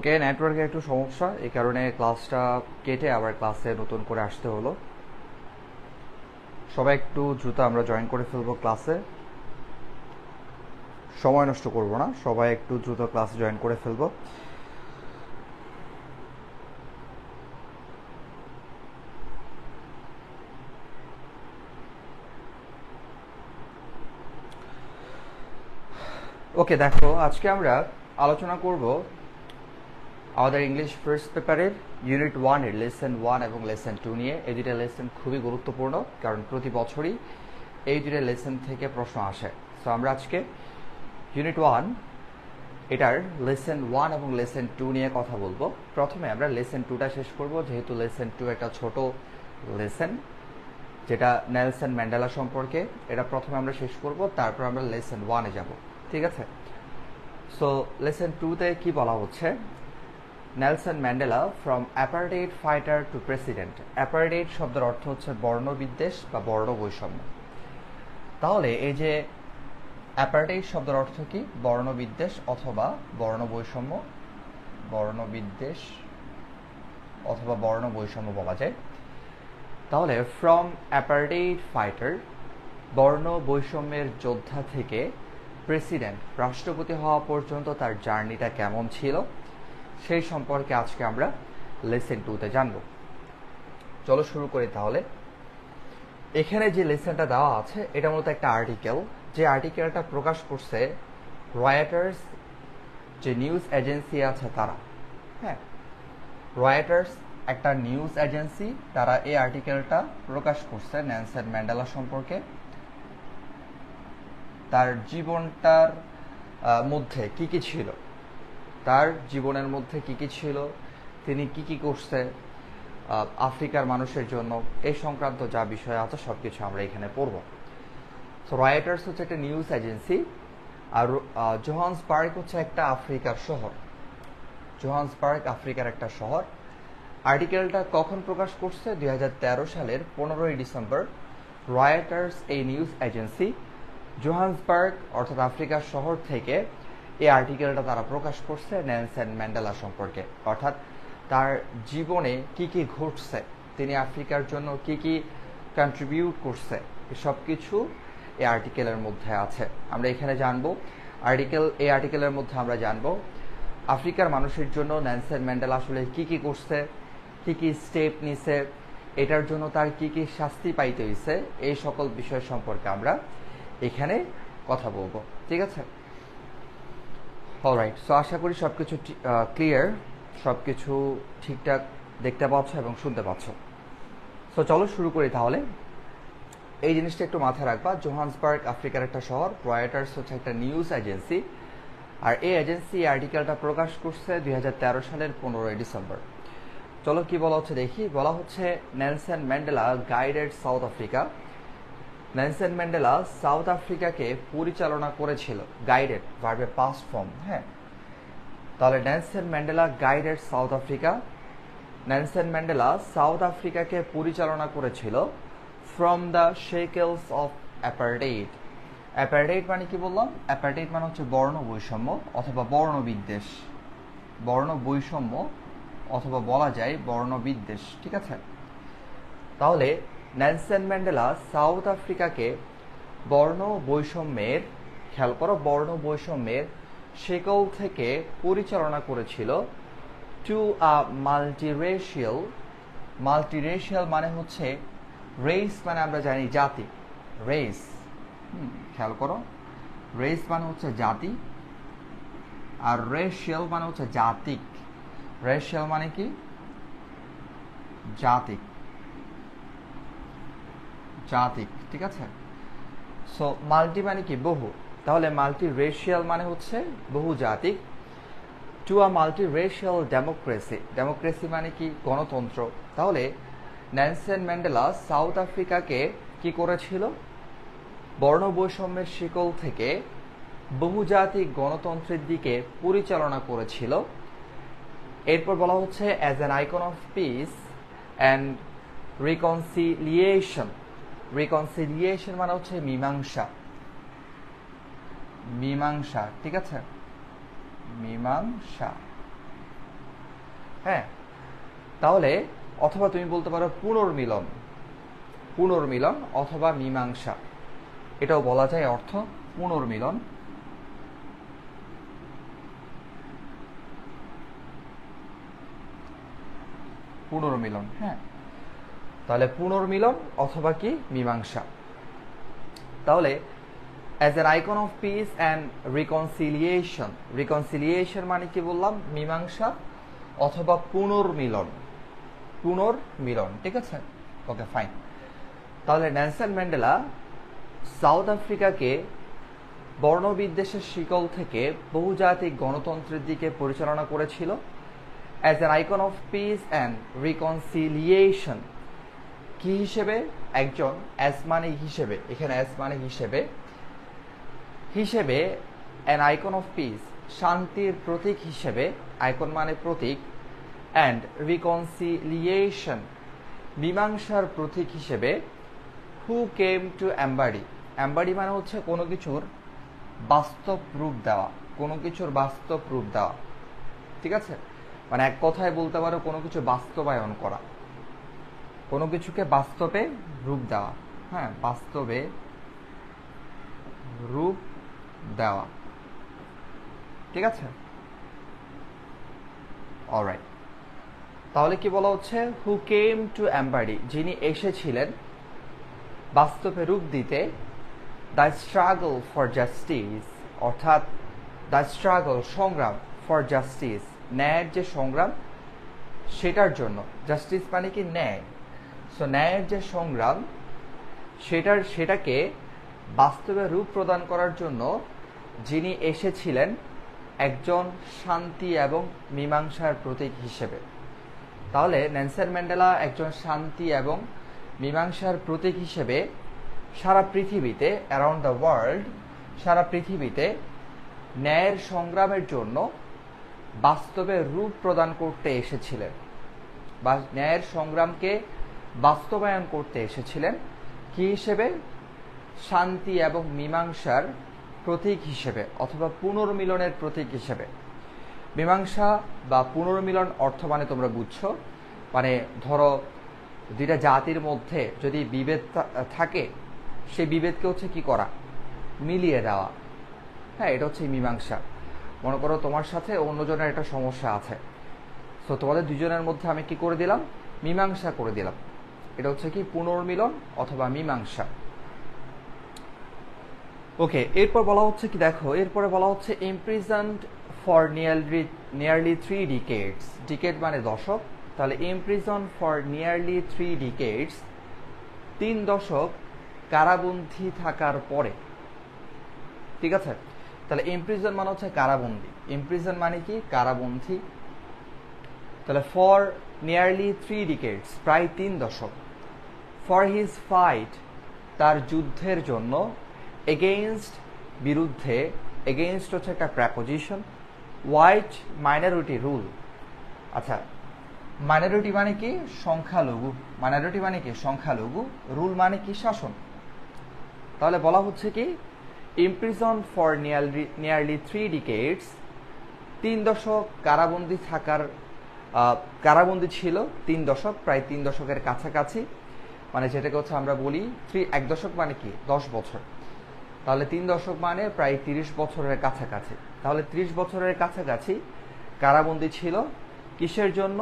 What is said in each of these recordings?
ওকে, নেটওয়ার্কে একটু সমস্যা, এই কারণে ক্লাসটা কেটে আবার ক্লাসে নতুন করে আসতে হলো। সবাই একটু দ্রুত আমরা জয়েন করে ফেলবো ক্লাসে, সময় নষ্ট করব না, সবাই একটু দ্রুত ক্লাসে জয়েন করে ফেলবো। ওকে, দেখো আজকে আমরা আলোচনা করব আমাদের ইংলিশ ফার্স্ট পেপারের ইউনিট 1-এর লেসন 1 এবং লেসন 2 নিয়ে। এই দুইটা লেসন খুবই গুরুত্বপূর্ণ, কারণ প্রতি বছরই এই দুইটা লেসন থেকে প্রশ্ন আসে। সো আমরা আজকে ইউনিট 1 এটার লেসন 1 এবং লেসন 2 নিয়ে কথা বলবো। প্রথমে আমরা লেসন 2টা শেষ করব, যেহেতু লেসন 2 একটা ছোট লেসন যেটা নেলসন ম্যান্ডেলা সম্পর্কে। এটা প্রথমে আমরা শেষ করব, তারপর আমরা লেসন 1-এ যাব, ঠিক আছে? সো লেসন 2-তে কি বলা হচ্ছে? Nelson Mandela from apartheid fighter to president. Apartheid শব্দের অর্থ হচ্ছে বর্ণবিদ্বেষ বা বর্ণ বৈষম্য। তাহলে এই যে অ্যাপার্টেইড শব্দের অর্থ কি? বর্ণবিদ্বেষ অথবা বর্ণ বৈষম্য, বর্ণবিদ্বেষ অথবা বর্ণ বৈষম্য বলা যায়। তাহলে ফ্রম অ্যাপার্টেইড ফাইটার, বর্ণ বৈষম্যের যোদ্ধা থেকে প্রেসিডেন্ট, রাষ্ট্রপতি হওয়া পর্যন্ত তার জার্নিটা কেমন ছিল সেই সম্পর্কে আজকে আমরা লেসন 2-তে জানব। চলো শুরু করি তাহলে। এখানে যে লেসনটা দেওয়া আছে এটা মূলত একটা আর্টিকেল, যে আর্টিকেলটা প্রকাশ করছে রয়টার্স, যে নিউজ এজেন্সি আছে তারা। হ্যাঁ, রয়টার্স একটা নিউজ এজেন্সি, তারা এই আর্টিকেলটা প্রকাশ করছে নেলসন ম্যান্ডেলা সম্পর্কে। তার জীবনটার মধ্যে কি কি ছিল, তার জীবনের মধ্যে কি কি ছিল, তিনি কি কি করছে আফ্রিকার মানুষের জন্য, এই সংক্রান্ত যা বিষয় আছে সব কিছু আমরা এখানে পড়ব। তো রয়টার্স হচ্ছে একটা নিউজ এজেন্সি, আর জোহান্সবার্গ হচ্ছে একটা আফ্রিকার শহর। জোহান্সবার্গ আফ্রিকার একটা শহর। আর্টিকেলটা কখন প্রকাশ করছে? 2013 সালের 15ই ডিসেম্বর রয়টার্স এই নিউজ এজেন্সি জোহান্সবার্গ অর্থাৎ আফ্রিকার শহর থেকে এই আর্টিকেলটা তারা প্রকাশ করছে নেলসন ম্যান্ডেলা সম্পর্কে, অর্থাৎ তার জীবনে কি কি ঘটছে, তিনি আফ্রিকার জন্য কি কি কন্ট্রিবিউট করছে, সব কিছু এই আর্টিকেলের মধ্যে আছে। আমরা এখানে জানবো এই আর্টিকেলের মধ্যে আমরা জানবো আফ্রিকার মানুষের জন্য নেলসন ম্যান্ডেলা আসলে কি কি করছে, কি কি স্টেপ নিছে, এটার জন্য তার কি কি শাস্তি পাইতে হয়েছে, এই সকল বিষয় সম্পর্কে আমরা এখানে কথা বলবো, ঠিক আছে? অলরাইট, সো আশা করি সবকিছু ক্লিয়ার, সবকিছু ঠিকঠাক দেখতে পাচ্ছ এবং শুনতে পাচ্ছ। সো চলো শুরু করি তাহলে। এই জিনিসটা একটু মাথায় রাখবা, জোহান্সবার্গ আফ্রিকার একটা শহর, রয়টার্স হচ্ছে একটা নিউজ এজেন্সি, আর এই এজেন্সি আর্টিকেলটা প্রকাশ করছে 2013 সালের 15ই ডিসেম্বর। চলো কি বলা হচ্ছে দেখি। বলা হচ্ছে Nelson Mandela guided South Africa. Nelson Mandela South আফ্রিকাকে পরিচালনা করেছিল। গাইডেড ভার্বের পাস্ট ফর্ম। হ্যাঁ, তাহলে Nelson Mandela guided South Africa. Nelson Mandela South আফ্রিকাকে পরিচালনা করেছিল from the shackles of apartheid. Apartheid মানে কি বললাম? অ্যাপার্টেইড মানে হচ্ছে বর্ণ বৈষম্য অথবা বর্ণবিদ্বেষ, বর্ণ বৈষম্য অথবা বলা যায় বর্ণবিদ্বেষ, ঠিক আছে? তাহলে নেলসন ম্যান্ডেলা সাউথ আফ্রিকাকে বর্ণ বৈষম্যের, খেয়াল করো, বর্ণ বৈষম্যের শেকল থেকে পরিচালনা করেছিল টু আ মাল্টিরেশিয়াল। মাল্টিরেশিয়াল মানে হচ্ছে রেস, মানে আমরা জানি জাতি, রেস। খেয়াল করো, রেস মানে হচ্ছে জাতি, আর রেশিয়াল মানে হচ্ছে জাতিক। রেশিয়াল মানে কি? জাতিক, জাতিক, ঠিক আছে? সো মাল্টি মানে কি? বহু। তাহলে মাল্টি রেশিয়াল মানে হচ্ছে বহু জাতিক। To a multi racial democracy. Democracy মানে কি? গণতন্ত্র। তাহলে নেলসন ম্যান্ডেলা সাউথ আফ্রিকাকে কি করেছিল? বর্ণ বৈষম্যের শিকল থেকে বহুজাতিক গণতন্ত্রের দিকে পরিচালনা করেছিল। এরপর বলা হচ্ছে as an icon of piece and reconciliation. Reconciliation মানে হচ্ছে মীমাংসা, মীমাংসা, ঠিক আছে? মীমাংসা। হ্যাঁ, তাহলে অথবা তুমি বলতে পারো পুনর্মিলন, পুনর্মিলন অথবা মীমাংসা, এটাও বলা যায় অর্থ পুনর্মিলন। পুনর্মিলন, হ্যাঁ, তাহলে পুনর্মিলন অথবা কি মীমাংসা। তাহলে as an icon of piece and reconciliation, reconciliation মানে কি বললাম, মীমাংসা অথবা পুনর্মিলন, পুনর্মিলন, ঠিক আছে, ওকে ফাইন। তাহলে নেলসন ম্যান্ডেলা সাউথ আফ্রিকাকে বর্ণবিদ্বেষের শিকল থেকে বহুজাতিক গণতন্ত্রের দিকে পরিচালনা করেছিল as an icon of piece and reconciliation. কি হিসেবে? একজন অ্যাজ মানে হিসেবে, এখানে অ্যাজ মানে হিসেবে, হিসেবে অ্যান আইকন অফ পিস, শান্তির প্রতীক হিসেবে, আইকন মানে প্রতীক, অ্যান্ড রিকনসিলিয়েশন, মীমাংসার প্রতীক হিসেবে, হু কেম টু এম্বাডি, এম্বাডি মানে হচ্ছে কোনো কিছুর বাস্তব রূপ দেওয়া, কোনো কিছুর বাস্তব রূপ দেওয়া, ঠিক আছে, মানে এক কথায় বলতে পারো কোনো কিছু বাস্তবায়ন করা, কোনো কিছুকে বাস্তবে রূপ দেওয়া, হ্যাঁ, বাস্তবে রূপ দেওয়া, ঠিক আছে, অলরাইট। তাহলে কি বলা হচ্ছে? হু কেম টু এম্বাডি, যিনি এসেছিলেন বাস্তবে রূপ দিতে, দ্য স্ট্রাগল ফর জাস্টিস, অর্থাৎ দ্য স্ট্রাগল সংগ্রাম, ফর জাস্টিস ন্যায়ের যে সংগ্রাম সেটার জন্য, জাস্টিস মানে কি ন্যায়, সো ন্যায়ের যে সংগ্রাম সেটাকে বাস্তবে রূপ প্রদান করার জন্য যিনি এসেছিলেন একজন শান্তি এবং মীমাংসার প্রতীক হিসেবে। তাহলে নেলসন ম্যান্ডেলা একজন শান্তি এবং মীমাংসার প্রতীক হিসেবে সারা পৃথিবীতে, অ্যারাউন্ড দ্য ওয়ার্ল্ড, সারা পৃথিবীতে ন্যায়ের সংগ্রামের জন্য বাস্তবে রূপ প্রদান করতে এসেছিলেন, বা ন্যায়ের সংগ্রামকে বাস্তবায়ন করতে এসেছিলেন কি হিসেবে? শান্তি এবং মীমাংসার প্রতীক হিসেবে অথবা পুনর্মিলনের প্রতীক হিসেবে। মীমাংসা বা পুনর্মিলন অর্থ মানে তোমরা বুঝছো, মানে ধরো দুইটা জাতির মধ্যে যদি বিভেদ থাকে, সেই বিভেদকে হচ্ছে কি করা? মিলিয়ে দেওয়া, হ্যাঁ, এটা হচ্ছে মীমাংসা। মনে করো তোমার সাথে অন্যজনের একটা সমস্যা আছে, সো তোমাদের দুজনের মধ্যে আমি কি করে দিলাম? মীমাংসা করে দিলাম, এটা হচ্ছে কি পুনর্মিলন অথবা মীমাংসা। ওকে, এরপর বলা হচ্ছে কি দেখো, এরপরে বলা হচ্ছে ইমপ্রিজনড ফর নিয়ারলি 3 ডিকেডস, ডিকেড মানে দশক, তাহলে ইমপ্রিজন ফর নিয়ারলি 3 ডিকেডস, 3 দশক কারাবন্দী থাকার পরে, ঠিক আছে, তাহলে ইমপ্রিজন মানে হচ্ছে কারাবন্দী, ইমপ্রিজন মানে কি? কারাবন্দী, তাহলে ফর নিয়ারলি 3 ডিকেডস, প্রায় 3 দশক, ফর হিজ ফাইট, তার যুদ্ধের জন্য, এগেইনস্ট বিরুদ্ধে, এগেইনস্ট হচ্ছে একটা প্রেপোজিশন, হোয়াইট মাইনরিটি রুল, আচ্ছা মাইনরিটি মানে কি? সংখ্যালঘু, মাইনরিটি মানে কি? সংখ্যালঘু, রুল মানে কি? শাসন। তাহলে বলা হচ্ছে কি ইমপ্রিজন ফর নিয়ারলি 3 ডিকেডস, 3 দশক কারাবন্দী থাকার, কারাবন্দী ছিল 3 দশক, প্রায় 3 দশকের কাছাকাছি, মানে যেটাকে হচ্ছে আমরা বলি 1 দশক মানে কি? 10 বছর, তাহলে 3 দশক মানে প্রায় 30 বছরের কাছাকাছি, তাহলে 30 বছরের কাছাকাছি কারাবন্দী ছিল, কিসের জন্য?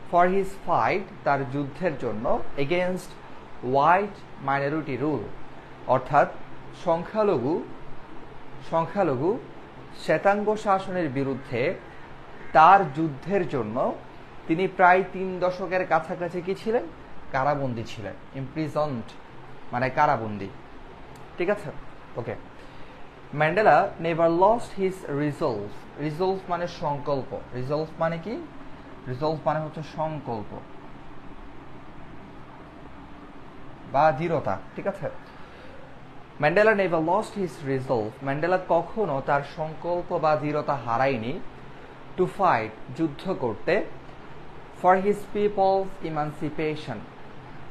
ফর হিজ ফাইট, তার যুদ্ধের জন্য, এগেইনস্ট হোয়াইট মাইনরিটি রুল, অর্থাৎ সংখ্যালঘু শ্বেতাঙ্গ শাসনের বিরুদ্ধে তার যুদ্ধের জন্য তিনি প্রায় 3 দশকের কাছাকাছি কি ছিলেন? কারাবন্দী ছিলেন, ইমপ্রিজনড মানে কারাবন্দী, ঠিক আছে, okay. Mandela never lost his resolve, resolve মানে সংকল্প, রিজলভ মানে কি? রিজলভ মানে হচ্ছে সংকল্প বা দৃঢ়তা, ঠিক আছে। Mandela never lost his resolve, Mandela কখনো তার সংকল্প বা দৃঢ়তা হারায়নি, টু ফাইট যুদ্ধ করতে, ফর হিজ পিপলস ইমানসিপেশন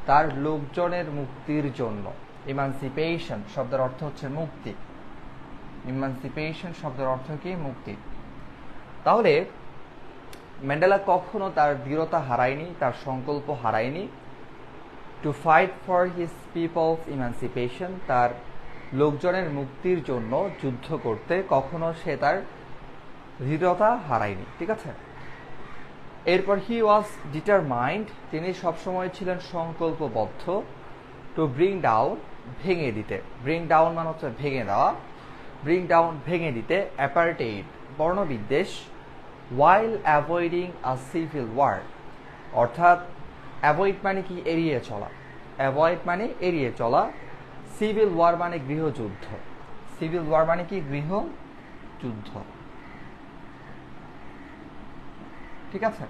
তার লোকজনের মুক্তির জন্য, ইমানসিপেশন শব্দের অর্থ হচ্ছে মুক্তি, ইমানসিপেশন শব্দের অর্থ কি? মুক্তি। তাহলে ম্যান্ডেলা কখনো তার দৃঢ়তা হারায়নি, তার সংকল্প হারায়নি। To fight for his people's emancipation, তার লোকজনের মুক্তির জন্য যুদ্ধ করতে কখনো সে তার দৃঢ়তা হারায়নি। ঠিক আছে, এরপর হি ওয়াজ ডিটারমাইন্ড, তিনি সবসময় ছিলেন সংকল্পবদ্ধ। টু ব্রিং ডাউন, ভেঙে দিতে, ব্রিং ডাউন মানে হচ্ছে ভেঙে দেওয়া, ব্রিং ডাউন ভেঙে দিতে অ্যাপার্টেইড বর্ণবিদ্বেষ, while avoiding a civil war, অর্থাৎ অ্যাভয়েড মানে কি এড়িয়ে চলা, অ্যাভয়েড মানে এড়িয়ে চলা, সিভিল ওয়ার মানে গৃহযুদ্ধ, সিভিল ওয়ার মানে কি গৃহযুদ্ধ। ঠিক আছে,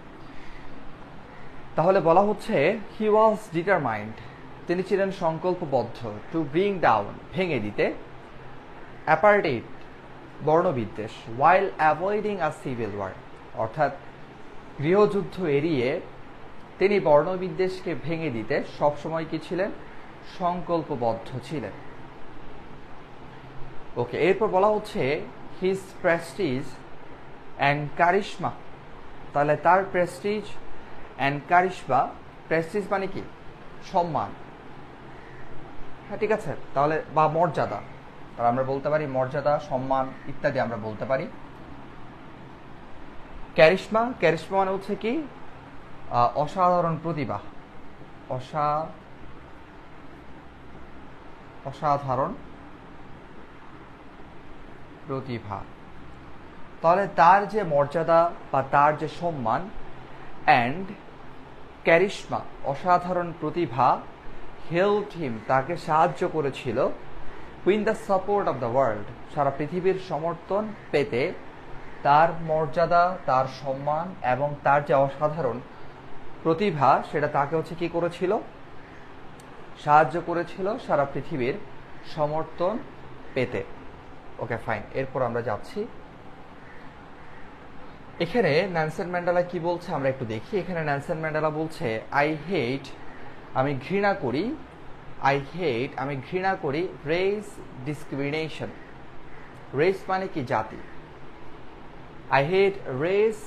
তাহলে বলা হচ্ছে হি ওয়াজ ডিটারমাইন্ড, তিনি ছিলেন সংকল্পবদ্ধ। টু ব্রিং ডাউন ভেঙে দিতে, অ্যাপার্টেইড বর্ণবিদ্বেষ, while avoiding a civil war, অর্থাৎ গৃহযুদ্ধ এড়িয়ে তিনি বর্ণবিদ্বেষকে ভেঙে দিতে সবসময় কি ছিলেন, সংকল্পবদ্ধ ছিলেন। ওকে, এরপর বলা হচ্ছে হিজ প্রেস্টিজ অ্যান্ড কারিশমা, তাহলে তার প্রেস্টিজ অ্যান্ড কারিশমা, প্রেস্টিজ মানে কি সম্মান, হ্যাঁ ঠিক আছে, তাহলে বা মর্যাদা, তাহলে আমরা বলতে পারি মর্যাদা, সম্মান ইত্যাদি আমরা বলতে পারি। ক্যারিশমা, ক্যারিশমা মানে হচ্ছে কি অসাধারণ প্রতিভা, অসাধারণ প্রতিভা, তাহলে তার যে মর্যাদা বা তার যে সম্মান, অ্যান্ড ক্যারিশমা অসাধারণ প্রতিভা, হেল্পড হিম তাকে সাহায্য করেছিল, win the support of the world সারা পৃথিবীর সমর্থন পেতে, তার মর্যাদা, তার সম্মান এবং তার যে অসাধারণ প্রতিভা সেটা তাকে হচ্ছে কি করেছিল, সাহায্য করেছিল সারা পৃথিবীর সমর্থন পেতে। ওকে ফাইন, এরপর আমরা যাচ্ছি এখানে নেলসন ম্যান্ডেলা কি বলছে আমরা একটু দেখি। এখানে নেলসন ম্যান্ডেলা বলছে আই হেট, আমি ঘৃণা করি, আই হেট আমি ঘৃণা করি, রেস ডিসক্রিমিনেশন, রেস মানে কি জাতি, I hate race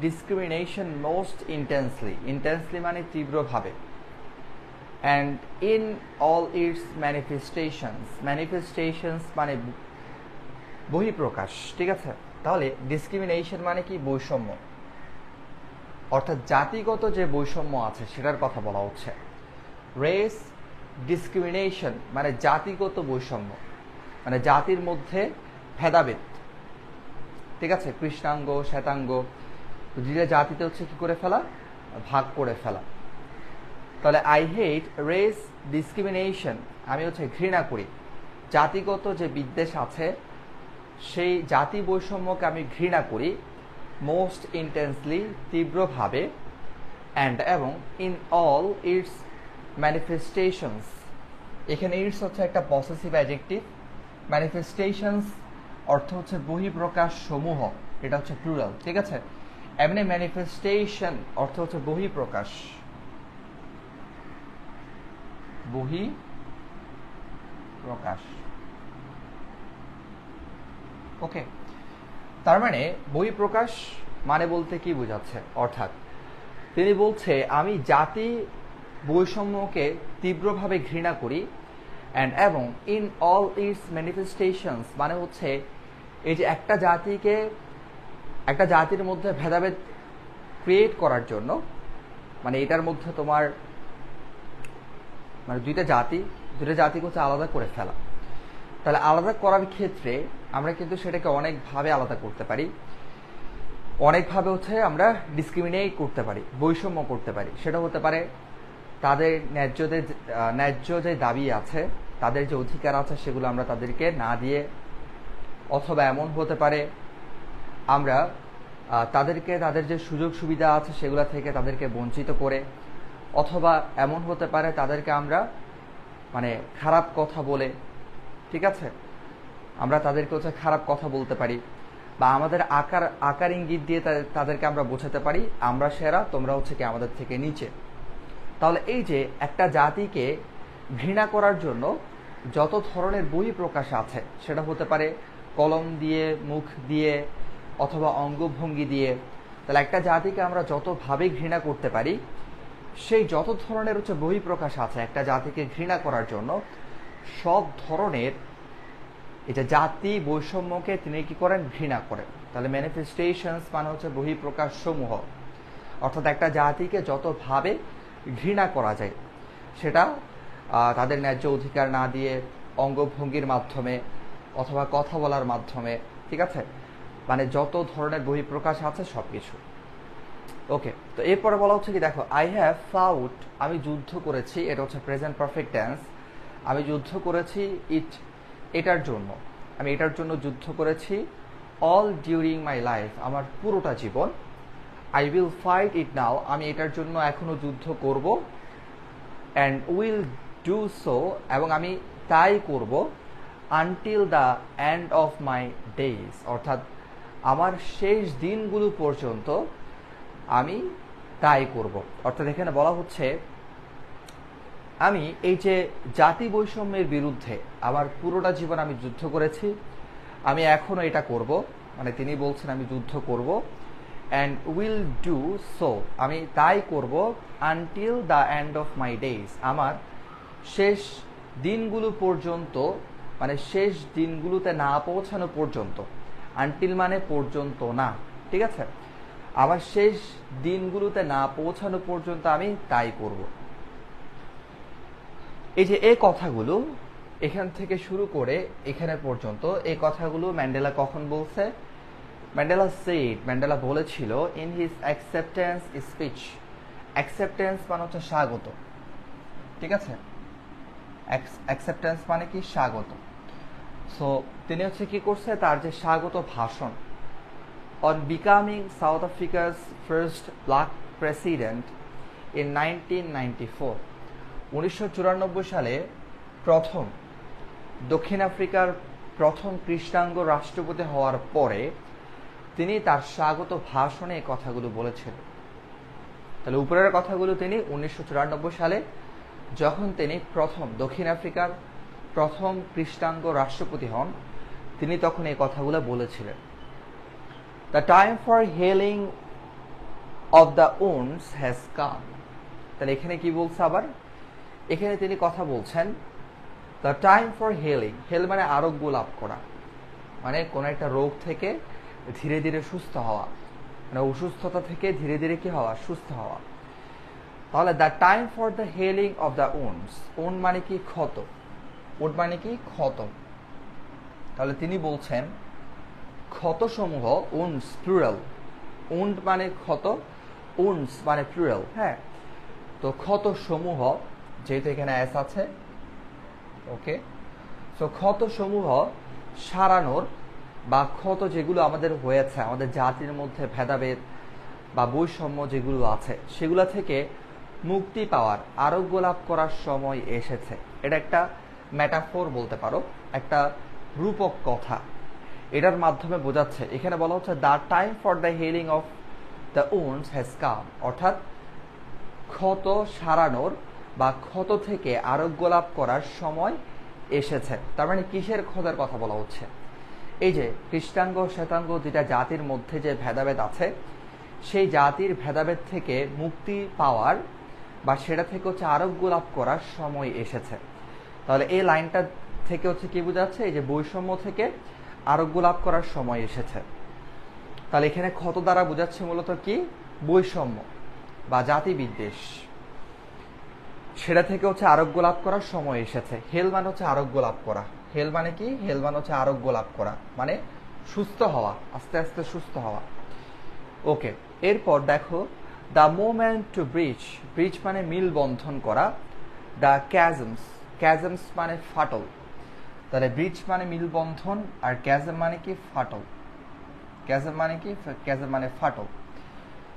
discrimination most intensely, intensely মানে তীব্রভাবে, and in all it's manifestations, manifestations মানে বহিঃপ্রকাশ। ঠিক আছে, তাহলে ডিসক্রিমিনেশন মানে কি বৈষম্য, অর্থাৎ জাতিগত যে বৈষম্য আছে সেটার কথা বলা হচ্ছে। রেস ডিসক্রিমিনেশন মানে জাতিগত বৈষম্য, মানে জাতির মধ্যে ভেদাভেদ। ঠিক আছে, কৃষ্ণাঙ্গ শ্বেতাঙ্গ দুইটা জাতিতে হচ্ছে কি করে ফেলা, ভাগ করে ফেলা। তাহলে আই হেট রেস ডিসক্রিমিনেশন, আমি হচ্ছে ঘৃণা করি জাতিগত যে বিদ্বেষ আছে সেই জাতি বৈষম্যকে আমি ঘৃণা করি, মোস্ট ইন্টেন্সলি তীব্রভাবে, অ্যান্ড এবং ইন অল ইটস ম্যানিফেস্টেশনস, এখানে ইটস হচ্ছে একটা পসেসিভ অ্যাডজেক্টিভ, ম্যানিফেস্টেশনস অর্থ হচ্ছে বহিঃপ্রকাশ সমূহ, এটা হচ্ছে প্লুরাল। ঠিক আছে, এমনি ম্যানিফেস্টেশন অর্থ হচ্ছে বহিঃপ্রকাশ, বহিঃপ্রকাশ। ওকে, তার মানে বহিঃপ্রকাশ মানে বলতে কি বোঝাচ্ছে, অর্থাৎ তিনি বলছে আমি জাতি বৈষম্যকে তীব্রভাবে ঘৃণা করি, অ্যান্ড এবং ইন অল ইটস ম্যানিফেস্টেশনস মানে হচ্ছে এই যে একটা জাতিকে, একটা জাতির মধ্যে ভেদাভেদ ক্রিয়েট করার জন্য, মানে এটার মধ্যে তোমার মানে দুইটা জাতিকে হচ্ছে আলাদা করে ফেলা। তাহলে আলাদা করার ক্ষেত্রে আমরা কিন্তু সেটাকে অনেকভাবে আলাদা করতে পারি, অনেকভাবে হচ্ছে আমরা ডিসক্রিমিনেট করতে পারি, বৈষম্য করতে পারি। সেটা হতে পারে তাদের ন্যায্য যে দাবি আছে, তাদের যে অধিকার আছে সেগুলো আমরা তাদেরকে না দিয়ে, অথবা এমন হতে পারে আমরা তাদেরকে তাদের যে সুযোগ সুবিধা আছে সেগুলো থেকে তাদেরকে বঞ্চিত করে, অথবা এমন হতে পারে তাদেরকে আমরা মানে খারাপ কথা বলে, ঠিক আছে, আমরা তাদেরকে হচ্ছে খারাপ কথা বলতে পারি, বা আমাদের আকার ইঙ্গিত দিয়ে তাদেরকে আমরা বোঝাতে পারি আমরা সেরা, তোমরা হচ্ছে কি আমাদের থেকে নিচে। তাহলে এই যে একটা জাতিকে ঘৃণা করার জন্য যত ধরনের বহিঃপ্রকাশ আছে, সেটা হতে পারে কলম দিয়ে, মুখ দিয়ে, অথবা অঙ্গভঙ্গি দিয়ে, তাহলে একটা জাতিকে আমরা যতভাবে ঘৃণা করতে পারি, সেই যত ধরনের বহিঃপ্রকাশ আছে একটা জাতিকে ঘৃণা করার জন্য, সব ধরনের এই যে জাতি বৈষম্যকে তিনি কি করেন? ঘৃণা করেন। তাহলে ম্যানিফেস্টেশনস মানে বহিঃপ্রকাশ সমূহ, অর্থাৎ একটা জাতিকে যতভাবে ঘৃণা করা যায়, সেটা তাদের ন্যায্য অধিকার না দিয়ে, অঙ্গভঙ্গির মাধ্যমে, অথবা কথা বলার মাধ্যমে, ঠিক আছে, মানে যত ধরনের বহিঃপ্রকাশ আছে সব কিছু। ওকে, তো এরপরে বলা হচ্ছে কি, দেখো, আই হ্যাভ ফাউট, আমি যুদ্ধ করেছি, এটা হচ্ছে প্রেজেন্ট পারফেক্ট টেন্স। আমি যুদ্ধ করেছি এটার জন্য, আমি এটার জন্য যুদ্ধ করেছি, অল ডিউরিং মাই লাইফ, আমার পুরোটা জীবন। আই উইল ফাইট ইট নাও, আমি এটার জন্য এখনো যুদ্ধ করব, অ্যান্ড উইল ডু সো, এবং আমি তাই করব, until the end of my days, অর্থাৎ আমার শেষ দিনগুলো পর্যন্ত আমি তাই করব। অর্থাৎ এখানে বলা হচ্ছে আমি এই যে জাতি বৈষম্যের বিরুদ্ধে আমার পুরোটা জীবন আমি যুদ্ধ করেছি, আমি এখনো এটা করব, মানে তিনি বলছেন আমি যুদ্ধ করব, অ্যান্ড উইল ডু সো, আমি তাই করব, until the end of my days, আমার শেষ দিনগুলো পর্যন্ত, মানে শেষ দিনগুলোতে না পৌঁছানো পর্যন্ত। আনটিল মানে পর্যন্ত না, ঠিক আছে, আমার শেষ দিনগুলোতে না পৌঁছানো পর্যন্ত আমি তাই করব। এই যে এই কথাগুলো এখান থেকে শুরু করে এখানে পর্যন্ত, এই কথাগুলো ম্যান্ডেলা কখন বলছে? ম্যান্ডেলা সেড, ম্যান্ডেলা বলেছিল in his acceptance speech. Acceptance মানে হচ্ছে স্বাগত, ঠিক আছে, অ্যাকসেপ্টেন্স মানে কি? স্বাগত। সো তিনি হচ্ছে কি করছে, তার যে স্বাগত ভাষণ, on becoming south আফ্রিকাস first black president in 1994, 1994 সালে প্রথম দক্ষিণ আফ্রিকার প্রথম কৃষ্ণাঙ্গ রাষ্ট্রপতি হওয়ার পরে তিনি তার স্বাগত ভাষণে এই কথাগুলো বলেছিলেন। তাহলে উপরের কথাগুলো তিনি 1994 সালে যখন তিনি প্রথম দক্ষিণ আফ্রিকার প্রথম কৃষ্ণাঙ্গ রাষ্ট্রপতি হন, তিনি তখন এই কথাগুলো বলেছিলেন। The time for healing of the wounds has come. তাহলে এখানে কি বলছে আবার? এখানে তিনি কথা বলছেন the time for healing, heal মানে আরোগ্য লাভ করা, মানে কোন একটা রোগ থেকে ধীরে ধীরে সুস্থ হওয়া, মানে অসুস্থতা থেকে ধীরে ধীরে কি হওয়া? সুস্থ হওয়া। তাহলে the time for the healing of the wounds, wound মানে কি? ক্ষত, উন্ড মানে কি? ক্ষত। তাহলে তিনি বলছেন ক্ষতসমূহ, উন্ডস প্লুরাল, উন্ড মানে ক্ষত, উন্ডস মানে প্লুরাল, হ্যাঁ, তো ক্ষতসমূহ, যেহেতু এখানে এস আছে, ওকে, সো ক্ষতসমূহ সারানোর, বা ক্ষত যেগুলো আমাদের হয়েছে, আমাদের জাতির মধ্যে ভেদাভেদ বা বৈষম্য যেগুলো আছে, সেগুলো থেকে মুক্তি পাওয়ার, আরোগ্য লাভ করার সময় এসেছে। এটা একটা মেটাফোর বলতে পারো, একটা রূপক কথা। এটার মাধ্যমে বোঝাচ্ছে, এখানে বলা হচ্ছে the time for the healing of the wounds has come, অর্থাৎ ক্ষত সারানোর বা ক্ষত থেকে আরোগ্য লাভ করার সময় এসেছে। তার মানে কিসের ক্ষতের কথা বলা হচ্ছে? এই যে কৃষ্ণাঙ্গ শ্বেতাঙ্গ যেটা জাতির মধ্যে যে ভেদাভেদ আছে, সেই জাতির ভেদাভেদ থেকে মুক্তি পাওয়ার বা সেটা থেকে আরোগ্য লাভ করার সময় এসেছে। তাহলে এই লাইনটা থেকে কি বোঝাচ্ছে? এই যে বৈষম্য থেকে আরোগ্য লাভ করার সময় এসেছে। তাহলে এখানে ক্ষত দ্বারা বোঝাচ্ছে মূলত কি? বৈষম্য বা জাতি বিদ্বেষ, সেটা থেকে আরোগ্য লাভ করার সময় এসেছে। হেল মানে আরোগ্য লাভ করা। হেল মানে কি? হেল মানে আরোগ্য লাভ করা, মানে সুস্থ হওয়া, আস্তে আস্তে সুস্থ হওয়া। ওকে, এরপর দেখো the moment to bridge, bridge মানে মিল বন্ধন করা, দ্য ক্যাজমস, ক্যাজমস মানে ফাটল। তাহলে ব্রিজ মানে মিল বন্ধন, আর ক্যাজম মানে কি? ফাটল। ক্যাজম মানে কি? ক্যাজম মানে ফাটল।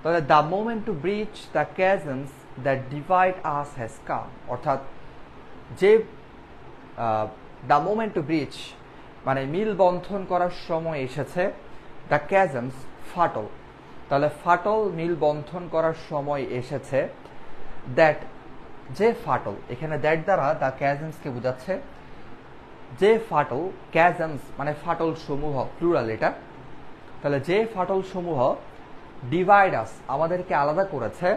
তাহলে the moment to bridge the chasms that divide us has come, অর্থাৎ যে দ্য মোমেন্ট টু ব্রিজ মানে মিল বন্ধন করার সময় এসেছে, দ্য ক্যাজমস ফাটল। তাহলে ফাটল মিল বন্ধন করার সময় এসেছে, দ্যাট যে ফাটল, এখানে দ্যাট দ্বারা দ্য ক্যাজমসকে বোঝাচ্ছে, যে ফাটল, ক্যাজমস মানে ফাটল সমূহ, প্লুরাল এটা। তাহলে যে ফাটল সমূহ ডিভাইড আস আমাদেরকে আলাদা করেছে,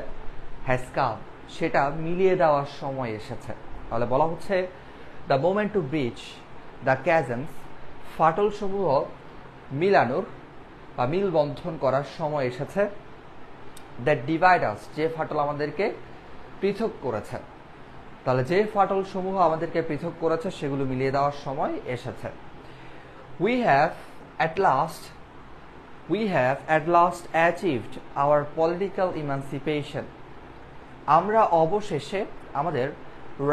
হ্যাজ কাম সেটা মিলিয়ে দেওয়ার সময় এসেছে। তাহলে বলা হচ্ছে the moment to breach the chasms ফাটল সমূহ মিলানোর বা মিলবন্ধন করার সময় এসেছে। দ্যাট ডিভাইড আস যে ফাটল আমাদেরকে পৃথক করেছে, তাহলে যে ফাটল সমূহ আমাদেরকে পৃথক করেছে সেগুলো মিলিয়ে দেওয়ার সময় এসেছে। We have at last achieved our political emancipation. আমরা অবশেষে আমাদের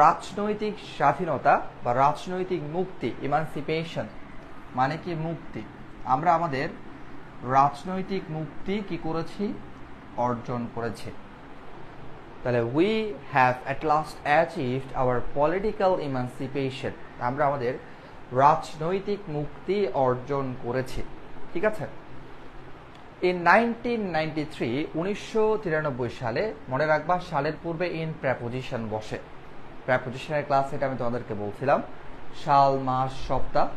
রাজনৈতিক স্বাধীনতা বা রাজনৈতিক মুক্তি, ইমানসিপেশন মানে কি মুক্তি, আমরা আমাদের রাজনৈতিক মুক্তি কি করেছি, অর্জন করেছি। তাহলে we have at last achieved our political emancipation, আমরা আমাদের রাজনৈতিক মুক্তি অর্জন করেছি। ঠিক আছে। In 1993 1993 সালে, মনে রাখবা সালের পূর্বে ইন প্রেপোজিশন বসে। প্রেপোজিশনের ক্লাস এটা আমি তোমাদেরকে বলছিলাম, সাল, মাস, সপ্তাহ,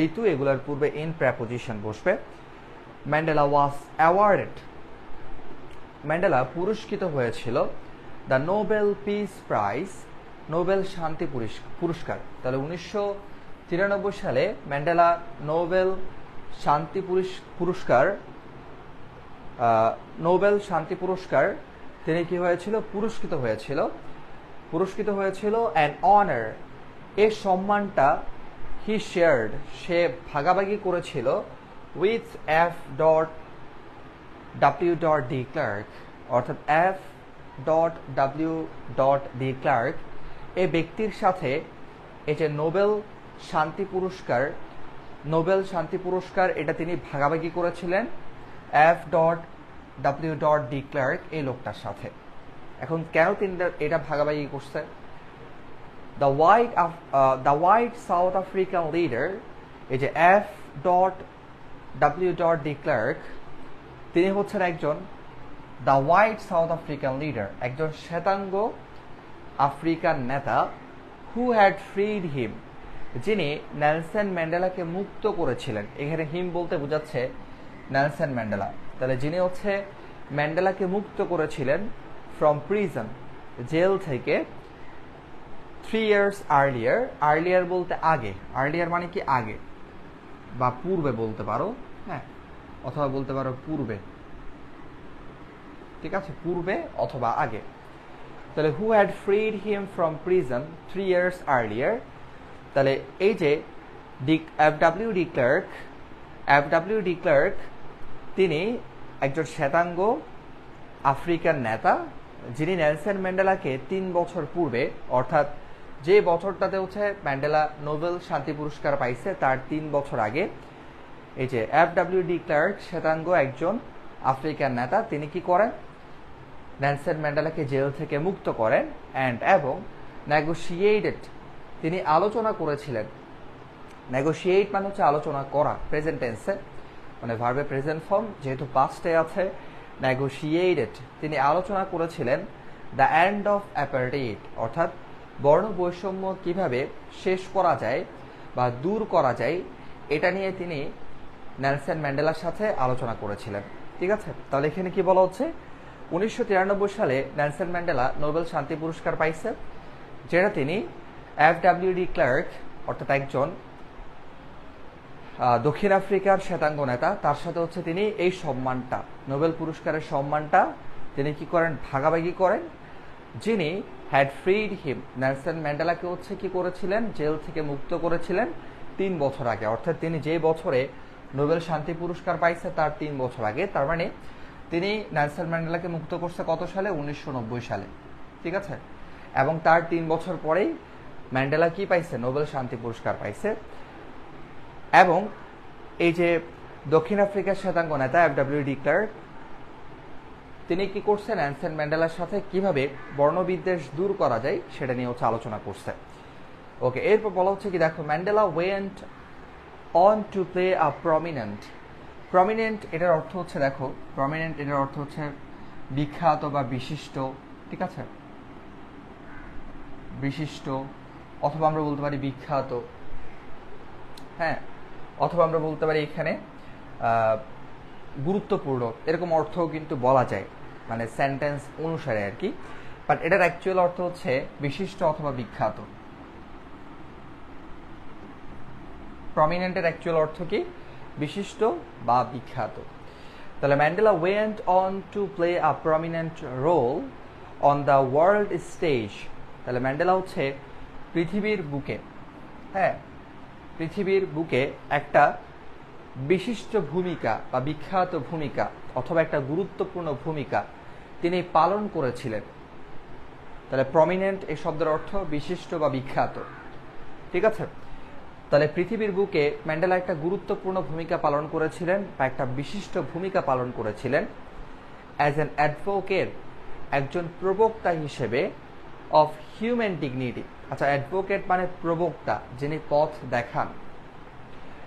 ঋতু এগুলোর পূর্বে ইন প্রেপোজিশন বসবে। ম্যান্ডেলা ওয়াজ অ্যাওয়ার্ডেড, ম্যান্ডেলা পুরস্কৃত হয়েছিল the Nobel peace prize, Nobel শান্তি পুরস্কার। তাহলে 1993 সালে ম্যান্ডেলা নোবেল শান্তি পুরস্কার, নোবেল শান্তি পুরস্কার তিনি কি হয়েছিল, পুরস্কৃত হয়েছিল অ্যান অনার, এই সম্মানটা হি শেয়ার্ড সে ভাগাভাগি করেছিল উইথ F.W.D. ক্লার্ক, অর্থাৎ F.W.D. ক্লার্ক এই ব্যক্তির সাথে এই যে নোবেল শান্তি পুরস্কার এটা তিনি ভাগাভাগি করেছিলেন F.W.D. ক্লার্ক এই লোকটার সাথে। এখন কেন তিনি এটা ভাগাভাগি করছে? The white south African leader, এই যে F.W.D. ক্লার্ক তিনি হচ্ছেন একজন the white south African leader, একজন শ্বেতাঙ্গ আফ্রিকান নেতা, হু হ্যাড ফ্রিড হিম যিনি নেলসন ম্যান্ডেলাকে মুক্ত করেছিলেন। এখানে হিম বলতে বোঝাচ্ছে নেলসন ম্যান্ডেলা। তাহলে যিনি হচ্ছে ম্যান্ডেলাকে মুক্ত করেছিলেন ফ্রম প্রিজন, জেল থেকে 3 years earlier, আর্লিয়ার বলতে আগে, আর্লিয়ার মানে কি আগে বা পূর্বে বলতে পারো, হ্যাঁ, অথবা বলতে পারো পূর্বে, ঠিক আছে, পূর্বে অথবা আগে। তাহলে who had ফ্রিড him from prison 3 years earlier, তাহলে এই যে F.W.D. ক্লার্ক তিনি একজন শ্বেতাঙ্গ আফ্রিকান নেতা, যিনি নেলসন ম্যান্ডেলাকে 3 বছর পূর্বে, অর্থাৎ যে বছরটাতে হচ্ছে ম্যান্ডেলা নোবেল শান্তি পুরস্কার পাইছে তার 3 বছর আগে এই যে F.W.D. ক্লার্ক শ্বেতাঙ্গ একজন আফ্রিকান নেতা, তিনি কি করেন, নেলসন ম্যান্ডেলাকে জেল থেকে মুক্ত করেন এবং নেগোশিয়েটেড তিনি আলোচনা করেছিলেন। নেগোশিয়েট মানে হচ্ছে আলোচনা করা, প্রেজেন্ট টেন্সে, মানে ভার্বে প্রেজেন্ট ফর্ম, যেহেতু পাস্টে আছে, নেগোশিয়েটেড তিনি আলোচনা করেছিলেন দ্য এন্ড অফ অ্যাপার্টেইড, অর্থাৎ বর্ণ বৈষম্য কিভাবে শেষ করা যায় বা দূর করা যায়, এটা নিয়ে তিনি নেলসন ম্যান্ডেলার সাথে আলোচনা করেছিলেন। ঠিক আছে। তাহলে এখানে কি বলা হচ্ছে, 1993 সালে নেলসন ম্যান্ডেলা নোবেল শান্তি পুরস্কার পাইছে, যেটা তিনি F.W.D. ক্লার্ক, অর্থাৎ একজন দক্ষিণ আফ্রিকার শ্বেতাঙ্গ নেতা, তার সাথে হচ্ছে তিনি এই সম্মানটা, নোবেল পুরস্কারের সম্মানটা তিনি কি করেন, ভাগাভাগি করেন। যিনি হ্যাড ফ্রিড হিম, নেলসন ম্যান্ডেলাকে হচ্ছে কি করেছিলেন, জেল থেকে মুক্ত করেছিলেন 3 বছর আগে, অর্থাৎ তিনি যে বছরে নোবেল শান্তি পুরস্কার পাইছে তার 3 বছর আগে। তার মানে তিনি নেলসন ম্যান্ডেলাকে মুক্ত করছে কত সালে, 1990 সালে। ঠিক আছে। এবং তার 3 বছর পরেই ম্যান্ডেলা কি পাইছে, নোবেল শান্তি পুরস্কার পাইছে। এবং এই যে দক্ষিণ আফ্রিকার শ্বেতাঙ্গ নেতা F.W.D. ক্লার্ক তিনি কি করছেন, নেলসন ম্যান্ডেলার সাথে কিভাবে বর্ণবিদ্বেষ দূর করা যায় সেটা নিয়ে হচ্ছে আলোচনা করছে। ওকে, এরপর বলা হচ্ছে কি, দেখো, Mandela went on to play a prominent এটার অর্থ হচ্ছে, দেখো, প্রমিনেন্ট এটার অর্থ হচ্ছে বিখ্যাত বা বিশিষ্ট। ঠিক আছে, বিশিষ্ট, অথবা আমরা বলতে পারি বিখ্যাত, হ্যাঁ, অথবা আমরা বলতে পারি এখানে গুরুত্বপূর্ণ এরকম অর্থও কিন্তু বলা যায়, মানে সেন্টেন্স অনুসারে আর কি। বাট এটার অ্যাকচুয়াল অর্থ হচ্ছে বিশিষ্ট অথবা বিখ্যাত। প্রমিনেন্টের অ্যাকচুয়াল অর্থ কি? বিশিষ্ট বা বিখ্যাত। তাহলে Mandela went on to play a prominent role on the world stage. তাহলে ম্যান্ডেলা হচ্ছে পৃথিবীর বুকে, হ্যাঁ, পৃথিবীর বুকে একটা বিশিষ্ট ভূমিকা বা বিখ্যাত ভূমিকা অথবা একটা গুরুত্বপূর্ণ ভূমিকা তিনি পালন করেছিলেন। তাহলে প্রমিনেন্ট এই শব্দের অর্থ বিশিষ্ট বা বিখ্যাত, ঠিক আছে। তাহলে পৃথিবীর বুকে ম্যান্ডেলা একটা গুরুত্বপূর্ণ ভূমিকা পালন করেছিলেন বা একটা বিশিষ্ট ভূমিকা পালন করেছিলেন অ্যাজ অ্যান অ্যাডভোকেট, একজন প্রবক্তা হিসেবে, অফ হিউম্যান ডিগনিটি। আচ্ছা, অ্যাডভোকেট মানে প্রবক্তা, যিনি পথ দেখান।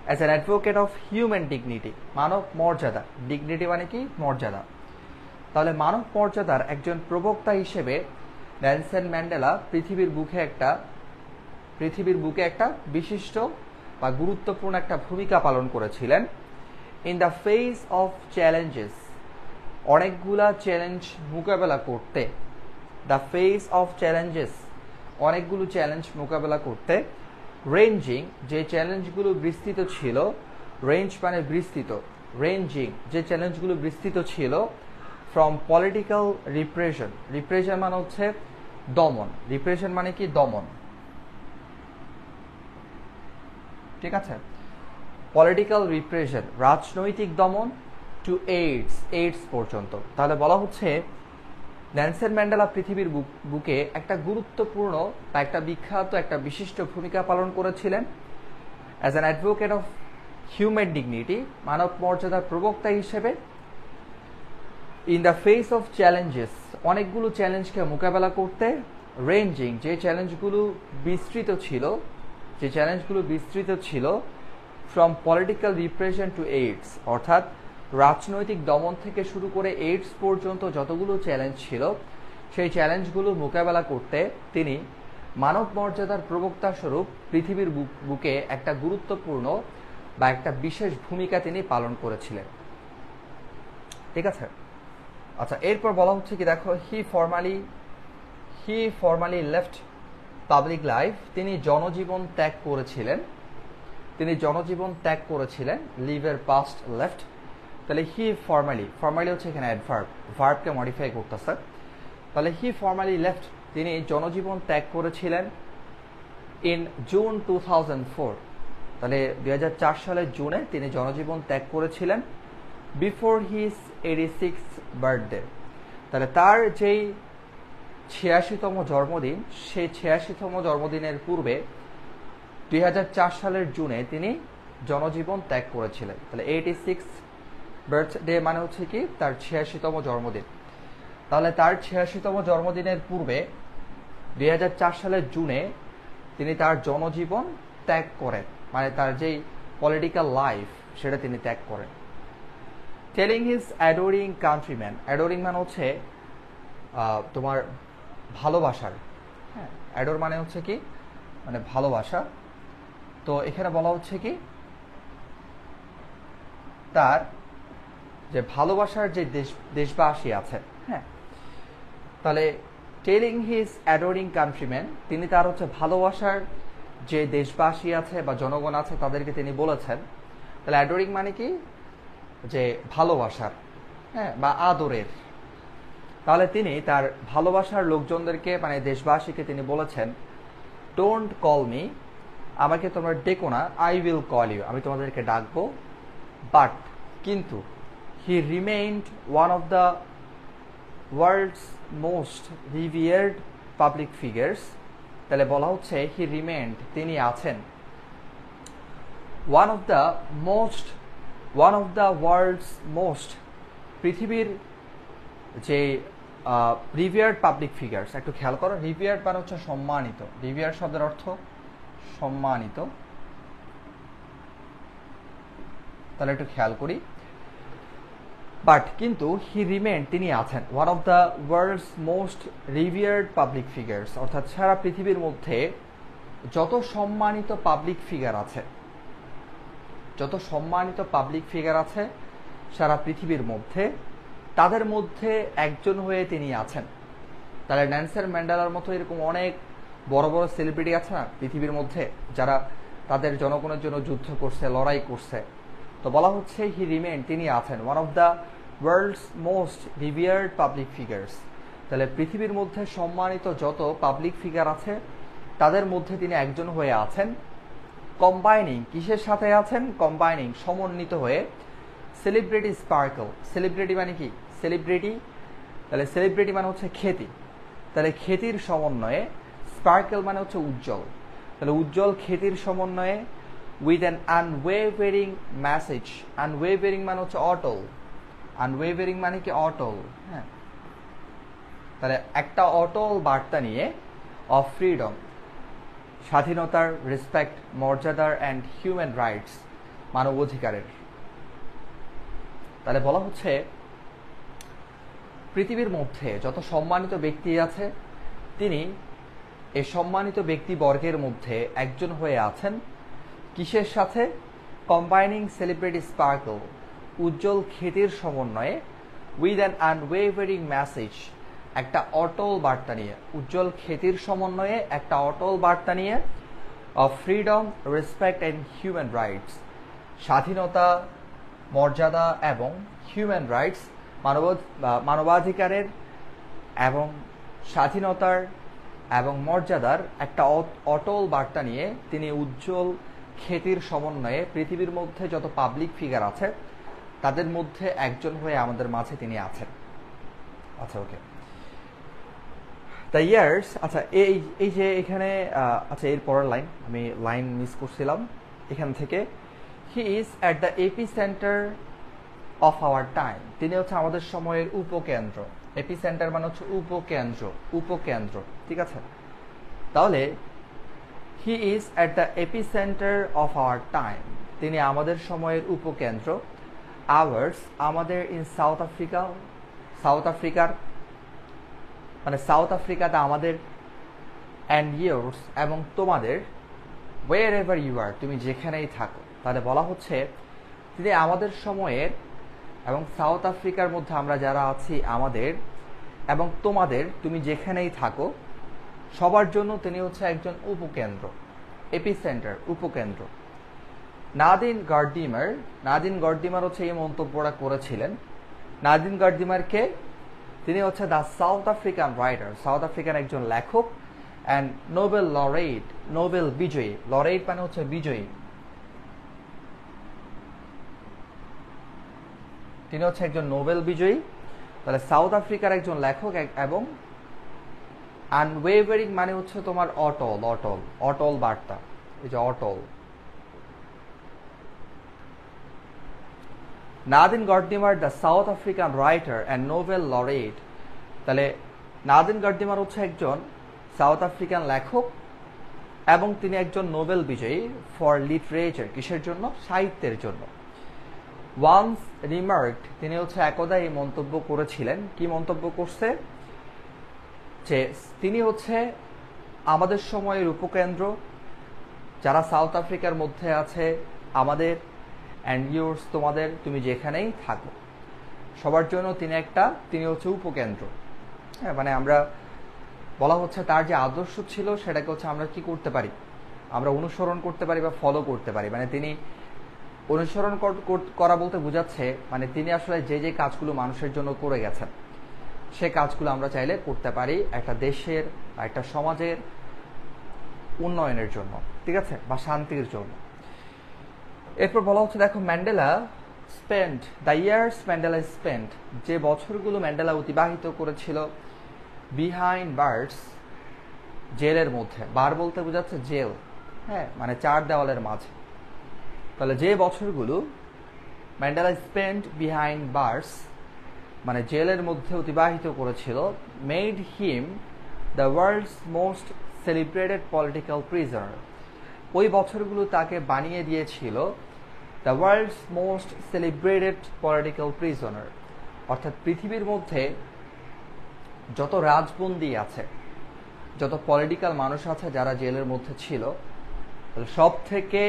As an advocate of human dignity, মানব মর্যাদা। ডিগনিটি মানে কি? মর্যাদা। তাহলে মানব মর্যাদার একজন প্রবক্তা হিসেবে নেলসন ম্যান্ডেলা পৃথিবীর বুকে একটা বিশিষ্ট বা গুরুত্বপূর্ণ একটা ভূমিকা পালন করেছিলেন। In the face of challenges, অনেকগুলা চ্যালেঞ্জ মোকাবেলা করতে। দ্য ফেস অফ চ্যালেঞ্জেস, অনেকগুলো চ্যালেঞ্জ মোকাবেলা করতে। রেঞ্জিং, যে চ্যালেঞ্জগুলো বিস্তৃত ছিল, রেঞ্জ মানে বিস্তৃত, রেঞ্জিং যে চ্যালেঞ্জগুলো বিস্তৃত ছিল, ফ্রম পলিটিক্যাল রিপ্রেশন। রিপ্রেশন মানে হচ্ছে দমন, রিপ্রেশন মানে কি? দমন, ঠিক আছে। পলিটিক্যাল রিপ্রেশন, রাজনৈতিক দমন, টু এইডস পর্যন্ত। তাহলে বলা হচ্ছে নেলসন ম্যান্ডেলা পৃথিবীর বুকে একটা গুরুত্বপূর্ণ বা একটা বিখ্যাত একটা বিশিষ্ট ভূমিকা পালন করেছিলেন as an advocate of human dignity, মানব মর্যাদার প্রবক্তা হিসেবে। In the face of challenges, অনেকগুলো চ্যালেঞ্জকে মোকাবেলা করতে। রেঞ্জিং, যে চ্যালেঞ্জগুলো বিস্তৃত ছিল, from political repression to AIDS, অর্থাৎ রাজনৈতিক দমন থেকে শুরু করে এইডস পর্যন্ত যতগুলো চ্যালেঞ্জ ছিল, সেই চ্যালেঞ্জগুলো মোকাবেলা করতে তিনি মানব মর্যাদার প্রবক্তা স্বরূপ পৃথিবীর বুকে একটা গুরুত্বপূর্ণ বা একটা বিশেষ ভূমিকা তিনি পালন করেছিলেন, ঠিক আছে। আচ্ছা, এরপর বলা হচ্ছে কি দেখো, হি ফর্মালি লেফট পাবলিক লাইফ, তিনি জনজীবন ত্যাগ করেছিলেন। লিভের পাস্ট লেফট। তাহলে হি ফর্মালি হচ্ছে এখানে অ্যাডভার্ব, ভার্বকে মডিফাই করতেছে। তাহলে হি ফর্মালি লেফট, তিনি জনজীবন ত্যাগ করেছিলেন ইন জুন 2004। তাহলে 2004 সালের জুনে তিনি জনজীবন ত্যাগ করেছিলেন। বিফোর হিজ 86th বার্থডে, তাহলে তার যেই 86তম জন্মদিন, সেই 86তম জন্মদিনের পূর্বে 2004 সালের জুনে তিনি জনজীবন ত্যাগ করেছিলেন। তাহলে 86 বার্থডে মানে হচ্ছে কি? তার 86তম জন্মদিন। তাহলে তার 86তম জন্মদিনের পূর্বে 2004 সালের জুনে তিনি তার জনজীবন ত্যাগ করেন, মানে তার যেই পলিটিক্যাল লাইফ সেটা তিনি ত্যাগ করেন। টেলিং হিজ অ্যাডোরিং কান্ট্রিম্যান, অ্যাডোরিং মানে হচ্ছে তোমার ভালোবাসার, হ্যাঁ, অ্যাডোর মানে হচ্ছে কি? মানে ভালোবাসা। তো এখানে বলা হচ্ছে কি তার যে ভালোবাসার যে দেশবাসী আছে, হ্যাঁ, তাহলে টেলিং হিজ অ্যাডোরিং কান্ট্রিম্যান, তিনি তার হচ্ছে ভালোবাসার যে দেশবাসী আছে বা জনগণ আছে তাদেরকে তিনি বলেছেন। তাহলে অ্যাডোরিং মানে কি? যে ভালোবাসার, হ্যাঁ, বা আদরের। তাহলে তিনি তার ভালোবাসার লোকজনদেরকে মানে দেশবাসীকে তিনি বলেছেন, ডোন্ট কল মি, আমাকে তোমরা ডেকো না, আই উইল কল ইউ, আমি তোমাদেরকে ডাকবো। বাট, কিন্তু, he remained one of the world's most revered public figures. তাহলে বলা হচ্ছে হি রিমেইন্ড, তিনি আছেন, one of the world's most, পৃথিবীর যে রিভিয়ার্ড পাবলিক ফিগার্স। একটু খেয়াল করো, রিভিয়ার্ড মানে হচ্ছে সম্মানিত, রিভিয়ার্ড শব্দের অর্থ সম্মানিত। তাহলে একটু খেয়াল করি, বাট কিন্তু হি রিমেইন্ড, তিনি আছেন, one of the world's most revered public figures, অর্থাৎ সারা পৃথিবীর মধ্যে যত সম্মানিত পাবলিক ফিগার আছে, সারা পৃথিবীর মধ্যে, তাদের মধ্যে একজন হয়ে তিনি আছেন। তাহলে নেলসন ম্যান্ডেলার মতো এরকম অনেক বড় বড় সেলিব্রিটি আছে না পৃথিবীর মধ্যে, যারা তাদের জনগণের জন্য যুদ্ধ করছে, লড়াই করছে। তো বলা হচ্ছে হি রিমেন, তিনি আছেন one of the world's most revered public figures. তাহলে পৃথিবীর মধ্যে সম্মানিত যত পাবলিক ফিগার আছে তাদের মধ্যে তিনি একজন হয়ে আছেন। কম্বাইনিং, কিসের সাথে আছেন? কম্বাইনিং, সমন্বিত হয়ে সেলিব্রিটি স্পার্কল। সেলিব্রিটি মানে কি? সেলিব্রিটি, তাহলে সেলিব্রিটি মানে হচ্ছে খ্যাতি, তাহলে খ্যাতির সমন্বয়ে, স্পার্কল মানে হচ্ছে উজ্জ্বল, তাহলে উজ্জ্বল খ্যাতির সমন্বয়ে with an unwavering message. Unwavering মানে হচ্ছে অটল, আনওয়েভারিং মানে কি? অটল। হ্যাঁ, তাহলে একটা অটল বার্তা নিয়ে অফ ফ্রিডম, স্বাধীনতার, রেসপেক্ট, মর্যাদার অ্যান্ড হিউম্যান রাইটস, মানবাধিকারের। তাহলে বলা হচ্ছে পৃথিবীর মধ্যে যত সম্মানিত ব্যক্তি আছে তিনি এই সম্মানিত ব্যক্তিবর্গের মধ্যে একজন হয়ে আছেন। কিসের সাথে? কম্বাইনিং সেলিব্রিটি স্পার্কল, উজ্জ্বল খ্যাতির সমন্বয়ে উইথ অ্যান আনওয়েভারিং মেসেজ, একটা অটল বার্তা নিয়ে, উজ্জ্বল খ্যাতির সমন্বয়ে একটা অটল বার্তা নিয়ে of freedom, respect and human rights, স্বাধীনতা, মর্যাদা এবং হিউম্যান রাইটস, মানবাধিকারের এবং স্বাধীনতার এবং মর্যাদার একটা অটল বার্তা নিয়ে তিনি উজ্জ্বল খ্যাতির সমন্বয়ে পৃথিবীর মধ্যে যত পাবলিক ফিগার আছে তাদের মধ্যে একজন হয়ে আমাদের মাঝে তিনি আছেন। আচ্ছা, ওকে, দ্য ইয়ার্স। আচ্ছা, এই যে এখানে, আচ্ছা এর পরের লাইন, আমি লাইন মিস করছিলাম এখান থেকে। He is at the epicentre of our time, তিনি হচ্ছে আমাদের সময়ের উপকেন্দ্র। এপি সেন্টার মানে হচ্ছে উপকেন্দ্র, উপকেন্দ্র, ঠিক আছে। তাহলে he is at the epicentre of our time, তিনি আমাদের সময়ের উপকেন্দ্র। আওয়ার্স, আমাদের, ইন সাউথ আফ্রিকা, সাউথ আফ্রিকার, মানে সাউথ আফ্রিকাতে আমাদের, অ্যান্ড ইয়ার্স এবং তোমাদের, ওয়ের এভার ইউ আর, তুমি যেখানেই থাকো। তাহলে বলা হচ্ছে তিনি আমাদের সময়ের এবং সাউথ আফ্রিকার মধ্যে আমরা যারা আছি আমাদের এবং তোমাদের, তুমি যেখানেই থাকো, সবার জন্য তিনি হচ্ছে একজন উপকেন্দ্র, এপিসেন্টার, উপকেন্দ্র। নাদিন গার্ডিমার, নাদিন গার্ডিমার হচ্ছে এই মন্তব্যটা করেছিলেন। নাদিন গার্ডিমারকে, তিনি হচ্ছে the South African writer, south African একজন লেখক, অ্যান্ড নোবেল লরেট, নোবেল বিজয়ী, লরেট মানে হচ্ছে বিজয়ী, তিনি হচ্ছে একজন নোবেল বিজয়ী। তাহলে সাউথ আফ্রিকার একজন লেখক এবং আনওয়েভারিং মানে হচ্ছে তোমার অটল, অটল, অটল বার্তা, এই যে অটল। Nadine Gordimer, the South African writer and Nobel laureate. তাহলে নাদিন গার্ডিমার হচ্ছে একজন সাউথ আফ্রিকান লেখক এবং তিনি একজন নোবেল বিজয়ী ফর লিটারেচার, কিসের জন্য? সাহিত্যের জন্য। ওয়ান্স রিমার্কড, তিনি হচ্ছে একদা এই মন্তব্য করেছিলেন। কি মন্তব্য করছে? যে তিনি হচ্ছে আমাদের সময়ের উপকেন্দ্র, যারা সাউথ আফ্রিকার মধ্যে আছে আমাদের, অ্যান্ড ইউর্স, তোমাদের, তুমি যেখানেই থাকো, সবার জন্য তিনি হচ্ছে উপকেন্দ্র। হ্যাঁ, মানে আমরা, বলা হচ্ছে তার যে আদর্শ ছিল সেটাকে হচ্ছে আমরা কি করতে পারি? আমরা অনুসরণ করতে পারি বা ফলো করতে পারি। মানে তিনি অনুসরণ করা বলতে বোঝাচ্ছে মানে তিনি আসলে যে যে কাজগুলো মানুষের জন্য করে গেছেন সে কাজগুলো আমরা চাইলে করতে পারি একটা দেশের বা একটা সমাজের উন্নয়নের জন্য, ঠিক আছে, বা শান্তির জন্য। এরপর বলা হচ্ছে দেখো, Mandela spend the years Mandela spend, যে বছরগুলো ম্যান্ডেলা অতিবাহিত করেছিল বিহাইন্ড বার্স, জেলের মধ্যে। বার বলতে বোঝাচ্ছে জেল, হ্যাঁ, মানে চার দেওয়ালের মাঝে। তাহলে যে বছরগুলো ম্যান্ডেলা স্পেন্ড বিহাইন্ড বার্স মানে জেলের মধ্যে অতিবাহিত করেছিল, made him the world's most celebrated political prisoner, ওই বছরগুলো তাকে বানিয়ে দিয়েছিল the world's most celebrated political prisoner, অর্থাৎ পৃথিবীর মধ্যে যত রাজবন্দী আছে, যত পলিটিক্যাল মানুষ আছে যারা জেলের মধ্যে ছিল, সব থেকে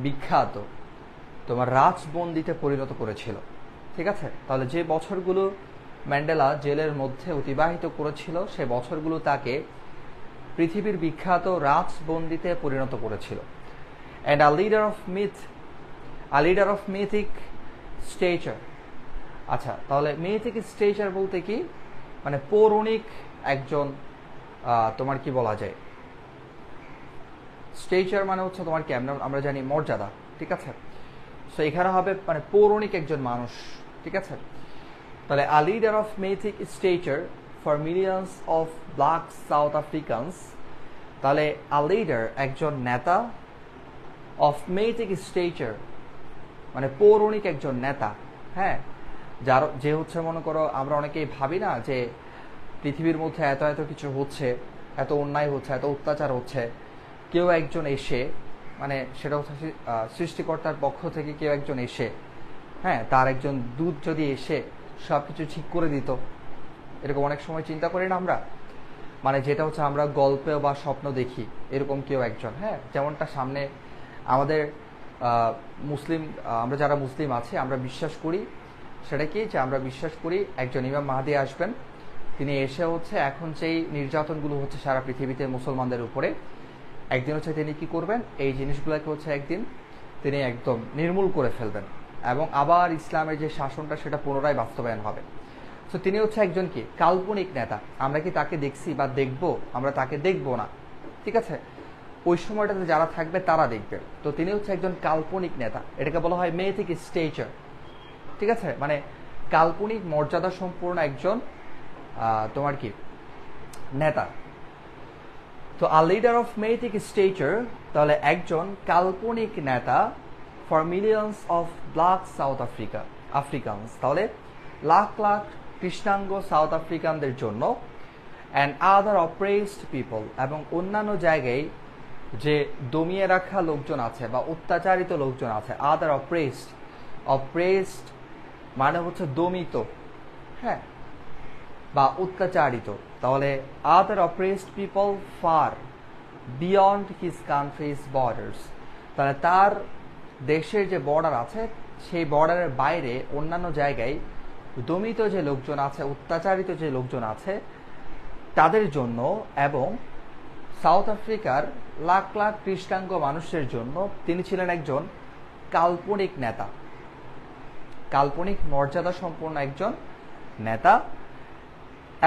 বিখ্যাত তোমার রাজবন্দীতে পরিণত করেছিল। ঠিক আছে? তাহলে যে বছরগুলো ম্যান্ডেলা জেলের মধ্যে অতিবাহিত করেছিল সে বছরগুলো তাকে পৃথিবীর বিখ্যাত রাজবন্দীতে পরিণত করেছিল। And a leader of mythic stature. আচ্ছা, তাহলে মিথিক স্টেচার বলতে কি, মানে পৌরাণিক একজন, তোমার কি বলা যায়, স্টেচার মানে হচ্ছে তোমার কি, আমরা জানি মর্যাদা, ঠিক আছে? সো এখানে হবে মানে পৌরাণিক একজন মানুষ, ঠিক আছে? তাহলে আ leader of mythic স্টেচার for millions of black south Africans. তাহলে আ লিডার একজন নেতা, অফ মিথিক স্টেচার মানে পৌরাণিক একজন নেতা, হ্যাঁ, যার যে হচ্ছে মনে করো আমরা অনেকেই ভাবি না যে পৃথিবীর মধ্যে এত এত কিছু হচ্ছে, এত অন্যায় হচ্ছে, এত অত্যাচার হচ্ছে, কেউ একজন এসে, মানে সেটা হচ্ছে সৃষ্টিকর্তার পক্ষ থেকে কেউ একজন এসে, হ্যাঁ, তার একজন দূত যদি এসে সব কিছু ঠিক করে দিত, এরকম অনেক সময় চিন্তা করি না আমরা, মানে যেটা হচ্ছে আমরা গল্পে বা স্বপ্ন দেখি, এরকম কেউ একজন, হ্যাঁ, যেমনটা সামনে আমাদের মুসলিম, আমরা যারা মুসলিম আছি আমরা বিশ্বাস করি, সেটা কি, যে আমরা বিশ্বাস করি একজন ইমাম মাহদি আসবেন, তিনি এসে হচ্ছে এখন যেই নির্যাতনগুলো হচ্ছে সারা পৃথিবীতে মুসলমানদের উপরে, একদিন হচ্ছে তিনি কি করবেন, এই জিনিসগুলোকে হচ্ছে একদিন তিনি একদম নির্মূল করে ফেলবেন এবং আবার ইসলামের যে শাসনটা সেটা পুনরায় বাস্তবায়ন হবে। তো তিনি হচ্ছে একজন কি কাল্পনিক নেতা। আমরা কি তাকে দেখছি বা দেখব? আমরা তাকে দেখব না, ঠিক আছে? ওই সময়টাতে যারা থাকবে তারা দেখবে। তো তিনি হচ্ছে একজন কাল্পনিক নেতা, এটাকে বলা হয় মিথিক স্টেচার, ঠিক আছে? মানে কাল্পনিক মর্যাদা সম্পূর্ণ একজন তোমার কি নেতা। তো আ লিডার অফ মিথিক স্টেচার, তাহলে একজন কাল্পনিক নেতা for millions of black south Africans, তাহলে লাখ লাখ কৃষ্ণাঙ্গ সাউথ আফ্রিকানদের জন্য, অ্যান্ড আদার অপ্রেসড পিপল, এবং অন্যান্য জায়গায় যে দমিয়ে রাখা লোকজন আছে বা অত্যাচারিত লোকজন আছে, আদার অপ্রেসড মানে হচ্ছে দমিত, হ্যাঁ, বা অত্যাচারিত। তাহলে other oppressed people far beyond his country's borders, তাহলে তার দেশের যে বর্ডার আছে সেই বর্ডারের বাইরে অন্যান্য জায়গায় দমিত যে লোকজন আছে, অত্যাচারিত যে লোকজন আছে তাদের জন্য, এবং সাউথ আফ্রিকার লাখ লাখ কৃষ্ণাঙ্গ মানুষের জন্য তিনি ছিলেন একজন কাল্পনিক নেতা, কাল্পনিক মর্যাদা সম্পন্ন একজন নেতা।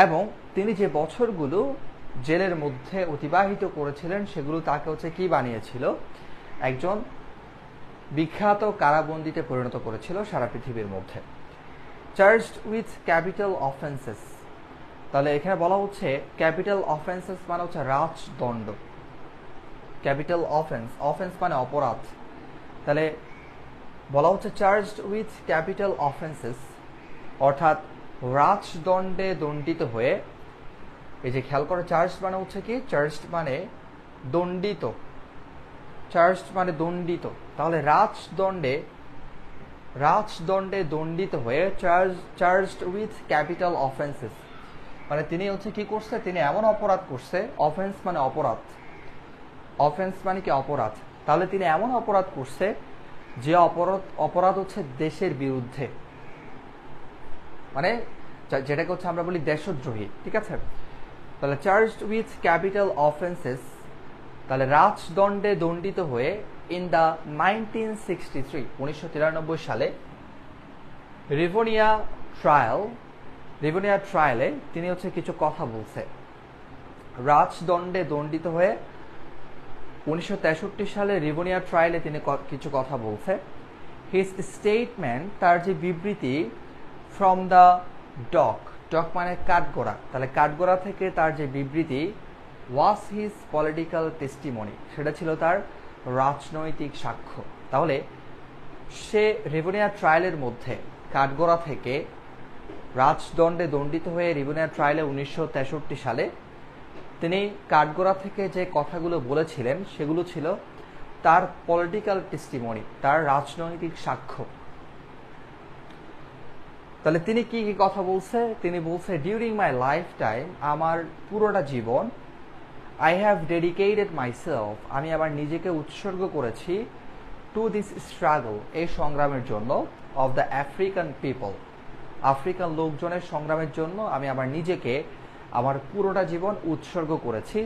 এবং তিনি যে বছরগুলো জেলের মধ্যে অতিবাহিত করেছিলেন সেগুলো তাকে হচ্ছে কি বানিয়েছিল, একজন বিখ্যাত কারাবন্দীতে পরিণত করেছিল সারা পৃথিবীর মধ্যে। চার্জড উইথ ক্যাপিটাল অফেন্সেস, তাহলে এখানে বলা হচ্ছে ক্যাপিটাল অফেন্সেস মানে হচ্ছে রাজদণ্ড, ক্যাপিটাল অফেন্স মানে অপরাধ। তাহলে বলা হচ্ছে চার্জড উইথ ক্যাপিটাল অফেন্সেস, অর্থাৎ রাজদণ্ডে দণ্ডিত হয়ে, এই যে খেয়াল করে চার্জ মানে হচ্ছে কি, চার্জ মানে দণ্ডিত, চার্জ মানে দণ্ডিত, তাহলে রাজদণ্ডে দণ্ডিত হয়ে চার্জড উইথ ক্যাপিটাল অফেন্সেস, মানে তিনি হচ্ছে কি করছে, তিনি এমন অপরাধ করছে, অফেন্স মানে অপরাধ, অফেন্স মানে কি অপরাধ, তাহলে তিনি এমন অপরাধ করছে যে অপরাধ হচ্ছে দেশের বিরুদ্ধে, মানে যেটাকে হচ্ছে আমরা বলি দেশদ্রোহী, ঠিক আছে? তাহলে চার্জড উইথ ক্যাপিটাল অফেন্সেস, তাহলে রাজদণ্ডে দণ্ডিত হয়ে ইন দ্য 1993 সালে রিভোনিয়া ট্রায়ালে তিনি হচ্ছে কিছু কথা বলছে। রাজদণ্ডে দণ্ডিত হয়ে 1963 সালে রিভোনিয়া ট্রায়ালে তিনি কিছু কথা বলছে। হিজ স্টেটমেন্ট, তার যে বিবৃতি, ফ্রম দ্য ডক মানে কাঠগড়া, তাহলে কাঠগড়া থেকে তার যে বিবৃতি, ওয়াজ হিজ পলিটিক্যাল টেস্টিমনি, সেটা ছিল তার রাজনৈতিক সাক্ষ্য। তাহলে সে রিভোনিয়া ট্রায়ালের মধ্যে কাঠগড়া থেকে রাজদণ্ডে দণ্ডিত হয়ে রিভোনিয়া ট্রায়ালে 1963 সালে তিনি কাঠগড়া থেকে যে কথাগুলো বলেছিলেন সেগুলো ছিল তার পলিটিক্যাল টেস্টিমনি, তার রাজনৈতিক সাক্ষ্য। তাহলে তিনি কি কি কথা বলছে? তিনি বলছে, ডিউরিং মাই লাইফ টাইম, আমার পুরোটা জীবন, আই হ্যাভ ডেডিকেটেড মাইসেলফ, আমি আমার নিজেকে উৎসর্গ করেছি, টু দিস স্ট্রাগল, এই সংগ্রামের জন্য, of the African people, African লোকজনের সংগ্রামের জন্য আমি আমার নিজেকে আমার পুরোটা জীবন উৎসর্গ করেছি।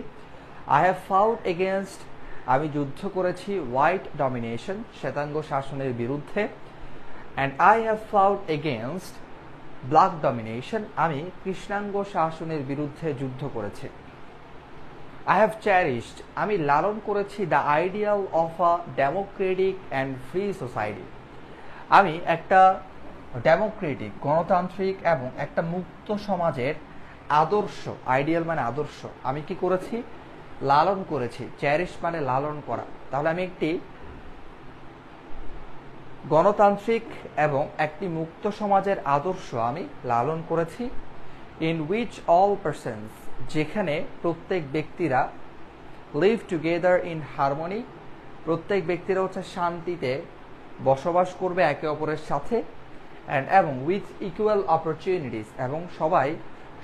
আই হ্যাভ ফাউট এগেনস্ট, আমি যুদ্ধ করেছি হোয়াইট ডমিনেশন, শ্বেতাঙ্গ শাসনের বিরুদ্ধে। And I have fought against black domination, আমি কৃষ্ণাঙ্গ শাসনের বিরুদ্ধে যুদ্ধ করেছি। আই হ্যাভ চ্যারিশড, আমি লালন করেছি the ideal of a Democratic and free society, আমি একটা ডেমোক্রেটিক গণতান্ত্রিক এবং একটা মুক্ত সমাজের আদর্শ, আইডিয়াল মানে আদর্শ, আমি কি করেছি? লালন করেছি। চ্যারিশ মানে লালন করা। তাহলে আমি একটি গণতান্ত্রিক এবং একটি মুক্ত সমাজের আদর্শ আমি লালন করেছি। ইন উইচ অল পারসনস, যেখানে প্রত্যেক ব্যক্তিরা লিভ টুগেদার ইন হারমোনি, প্রত্যেক ব্যক্তিরা হচ্ছে শান্তিতে বসবাস করবে একে অপরের সাথে। এবং উইথ ইকুয়াল অপরচুনিটিস, এবং সবাই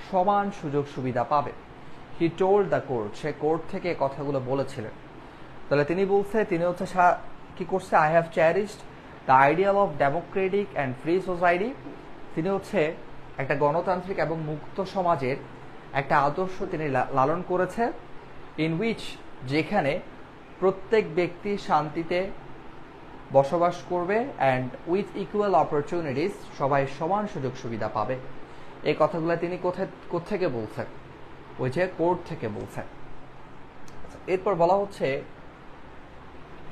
সমান সুযোগ সুবিধা পাবে। He told the court, say court থেকে কথাগুলো বলেছিলেন। তাহলে তিনি বলছে, তিনি হচ্ছে কি করছে? I have cherished the ideal of democratic and free society, তিনি হচ্ছে একটা গণতান্ত্রিক এবং মুক্ত সমাজের একটা আদর্শ তিনি লালন করেছে। ইন উইচ, যেখানে প্রত্যেক ব্যক্তি শান্তিতে বসবাস করবে, অ্যান্ড উইথ ইকুয়াল অপরচুনিটিস, সবাই সমান সুযোগ সুবিধা পাবে। এই কথাগুলো তিনি কোত্থেকে বলছেন? ওই যে কোর্ট থেকে বলছেন। এরপর বলা হচ্ছে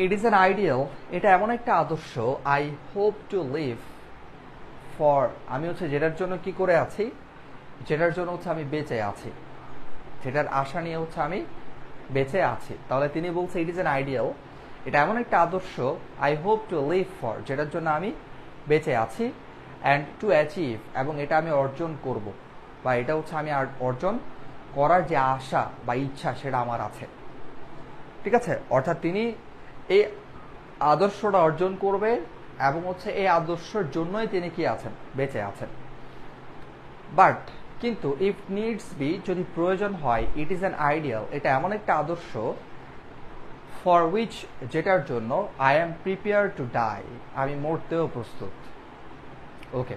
ইট ইজ অ্যান আইডিয়াল, এটা এমন একটা আদর্শ, I hope to live for, আমি হচ্ছে যেটার জন্য কি করে আছি, যেটার জন্য হচ্ছে আমি বেঁচে আছি, যেটার আশা নিয়ে হচ্ছে আমি বেঁচে আছি। তাহলে তিনি বলছে ইট ইজ অ্যান আইডিয়াল, এটা এমন একটা আদর্শ, I hope to live for, যেটার জন্য আমি বেঁচে আছি। অ্যান্ড টু অ্যাচিভ, এবং এটা আমি অর্জন করব, বা এটা হচ্ছে আমি অর্জন করার যে আশা বা ইচ্ছা সেটা আমার আছে। ঠিক আছে, অর্থাৎ তিনি এই আদর্শটা অর্জন করবে এবং হচ্ছে এই আদর্শের জন্যই তিনি কি আছেন? বেঁচে আছেন। বাট কিন্তু ইফ নিডস বি, যদি প্রয়োজন হয়, ইট ইজ অ্যান আইডিয়াল, এটা এমন একটা আদর্শ, ফর উইচ, যেটার জন্য I am prepare to die, আমি মরতেও প্রস্তুত। ওকে,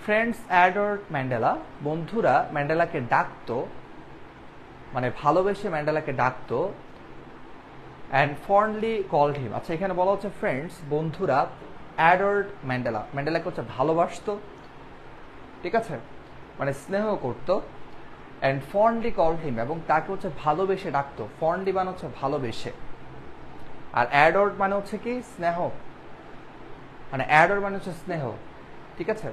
ফ্রেন্ডস অ্যাডর্ড ম্যান্ডেলা, বন্ধুরা ম্যান্ডেলাকে ডাকতো, মানে ভালোবেসে ম্যান্ডেলাকে ডাকতো। অ্যান্ড ফন্ডলি কল্ড হিম, আচ্ছা এখানে বলা হচ্ছে ফ্রেন্ডস, বন্ধুরা অ্যাডর্ড ম্যান্ডেলা, ম্যান্ডেলাকে হচ্ছে ভালোবাসতো, ঠিক আছে, মানে স্নেহ করতো। অ্যান্ড ফন্ডলি কল্ড হিম, এবং তাকে হচ্ছে ভালোবেসে ডাকতো। ফন্ডলি মানে হচ্ছে ভালোবেসে, আর অ্যাডর্ড মানে হচ্ছে কি? স্নেহ, মানে অ্যাডর্ড মানে হচ্ছে স্নেহ, ঠিক আছে।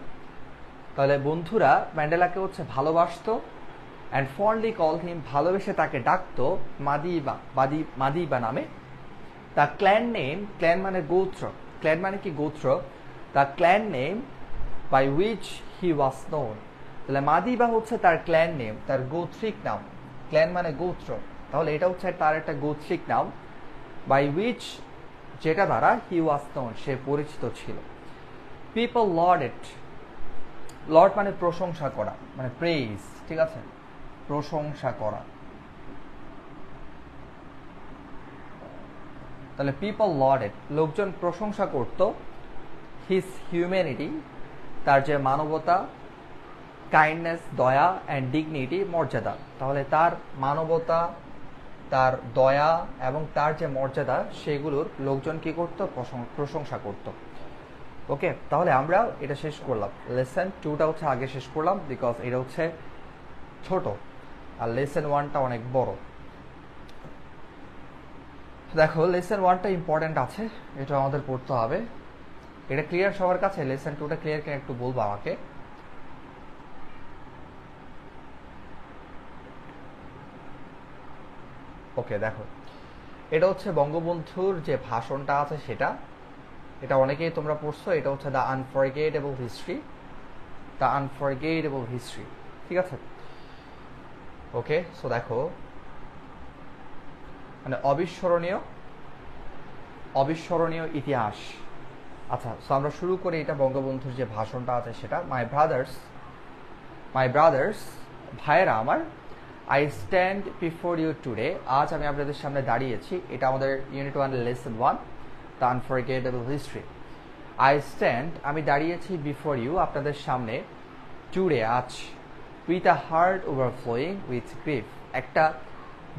তাহলে বন্ধুরা ম্যান্ডেলাকে হচ্ছে ভালোবাসতো, অ্যান্ড ফন্ডলি কল্ড হিম, ভালোবেসে তাকে ডাকতো মাদিবা নামে। দ্য ক্ল্যান নেম, ক্ল্যান মানে গোত্র, ক্ল্যান মানে কি? গোত্র। The clan name by which he was known, তাহলে মাদিবা হচ্ছে তার ক্ল্যান নেম, তার গোত্রিক নাম। ক্ল্যান মানে গোত্র, তাহলে এটা হচ্ছে তার একটা গোত্রিক নাম। বাই উইচ, যেটা দ্বারা হি ওয়াজ নোন, সে পরিচিত ছিল। পিপল লর্ড ইট, লর্ড মানে প্রশংসা করা, মানে প্রেইজ, ঠিক আছে, প্রশংসা করা। তাহলে পিপল লর্ড ইট, লোকজন প্রশংসা করত। হিজ হিউম্যানিটি, তার যে মানবতা, কাইন্ডনেস দয়া, অ্যান্ড ডিগনিটি মর্যাদা, তাহলে তার মানবতা, তার দয়া এবং তার যে মর্যাদা, সেগুলোর লোকজন কি করত? প্রশংসা করত। ওকে, তাহলে আমরা এটা শেষ করলাম। লেসন 2টা হচ্ছে আগে শেষ করলাম, বিকজ এটা হচ্ছে ছোট, আর লেসন 1টা অনেক বড়। দেখো লেসন 1টা ইম্পর্টেন্ট আছে, এটা আমাদের পড়তে হবে। এটা ক্লিয়ার সবার কাছে? লেসন 2টা ক্লিয়ার কিনা একটু বলবো আমাকে। ওকে, দেখো এটা হচ্ছে বঙ্গবন্ধুর যে ভাষণটা আছে সেটা, এটা অনেকেই তোমরা পড়ছো। এটা হচ্ছে the unforgettable history, the unforgettable history, ঠিক আছে। ওকে, সো দেখো মানে অবিস্মরণীয় ইতিহাস। আচ্ছা, সো আমরা শুরু করি। এটা বঙ্গবন্ধুর যে ভাষণটা আছে সেটা। মাই ব্রাদার্স, ভাইয়েরা আমার, I stand before you today, আজ আমি আপনাদের সামনে দাঁড়িয়েছি। এটা আমাদের unit 1 lesson 1। The unforgettable history. I stand, আমি দাঁড়িয়েছি, বিফোর ইউ, আপনাদের সামনে, টুডে, আজ, with a heart overflowing with grief, একটা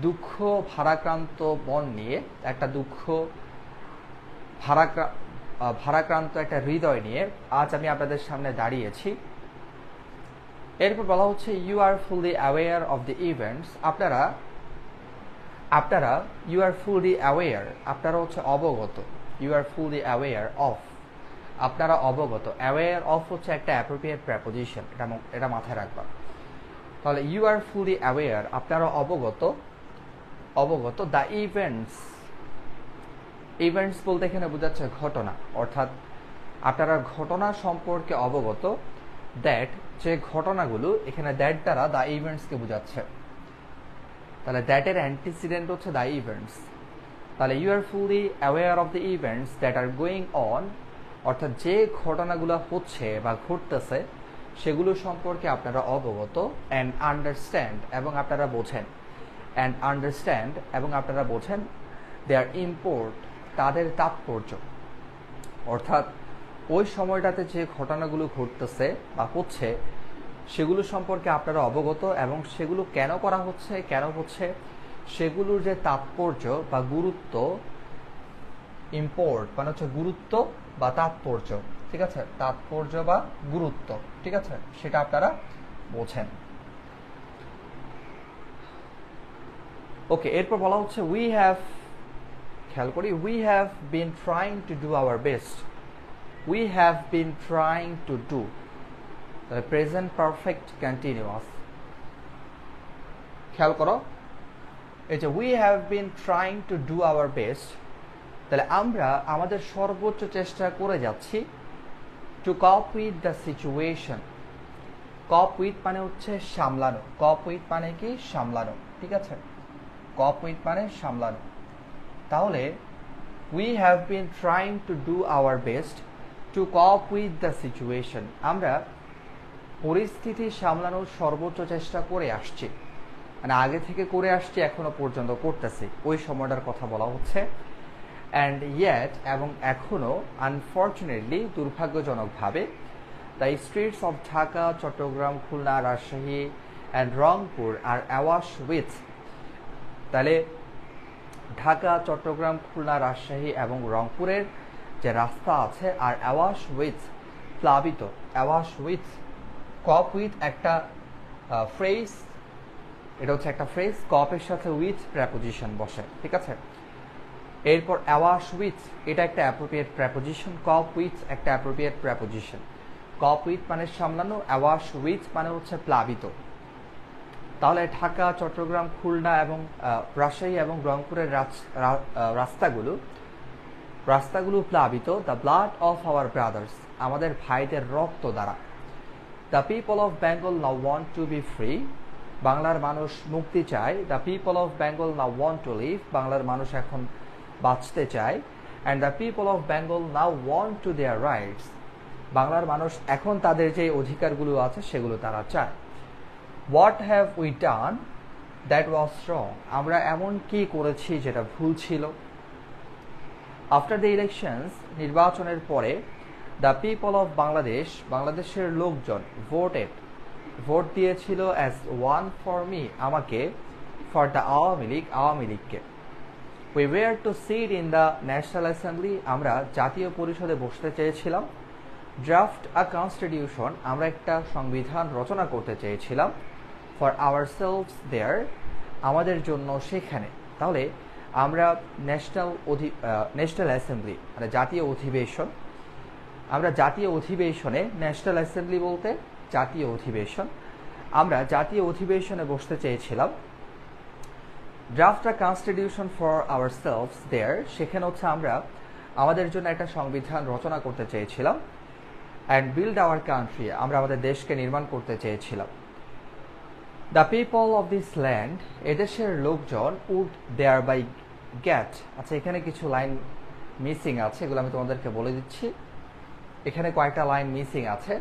দুঃখ ভারাক্রান্ত মন নিয়ে, একটা দুঃখ ভারাক্রান্ত একটা হৃদয় নিয়ে আজ আমি আপনাদের সামনে দাঁড়িয়েছি। এরপর বলা হচ্ছে you are fully aware of the events, আপনারা ইউ আর ফুললি অ্যাওয়্যার, আপনারা হচ্ছে অবগত, you are fully aware of, আপনারা অবগত, অ্যাওয়্যার অফ হচ্ছে একটা অ্যাপ্রোপ্রিয়েট প্রেপোজিশন, এটা মাথায় রাখবা। তাহলে ইউ আর ফুললি অ্যাওয়্যার, আপনারা অবগত দ্য ইভেন্টস বলতে এখানে বোঝাচ্ছে ঘটনা, অর্থাৎ আপনারা ঘটনা সম্পর্কে অবগত, দ্যাট, যে ঘটনাগুলো, এখানে দ্যাট দ্বারা দ্য ইভেন্টসকে বোঝাচ্ছে, তাহলে দ্যাটের অ্যান্টিসিডেন্ট হচ্ছে দ্য ইভেন্টস। তাহলে you are fully aware of the events that are going on, অর্থাৎ যে ঘটনাগুলো হচ্ছে বা ঘটতেছে সেগুলো সম্পর্কে আপনারা অবগত, অ্যান্ড আন্ডারস্ট্যান্ড, এবং আপনারা বোঝেন, দেয়ার ইম্পোর্ট, তাদের তাৎপর্য, অর্থাৎ ওই সময়টাতে যে ঘটনাগুলো ঘটতেছে বা হচ্ছে সেগুলো সম্পর্কে আপনারা অবগত, এবং সেগুলো কেন করা হচ্ছে, কেন হচ্ছে, সেগুলোর যে তাৎপর্য বা গুরুত্ব, ইম্পোর্ট মানে হচ্ছে গুরুত্ব বা তাৎপর্য, ঠিক আছে, তাৎপর্য বা গুরুত্ব, ঠিক আছে, সেটা আপনারা বোঝেন। ওকে, এরপর বলা হচ্ছে উই হ্যাভ, খেয়াল করি, we have been trying to do our best, we have been trying to do, present perfect continuous. খেয়াল করো, এই যে we have been trying to do our best, তাহলে আমরা আমাদের সর্বোচ্চ চেষ্টা করে যাচ্ছি, to cope with the situation, cope with মানে হচ্ছে সামলানো, কপ উইথ মানে কি সামলানো, ঠিক আছে, কপ উইথ মানে সামলানো। তাহলে we have been trying to do our best to cope with the situation, আমরা পরিস্থিতি সামলানোর সর্বোচ্চ চেষ্টা করে আসছি, মানে আগে থেকে করে আসছি, এখনো পর্যন্ত করতেছি, ওই সময়টার কথা বলা হচ্ছে। অ্যান্ড ইয়েট, এবং এখনো, আনফর্চুনেটলি, দুর্ভাগ্যজনকভাবে, the streets of Dhaka, Chittagong, Khulna, Rajshahi and Rangpur are awash with, তাহলে ঢাকা, চট্টগ্রাম, খুলনা, রাজশাহী এবং রংপুরের যে রাস্তা আছে, আর অ্যাওয়াশ উইথ, প্লাবিত, অ্যাওয়াশ উইথ, কপ উইথ একটা ফ্রেজ, এটা হচ্ছে একটা ফ্রেজ, কপের সাথে উইথ প্রেপোজিশন বসে, ঠিক আছে। এরপর অ্যাওয়াশ উইথ, এটা একটা অ্যাপ্রোপ্রিয়েট প্রেপোজিশন, কপ উইথ একটা অ্যাপ্রোপ্রিয়েট প্রেপোজিশন, কপ উইথ মানে সামলানো, অ্যাওয়াশ উইথ মানে হচ্ছে প্লাবিত। তাহলে ঢাকা, চট্টগ্রাম, খুলনা এবং রাজশাহী এবং রংপুরের রাস্তাগুলো প্লাবিত, the blood of our brothers, আমাদের ভাইদের রক্ত দ্বারা। The people of Bengal now want to be free, বাংলার মানুষ মুক্তি চায়। The people of Bengal now want to live, বাংলার মানুষ এখন বাঁচতে চায়। And the people of Bengal now want to their rights, বাংলার মানুষ এখন তাদের যে অধিকারগুলো আছে সেগুলো তারা চায়। What have we done that was wrong, আমরা এমন কি করেছি যেটা ভুল ছিল। আফটার দ্য ইলেকশনস, নির্বাচনের পরে, দ্য পিপল অফ বাংলাদেশ, বাংলাদেশের লোকজন, ভোট দিয়েছিল অ্যাজ ওয়ান ফর মি, আমাকে, ফর দ্য আওয়ামী লীগকে। We were to sit in the National Assembly, আমরা জাতীয় পরিষদে বসতে চেয়েছিলাম। ড্রাফট আ কনস্টিটিউশন, আমরা একটা সংবিধান রচনা করতে চেয়েছিলাম। ফর আওয়ারসেলভস দেয়ার, আমাদের জন্য সেখানে। তাহলে আমরা ন্যাশনাল অ্যাসেম্বলি মানে জাতীয় অধিবেশন, আমরা জাতীয় অধিবেশনে, ন্যাশনাল অ্যাসেম্বলি বলতে জাতীয় অধিবেশন, আমরা জাতীয় অধিবেশনে বসতে চেয়েছিলাম। Draft a constitution for ourselves there, সেখানে হচ্ছে আমরা আমাদের জন্য একটা সংবিধান রচনা করতে চেয়েছিলাম। অ্যান্ড বিল্ড আওয়ার কান্ট্রি, আমরা আমাদের দেশকে নির্মাণ করতে চেয়েছিলাম। The people of this land, এদেশের লোকজন, উড দেয়ার বাই গেট, আচ্ছা এখানে কিছু লাইন মিসিং আছে, এগুলো আমি তোমাদেরকে বলে দিচ্ছি। এখানে কয়েকটা লাইন মিসিং আছে।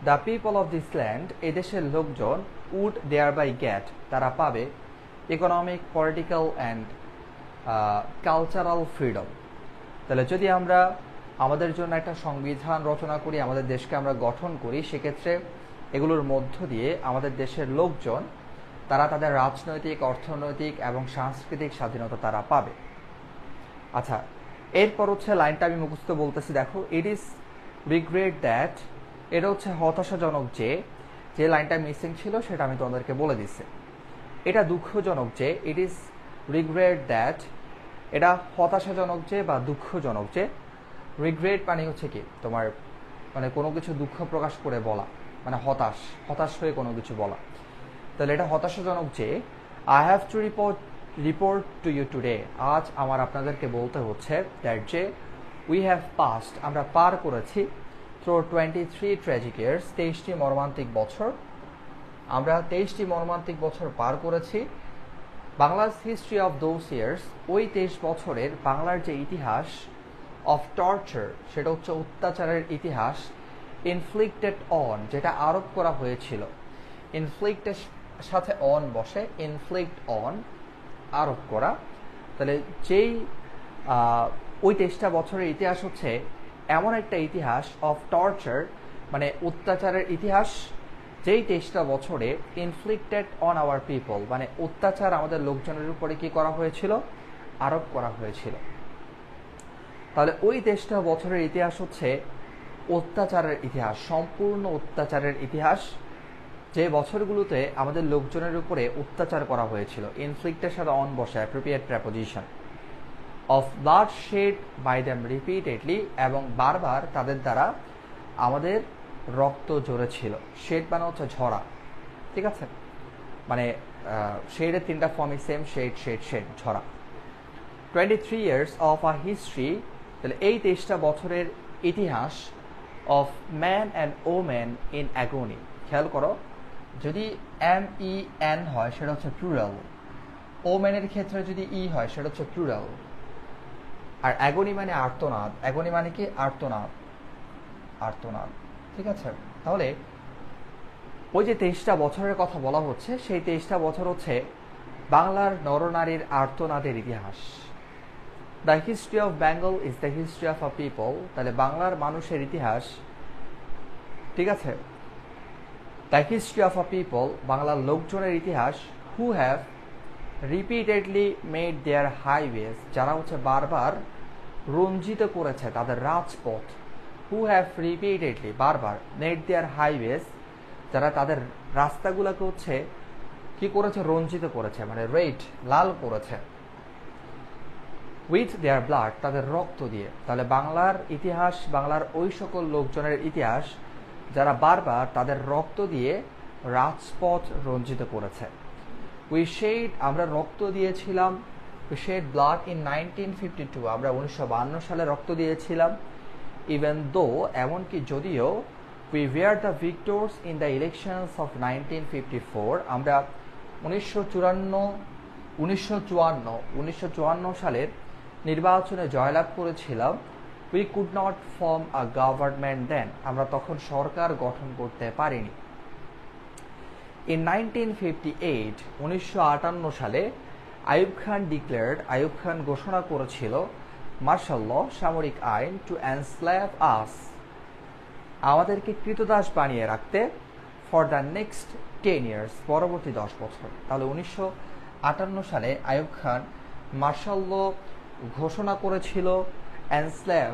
The people of this land, এদেশের লোকজন, উড দেয়ার বাই গেট, তারা পাবে economic, political and cultural freedom, তাহলে যদি আমরা আমাদের জন্য একটা সংবিধান রচনা করি, আমাদের দেশকে আমরা গঠন করি, সেক্ষেত্রে এগুলোর মধ্য দিয়ে আমাদের দেশের লোকজন তারা তাদের রাজনৈতিক, অর্থনৈতিক এবং সাংস্কৃতিক স্বাধীনতা তারা পাবে। আচ্ছা, এরপর হচ্ছে লাইনটা আমি মুখস্থ বলতেছি, দেখো, ইট ইজ রিগ্রেট দ্যাট, এটা হচ্ছে হতাশাজনক যে লাইনটা মিসিং ছিল সেটা আমি তোমাদেরকে বলে দিচ্ছি। এটা দুঃখজনক যে, ইট ইজ রিগ্রেট দ্যাট, এটা হতাশাজনক যে বা দুঃখজনক যে। রিগ্রেট মানে হচ্ছে কি তোমার মানে কোনো কিছু দুঃখ প্রকাশ করে বলা, মানে হতাশ হয়ে কোনো কিছু বলা। তাহলে এটা হতাশাজনক যে I have to report to you today, আজ আমার আপনাদেরকে বলতে হচ্ছে দ্যাট যে উই হ্যাভ পাস্ট, আমরা পার করেছি থ্রু 23 ট্র্যাজিক ইয়ার্স, 23টি মর্মান্তিক বছর, আমরা 23টি মর্মান্তিক বছর পার করেছি। বাংলাস হিস্ট্রি অফ দোজ ইয়ার্স, ওই 23 বছরের বাংলার যে ইতিহাস, অফ টর্চার, সেটা হচ্ছে অত্যাচারের ইতিহাস, ইনফ্লিক্টেড অন, যেটা আরোপ করা হয়েছিল, ইনফ্লিক্টের সাথে অন বসে, ইনফ্লিক্ট অন, আরোপ করা। তাহলে যেই ওই 23টা বছরের ইতিহাস হচ্ছে এমন একটা ইতিহাস, অফ টর্চার মানে অত্যাচারের ইতিহাস, যেই 23টা বছরে ইনফ্লিক্টেড অন আওয়ার পিপল মানে অত্যাচার আমাদের লোকজনের উপরে কি করা হয়েছিল, আরোপ করা হয়েছিল। তাহলে ওই 23টা বছরের ইতিহাস হচ্ছে অত্যাচারের ইতিহাস, সম্পূর্ণ অত্যাচারের ইতিহাস, যে বছরগুলোতে আমাদের লোকজনের উপরে অত্যাচার করা হয়েছিল। ইনফ্লিক্টের সাথে অন বসে, appropriate preposition. Of blood shed by them repeatedly, এবং বারবার তাদের দ্বারা আমাদের রক্ত ঝরেছিল। শেড মানে হচ্ছে ঝরা, ঠিক আছে, মানে শেডের 3টা ফর্মই সেম, শেড শেড শেড, ঝরা। 23 ইয়ার্স অফ আ হিস্ট্রি, তাহলে এই 23টা বছরের ইতিহাস, of man and woman in অ্যাগনি। খেয়াল করো, যদি MEN হয় সেটা হচ্ছে প্লুরাল, ওম্যানের ক্ষেত্রে যদি ই হয় সেটা হচ্ছে প্লুরাল, আর অ্যাগনি মানে আর্তনাদ। অ্যাগনি মানে কি আর্তনাদ, আর্তনাদ, ঠিক আছে। তাহলে ওই যে 23টা বছরের কথা বলা হচ্ছে, সেই 23টা বছর হচ্ছে বাংলার নরনারীর আর্তনাদের ইতিহাস। The history of Bengal is the history of a people, তাহলে বাংলার মানুষের ইতিহাস, ঠিক আছে। The history of a people, বাংলার লোকজনের ইতিহাস, who have repeatedly made their highways, যারা হচ্ছে বারবার রঞ্জিত করেছে তাদের রাজপথ। হু হ্যাভ রিপিটেডলি, বারবার, মেড দেয়ার হাইওয়েজ, যারা তাদের রাস্তাগুলোকে হচ্ছে কি করেছে, রঞ্জিত করেছে, মানে রেড, লাল করেছে। উইথ দেয়ার ব্লাড, তাদের রক্ত দিয়ে। তাহলে বাংলার ইতিহাস, বাংলার ওই সকল লোকজনের ইতিহাস যারা বারবার তাদের রক্ত দিয়ে রাজপথ রঞ্জিত করেছে। উই শেড, আমরা রক্ত দিয়েছিলাম, উই শেড ব্লাড ইন 1952, আমরা 1952 সালে রক্ত দিয়েছিলাম। ইভেন দো, এমনকি যদিও, we were the victors in the elections of 1954, আমরা 1954 সালের নির্বাচনে জয়লাভ করেছিলাম। We could not form a government then, আমরা তখন সরকার গঠন করতে পারিনি। ইন 1958, 1958 সালে আইয়ুব খান ডিক্লেয়ার্ড, আইয়ুব খান ঘোষণা করেছিল, মার্শাল ল, সামরিক আইন, টু এনস্লেভ আস, আমাদেরকে কৃতদাস বানিয়ে রাখতে, ফর দ্য নেক্সট 10 ইয়ার্স, পরবর্তী 10 বছর। তাহলে 1958 সালে আইয়ুব খান মার্শাল ল ঘোষণা করেছিল, এনস্লেভ,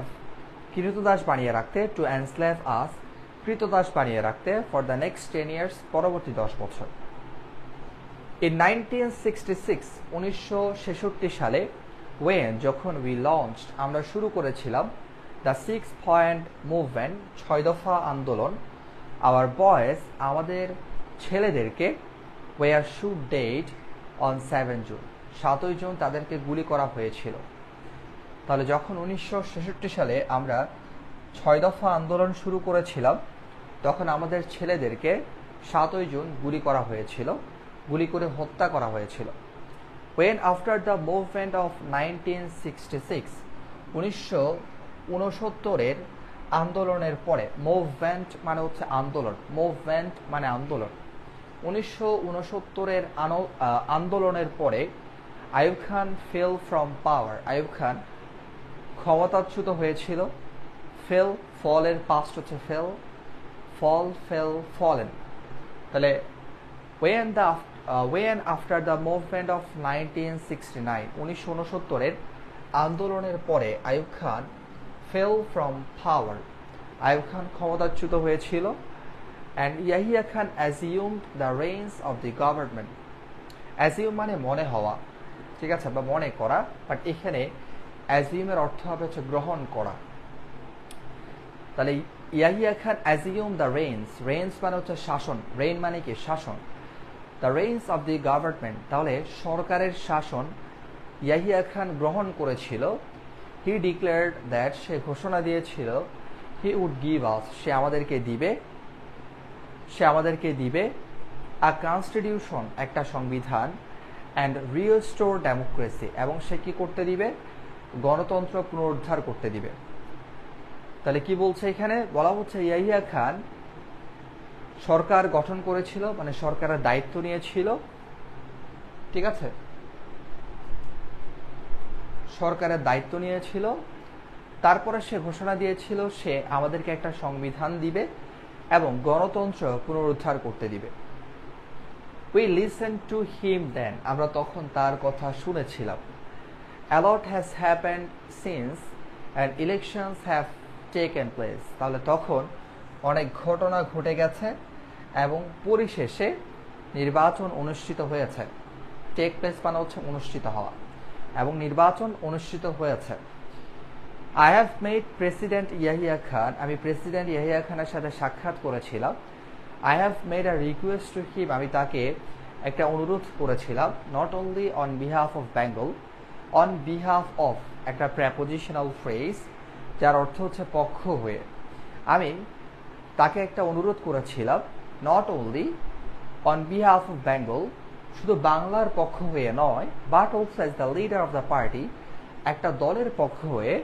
কৃতদাস বানিয়ে রাখতে, টু এনস্লেভ আস, কৃতদাস বানিয়ে রাখতে, ফর দ্য নেক্সট 10 ইয়ার্স, পরবর্তী 10 বছর। ইন 1966, 1966 সালে, ওয়েন, যখন, উই লঞ্চড, আমরা শুরু করেছিলাম, দ্য 6 পয়েন্ট মুভমেন্ট, 6 দফা আন্দোলন, আওয়ার বয়েজ, আমাদের ছেলেদেরকে, were shot dead on 7 June, 7ই জুন তাদেরকে গুলি করা হয়েছিল। তাহলে যখন 1966 সালে আমরা 6 দফা আন্দোলন শুরু করেছিলাম, তখন আমাদের ছেলেদেরকে 7ই জুন গুলি করা হয়েছিল, গুলি করে হত্যা করা হয়েছিল। When after the movement of 1966, 1969 আন্দোলনের পরে, মুভমেন্ট মানে হচ্ছে আন্দোলন, মুভমেন্ট মানে আন্দোলন। 1969 আন্দোলনের পরে আইয়ুব খান ফেল ফ্রম পাওয়ার, আইয়ুব খান ক্ষমতাচ্যুত হয়েছিল। ফেল, ফলের পাস্ট হচ্ছে ফেল, ফল, ফেল, ফলেন। তাহলে when after the movement of 1969 1969 আন্দোলনের পরে Ayub Khan fell from power, Ayub Khan ক্ষমতাচ্যুত হয়েছিল। and Yahya Khan assumed the reins of the government, assume মানে মনে হওয়া, ঠিক আছে, বা মনে করা, বাট এখানে assume এর অর্থ হবে হচ্ছে গ্রহণ করা। তাহলে Yahya Khan assumed the reins, reins মানে হচ্ছে শাসন, reign মানে কি শাসন, the reins of the government, তাহলে সরকারের শাসন ইয়াহিয়া খান গ্রহণ করেছিল। he declared that, সে ঘোষণা দিয়েছিল, he would give us, সে আমাদেরকে দিবে a constitution, একটা সংবিধান, and restore democracy, এবং সে কি করতে দিবে, গণতন্ত্র পুনরুদ্ধার করতে দিবে। তাহলে কি বলছে এখানে, বলা হচ্ছে ইয়াহিয়া খান সরকার গঠন করেছিল, মানে সরকারের দায়িত্ব নিয়েছিল, ঠিক আছে, সরকারের দায়িত্ব নিয়েছিল, তারপরে সে ঘোষণা দিয়েছিল সে আমাদেরকে একটা সংবিধান দিবে এবং গণতন্ত্র পুনরুদ্ধার করতে দিবে। we listened to him then, আমরা তখন তার কথা শুনেছিলাম। a lot has happened since and elections have taken place, তাহলে তখন অনেক ঘটনা ঘটে গেছে এবং পরিশেষে নির্বাচন অনুষ্ঠিত হয়েছে। টেক প্লেস মানে হচ্ছে অনুষ্ঠিত হওয়া, এবং নির্বাচন অনুষ্ঠিত হয়েছে। I have made President Yahya Khan, আমি প্রেসিডেন্ট ইয়াহিয়া খানের সাথে সাক্ষাৎ করেছিলাম। I have made a request to him, আমি তাকে একটা অনুরোধ করেছিলাম। not only on behalf of Bengal, on behalf of একটা prepositional phrase যার অর্থ হচ্ছে পক্ষ হয়ে। আমি তাকে একটা অনুরোধ করেছিলাম not only on behalf of Bengal, শুধু বাংলার পক্ষ হয়ে নয়, but also as the leader of the party, একটা দলের পক্ষ হয়ে,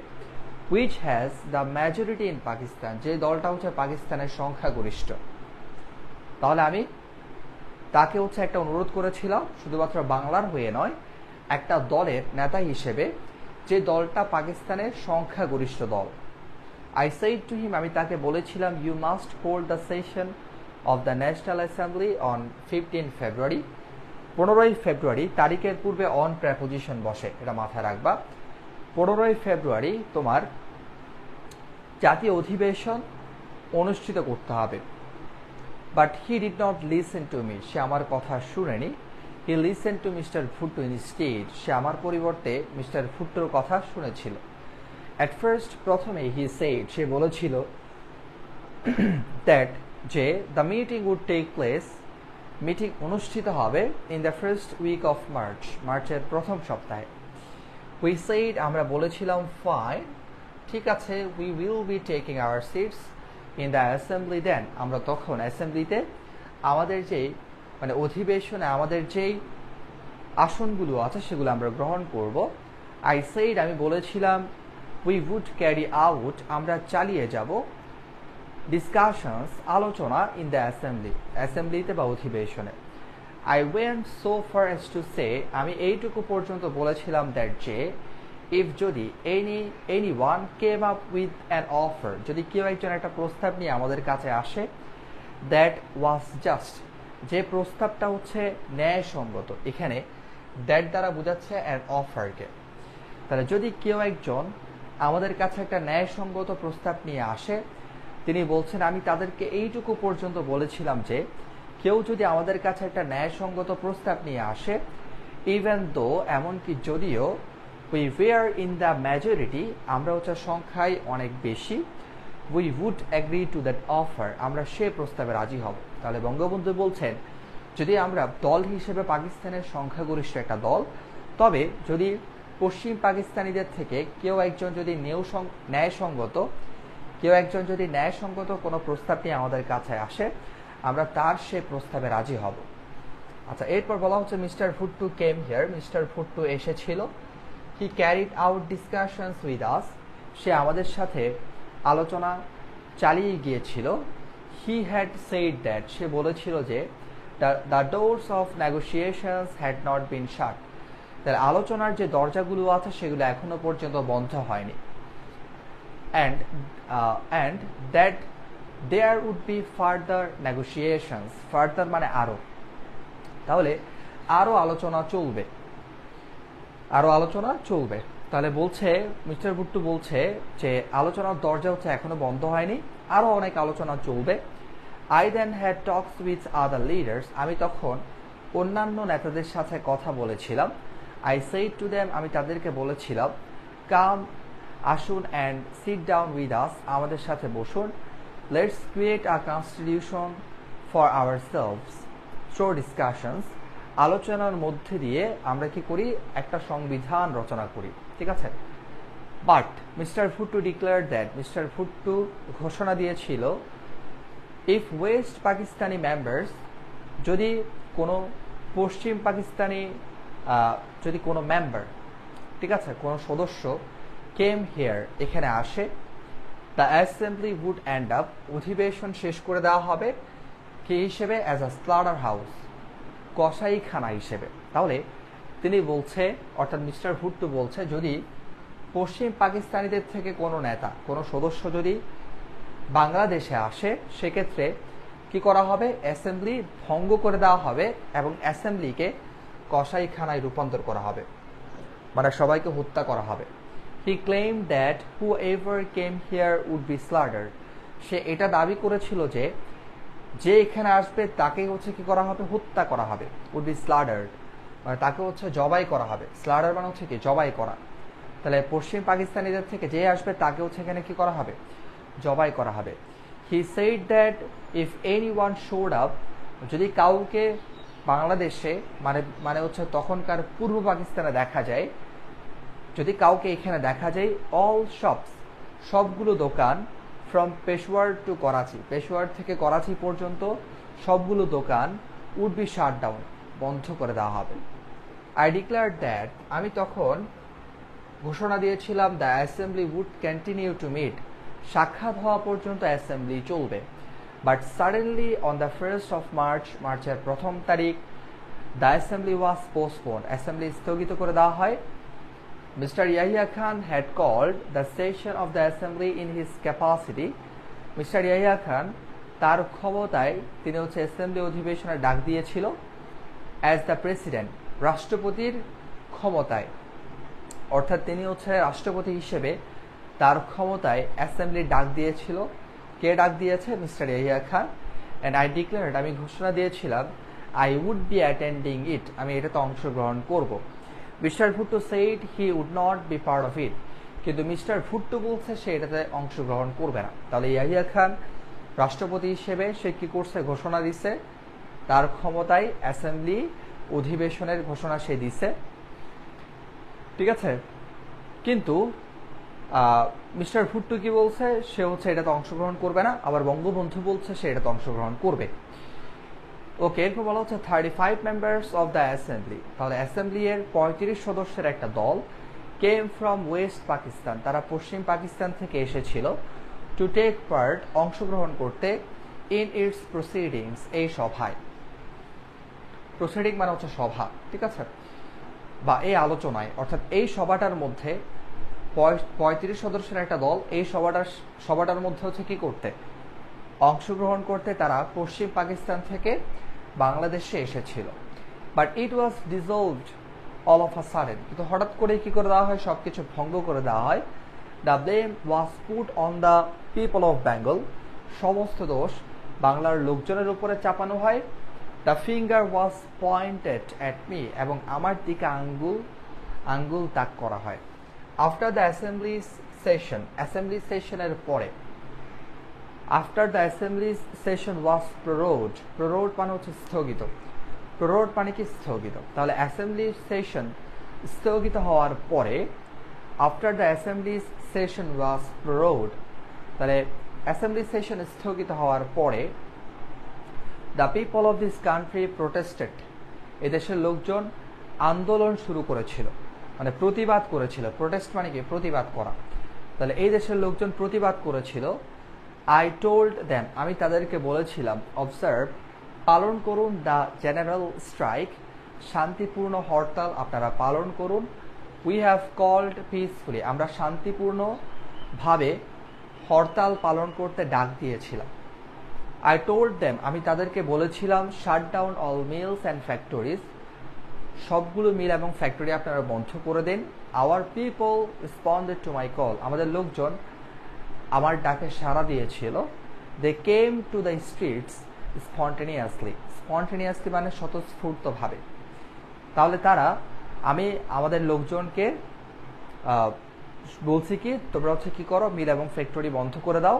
which has the majority in Pakistan, যে দলটা হচ্ছে পাকিস্তানের সংখ্যাগরিষ্ঠ। তাহলে আমি তাকে হচ্ছে একটা অনুরোধ করেছিলাম শুধুমাত্র বাংলার হয়ে নয়, একটা দলের নেতা হিসেবে, যে দলটা পাকিস্তানের সংখ্যাগরিষ্ঠ দল। I said to him, আমি তাকে বলেছিলাম, you must hold the session of the National Assembly on 15 February, 15 ফেব্রুয়ারি, তারিখের পূর্বে অন প্রেপোজিশন বসে, এটা মাথায় রাখবা। 15 ফেব্রুয়ারি তোমার জাতীয় অধিবেশন অনুষ্ঠিত করতে হবে। But he did not listen to me, সে আমার কথা শুনেনি। He listen to mister Bhutto instead, সে আমার পরিবর্তে মিস্টার ভুট্টোর কথা শুনেছিল। অ্যাট ফার্স্ট, প্রথমে হি সেড, সে বলেছিল দ্যাট, যে the meeting would take place, meeting অনুষ্ঠিত হবে in the first week of March, মার্চের প্রথম সপ্তাহে। উই সেড, আমরা বলেছিলাম, ফাইন, ঠিক আছে, we will be taking our seats in the assembly then, আমরা তখন অ্যাসেম্বলিতে আমাদের যেই মানে অধিবেশনে আমাদের যেই আসনগুলো আছে সেগুলো আমরা গ্রহণ করব। আই সেড, আমি বলেছিলাম, উই উড ক্যারি আউট, আমরা চালিয়ে যাব, ডিসকাশনস, আলোচনা, ইন দ্য অ্যাসেম্বলি, অ্যাসেম্বলিতে বা অধিবেশনে। I went so far as to say, আমি এইটুকু পর্যন্ত বলেছিলাম দ্যাট, যে ইফ যদি any one came up with an offer, যদি কেউ একজন একটা প্রস্তাব নিয়ে আমাদের কাছে আসে, দ্যাট ওয়াজ জাস্ট, যে প্রস্তাবটা হচ্ছে ন্যায়সঙ্গত, এখানে দ্যাট দ্বারা বোঝাচ্ছে অ্যান অফারকে। তাহলে যদি কেউ একজন আমাদের কাছে একটা ন্যায়সঙ্গত প্রস্তাব নিয়ে আসে, তিনি বলছেন, আমি তাদেরকে এইটুকু পর্যন্ত বলেছিলাম যে কেউ যদি আমাদের কাছে একটা ন্যায়সঙ্গত প্রস্তাব নিয়ে আসে, ইভেন দো, এমনকি যদিও, we were in the majority, আমরা হচ্ছে সংখ্যায় অনেক বেশি, we would agree to that offer, আমরা সে প্রস্তাবে রাজি হব। তাহলে বঙ্গবন্ধু বলছেন, যদি আমরা দল হিসেবে পাকিস্তানের সংখ্যাগরিষ্ঠ একটা দল, তবে যদি পশ্চিম পাকিস্তানিদের থেকে কেউ একজন যদি ন্যায়সঙ্গত কোনো প্রস্তাব নিয়ে আমাদের কাছে আসে, আমরা তার সে প্রস্তাবে রাজি হব। আচ্ছা, এরপর বলা হচ্ছে, mister Bhutto came here, mister Bhutto এসেছিল। He carried out discussions with us, সে আমাদের সাথে আলোচনা চালিয়ে গিয়েছিল। হি হ্যাড সেড দ্যাট, সে বলেছিল যে the doors of negotiations had not been shut, তাহলে আলোচনার যে দরজাগুলো আছে সেগুলো এখনো পর্যন্ত বন্ধ হয়নি। and that there would be further negotiations. Further মানে আরো, তাহলে আরো আলোচনা চলবে। তাহলে বলছে মিস্টার ভুট্টু বলছে যে আলোচনার দরজা হচ্ছে এখনো বন্ধ হয়নি, আরো অনেক আলোচনা চলবে। I then had talks with other leaders. আমি তখন অন্যান্য নেতাদের সাথে কথা বলেছিলাম। I said to them, আমি তাদেরকে বলেছিলাম, come আসুন and sit down with us, আমাদের সাথে বসুন। Let's create a constitution for ourselves through discussions. আলোচনার মধ্যে দিয়ে আমরা কি করি, একটা সংবিধান রচনা করি, ঠিক আছে। But mister Bhuttu declare that, mister Bhuttu ঘোষণা দিয়েছিল, ইফ ওয়েস্ট পাকিস্তানি মেম্বার্স, যদি কোনো পশ্চিম পাকিস্তানি যদি কোনো মেম্বার, ঠিক আছে, কোনো সদস্য কেম হিয়ার, এখানে আসে, the assembly would end up, অধিবেশন শেষ করে দেওয়া হবে কি হিসেবে, অ্যাজ আ স্লাটার হাউস, কসাইখানা হিসেবে। তাহলে তিনি বলছে, অর্থাৎ মিস্টার ভুট্টু বলছে, যদি পশ্চিম পাকিস্তানিদের থেকে কোনো নেতা, কোনো সদস্য যদি বাংলাদেশে আসে, সেক্ষেত্রে কি করা হবে, অ্যাসেম্বলি ভঙ্গ করে দেওয়া হবে এবং অ্যাসেম্বলিকে কসাইখানায় রূপান্তর করা হবে, মানে সবাইকে হত্যা করা হবে। He claim that whoever came here would be slaughtered, সে এটা দাবি করেছিল যে যে এখানে আসবে তাকে হচ্ছে কি করা হবে, হত্যা করা হবে, উড বি স্লাটার্ড, মানে তাকে হচ্ছে জবাই করা হবে। স্লাটার মানে হচ্ছে কি, জবাই করা। তাহলে পশ্চিম পাকিস্তানিদের থেকে যে আসবে তাকে হচ্ছে এখানে কি করা হবে, জবাই করা হবে। He said that if anyone showed up, যদি কাউকে বাংলাদেশে মানে হচ্ছে তখনকার পূর্ব পাকিস্তানে দেখা যায়, যদি কাউকে এখানে দেখা যায়, অল শপস, সবগুলো দোকান, ফ্রম পেশোয়ার টু করাচি, পেশোয়ার থেকে করাচি পর্যন্ত সবগুলো দোকান, উড বি শাট ডাউন, বন্ধ করে দেওয়া হবে। আই ডিক্লেয়ার দ্যাট, আমি তখন ঘোষণা দিয়েছিলাম, the assembly would continue to meet, সাক্ষাৎ হওয়া পর্যন্ত অ্যাসেম্বলি চলবে। But suddenly on the 1st of March, মার্চের 1ম তারিখ, the assembly was postponed, assembly স্থগিত করে দেওয়া হয়। Mr. Yahya Khan had called the session of the assembly in his capacity. Mr. Yahya Khan তার ক্ষমতায় তিনি হচ্ছে অ্যাসেম্বলি অধিবেশনের ডাক দিয়েছিল, অ্যাজ দ্য প্রেসিডেন্ট, রাষ্ট্রপতির ক্ষমতায়, অর্থাৎ তিনি হচ্ছে রাষ্ট্রপতি হিসেবে তার ক্ষমতায় অ্যাসেম্বলির ডাক দিয়েছিল। কে ডাক দিয়েছে, mister Yahya Khan. And I declared, আমি ঘোষণা দিয়েছিলাম, I would be attending it, আমি এটাতে অংশগ্রহণ করব। Mister Bhutto said he would not be part of it, কিন্তু মিস্টার ভুট্টু বলছে সে এটাতে অংশগ্রহণ করবে না। তাহলে ইয়াহিয়া খান রাষ্ট্রপতি হিসেবে সে কি করছে, ঘোষণা দিছে, তার ক্ষমতায় অ্যাসেম্বলি অধিবেশনের ঘোষণা সে দিছে, ঠিক আছে। কিন্তু মিস্টার ভুট্টু কি বলছে, সে হচ্ছে এটাতে অংশগ্রহণ করবে না, আবার বঙ্গবন্ধু বলছে সে এটাতে অংশগ্রহণ করবে। ওকে, এরপর বলা হচ্ছে 35 মেম্বার্স অফ দ্য অ্যাসেম্বলি, তাহলে অ্যাসেম্বলি এর 35 সদস্যের একটা দল, কেম ফ্রম ওয়েস্ট পাকিস্তান, তারা পশ্চিম পাকিস্তান থেকে এসেছিল, টু টেক পার্ট, অংশগ্রহণ করতে, ইন ইটস প্রসিডিংস, এই সভায়। প্রসিডিং মানে হচ্ছে সভা, ঠিক আছে, বা এই আলোচনায়, অর্থাৎ এই সভাটার মধ্যে 35 সদস্যের একটা দল এই সভাটার মধ্যে হচ্ছে কি করতে, অংশগ্রহণ করতে তারা পশ্চিম পাকিস্তান থেকে বাংলাদেশে এসেছিল। But it was dissolved all of a sudden, কিন্তু হঠাৎ করে কি করে দেওয়া হয়, সবকিছু ভঙ্গ করে দেওয়া হয়। The blame was put on the people of Bengal, সমস্ত দোষ বাংলার লোকজনের উপরে চাপানো হয়। The finger was pointed at me, এবং আমার দিকে আঙ্গুল তাক করা হয়। After the assembly session, assembly সেশনের পরে, আফটার দ্য অ্যাসেম্বলি সেশন ওয়াজ প্ররোড, প্ররোড মানে হচ্ছে স্থগিত, প্ররোড মানে কি, স্থগিত। তাহলে অ্যাসেম্বলি সেশন স্থগিত হওয়ার পরে, আফটার দ্য অ্যাসেম্বলি সেশন ওয়াজ প্ররোড, তাহলে অ্যাসেম্বলি সেশন স্থগিত হওয়ার পরে, the people of this country protested, এদেশের লোকজন আন্দোলন শুরু করেছিল, মানে প্রতিবাদ করেছিল। প্রোটেস্ট মানে কি, প্রতিবাদ করা। তাহলে এই দেশের লোকজন প্রতিবাদ করেছিল। আই টোল্ড দেম, আমি তাদেরকে বলেছিলাম, অবজার্ভ, পালন করুন, দ্য জেনারেল স্ট্রাইক, শান্তিপূর্ণ হরতাল আপনারা পালন করুন। উই হ্যাভ কল্ড পিসফুলি, আমরা শান্তিপূর্ণভাবে হরতাল পালন করতে ডাক দিয়েছিলাম। আই টোল্ড দেম, আমি তাদেরকে বলেছিলাম, shut down all mills and factories, সবগুলো মিল এবং ফ্যাক্টরি আপনারা বন্ধ করে দিন। Our people responded to my call, আমাদের লোকজন আমার ডাকে সাড়া দিয়েছিল। They came to the streets spontaneously, spontaneously মানে স্বতঃস্ফূর্তভাবে। তাহলে আমি আমাদের লোকজনকে বলছি কি, তোমরা হচ্ছে কি করো, মিল এবং ফ্যাক্টরি বন্ধ করে দাও।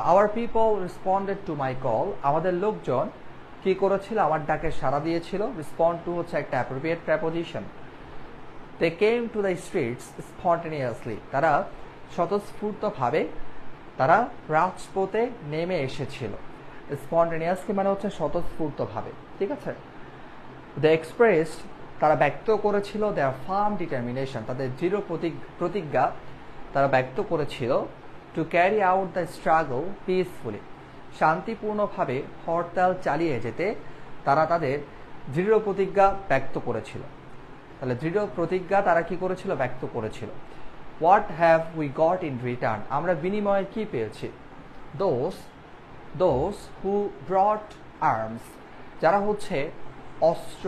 Hour people responded to my call, আমাদের লোকজন কি করেছিল, আমার ডাকে সাড়া দিয়েছিল। রেসপন্ড টু হচ্ছে একটা appropriate preposition. They came to the streets spontaneously, তারা স্বতঃস্ফূর্তভাবে তারা রাজপথে নেমে এসেছিল। স্পন্টেনিয়াসলি মানে হচ্ছে স্বতঃস্ফূর্তভাবে, ঠিক আছে। দে এক্সপ্রেসড, তারা ব্যক্ত করেছিল দেয়ার ফার্ম ডিটারমিনেশন, তাদের দৃঢ় প্রতিজ্ঞা তারা ব্যক্ত করেছিল। To carry out the struggle peacefully, শান্তিপূর্ণভাবে হরতাল চালিয়ে যেতে তারা তাদের দৃঢ় প্রতিজ্ঞা ব্যক্ত করেছিল। তাহলে দৃঢ় প্রতিজ্ঞা তারা কি করেছিল, ব্যক্ত করেছিল। What have we got in return, আমরা বিনিময়ে কি পেয়েছি। দোজ হু ব্রট আর্মস, যারা হচ্ছে অস্ত্র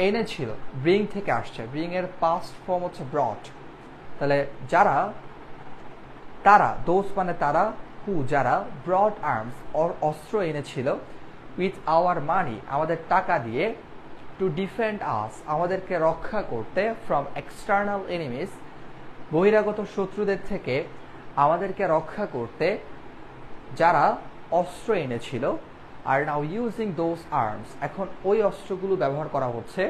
এনেছিল। ব্রিং থেকে আসছে, ব্রিং এর পাস্ট ফর্ম হচ্ছে ব্রট। তাহলে তারা দোজ মানে তারা, হু যারা, ব্রড আর্মস অস্ত্র এনেছিল, উইথ আওয়ার মানি আমাদের টাকা দিয়ে, টু ডিফেন্ড আস আমাদেরকে রক্ষা করতে, ফ্রম এক্সটার্নাল এনিমিস বহিরাগত শত্রুদের থেকে আমাদেরকে রক্ষা করতে যারা অস্ত্র এনেছিল। আর নাও ইউজিং দোজ আর্মস, এখন ওই অস্ত্রগুলো ব্যবহার করা হচ্ছে